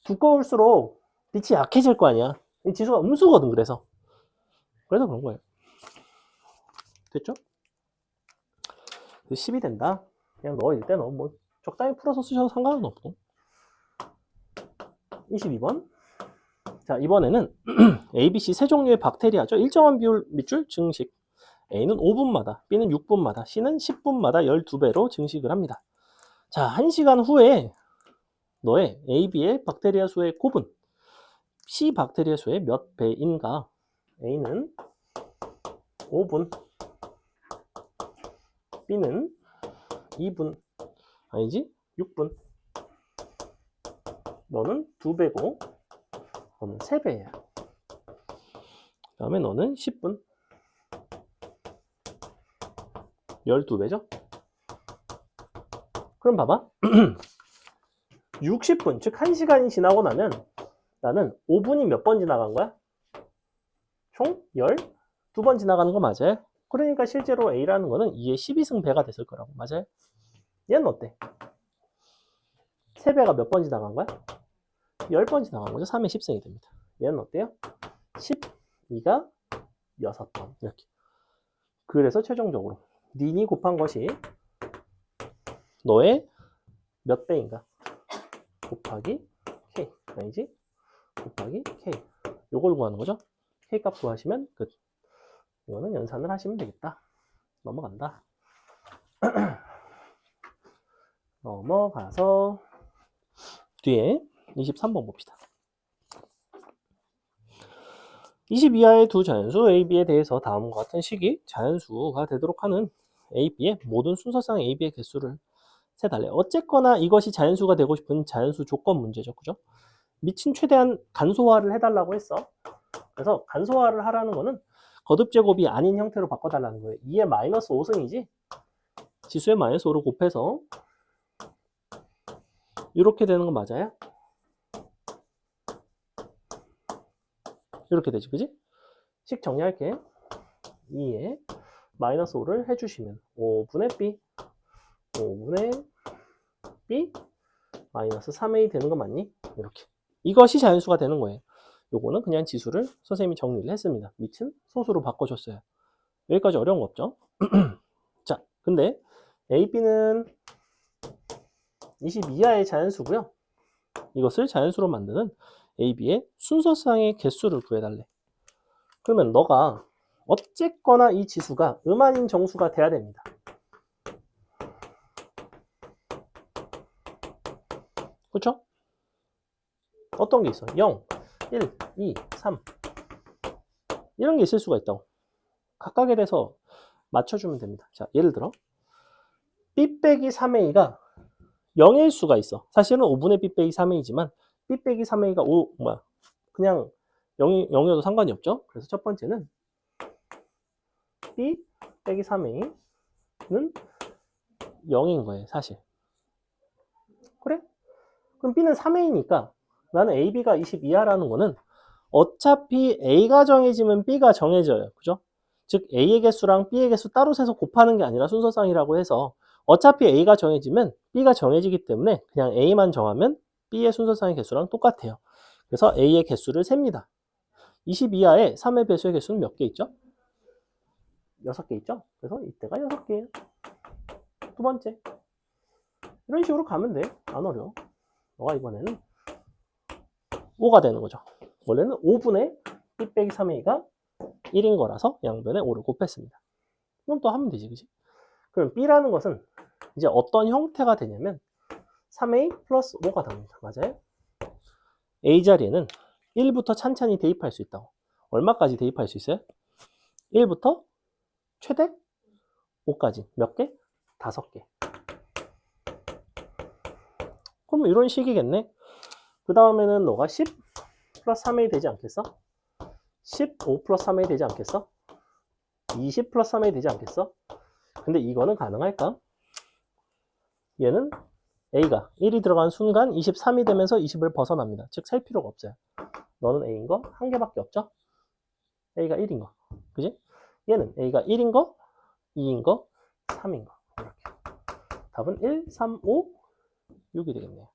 두꺼울수록 빛이 약해질 거 아니야. 이 지수가 음수거든. 그래서 그런 거예요. 됐죠? 10이 된다. 그냥 넣어 일때 넣어. 뭐 적당히 풀어서 쓰셔도 상관은 없고. 22번. 자, 이번에는 ABC 세 종류의 박테리아죠. 일정한 비율 밑줄 증식. A는 5분마다, B는 6분마다, C는 10분마다 12배로 증식을 합니다. 자, 1시간 후에 너의 AB의 박테리아 수의 곱은 C 박테리아 수의 몇 배인가? A는 5분, B는 2분, 아니지? 6분. 너는 2배고, 너는 3배야. 그 다음에 너는 10분. 12배죠? 그럼 봐봐. 60분, 즉 1시간이 지나고 나면 나는 5분이 몇 번 지나간 거야? 총 12번 지나가는 거 맞아요? 그러니까 실제로 A라는 거는 2의 12승 배가 됐을 거라고. 맞아요? 얘는 어때? 3배가 몇 번 지나간 거야? 10번 지나간 거죠. 3의 10승이 됩니다. 얘는 어때요? 12가 6번. 이렇게. 그래서 최종적으로 닌이 곱한 것이 너의 몇 배인가? 곱하기 K. 아니지? 곱하기 K. 요걸 구하는 거죠. K 값 구하시면 끝. 이거는 연산을 하시면 되겠다. 넘어간다. 넘어가서 뒤에 23번 봅시다. 20 이하의 두 자연수 A, B에 대해서 다음과 같은 식이 자연수가 되도록 하는 A, B의 모든 순서상 A, B의 개수를 세달래. 어쨌거나 이것이 자연수가 되고 싶은 자연수 조건 문제죠. 그죠? 미친 최대한 간소화를 해달라고 했어. 그래서 간소화를 하라는 거는 거듭제곱이 아닌 형태로 바꿔달라는 거예요. 2의 마이너스 5승이지 지수의 마이너스 5를 곱해서 이렇게 되는 거 맞아요? 이렇게 되지, 그지? 식 정리할게. 2에 마이너스 5를 해주시면 5분의 B, 5분의 B, 마이너스 3A 되는 거 맞니? 이렇게. 이것이 자연수가 되는 거예요. 요거는 그냥 지수를 선생님이 정리를 했습니다. 밑은 소수로 바꿔줬어요. 여기까지 어려운 거 없죠? 자, 근데 A, B는 20 이하의 자연수고요. 이것을 자연수로 만드는 A, B의 순서상의 개수를 구해달래. 그러면 너가 어쨌거나 이 지수가 음아닌 정수가 돼야 됩니다. 그렇죠? 어떤 게 있어? 0, 1, 2, 3 이런 게 있을 수가 있다고. 각각에 대해서 맞춰주면 됩니다. 자, 예를 들어 B 빼기 3A가 0일 수가 있어. 사실은 5분의 B 빼기 3A지만 B 빼기 3A가 그냥 0이어도 상관이 없죠. 그래서 첫 번째는 B 빼기 3A는 0인 거예요, 사실. 그래? 그럼 B는 3A니까 나는 A, B가 22야라는 거는 어차피 A가 정해지면 B가 정해져요. 그죠? 즉 A의 개수랑 B의 개수 따로 세서 곱하는 게 아니라 순서상이라고 해서 어차피 A가 정해지면 B가 정해지기 때문에 그냥 A만 정하면 B의 순서상의 개수랑 똑같아요. 그래서 A의 개수를 셉니다. 22하에 3의 배수의 개수는 몇 개 있죠? 6개 있죠? 그래서 이때가 6개예요. 두 번째. 이런 식으로 가면 돼. 안 어려워. 너가 이번에는 5가 되는 거죠. 원래는 5분의 B 빼기 3A가 1인 거라서 양변에 5를 곱했습니다. 그럼 또 하면 되지, 그지? 그럼 B라는 것은 이제 어떤 형태가 되냐면 3A 플러스 5가 됩니다. 맞아요? A 자리에는 1부터 찬찬히 대입할 수 있다고. 얼마까지 대입할 수 있어요? 1부터 최대 5까지. 몇 개? 5개. 그럼 이런 식이겠네. 그 다음에는 너가 10 플러스 3A 되지 않겠어? 15 플러스 3A 되지 않겠어? 20 플러스 3A 되지 않겠어? 근데 이거는 가능할까? 얘는 A가 1이 들어간 순간 23이 되면서 20을 벗어납니다. 즉 셀 필요가 없어요. 너는 A인 거 한 개밖에 없죠? A가 1인 거. 그지? 얘는 A가 1인 거, 2인 거, 3인 거. 이렇게. 답은 1, 3, 5, 6이 되겠네요.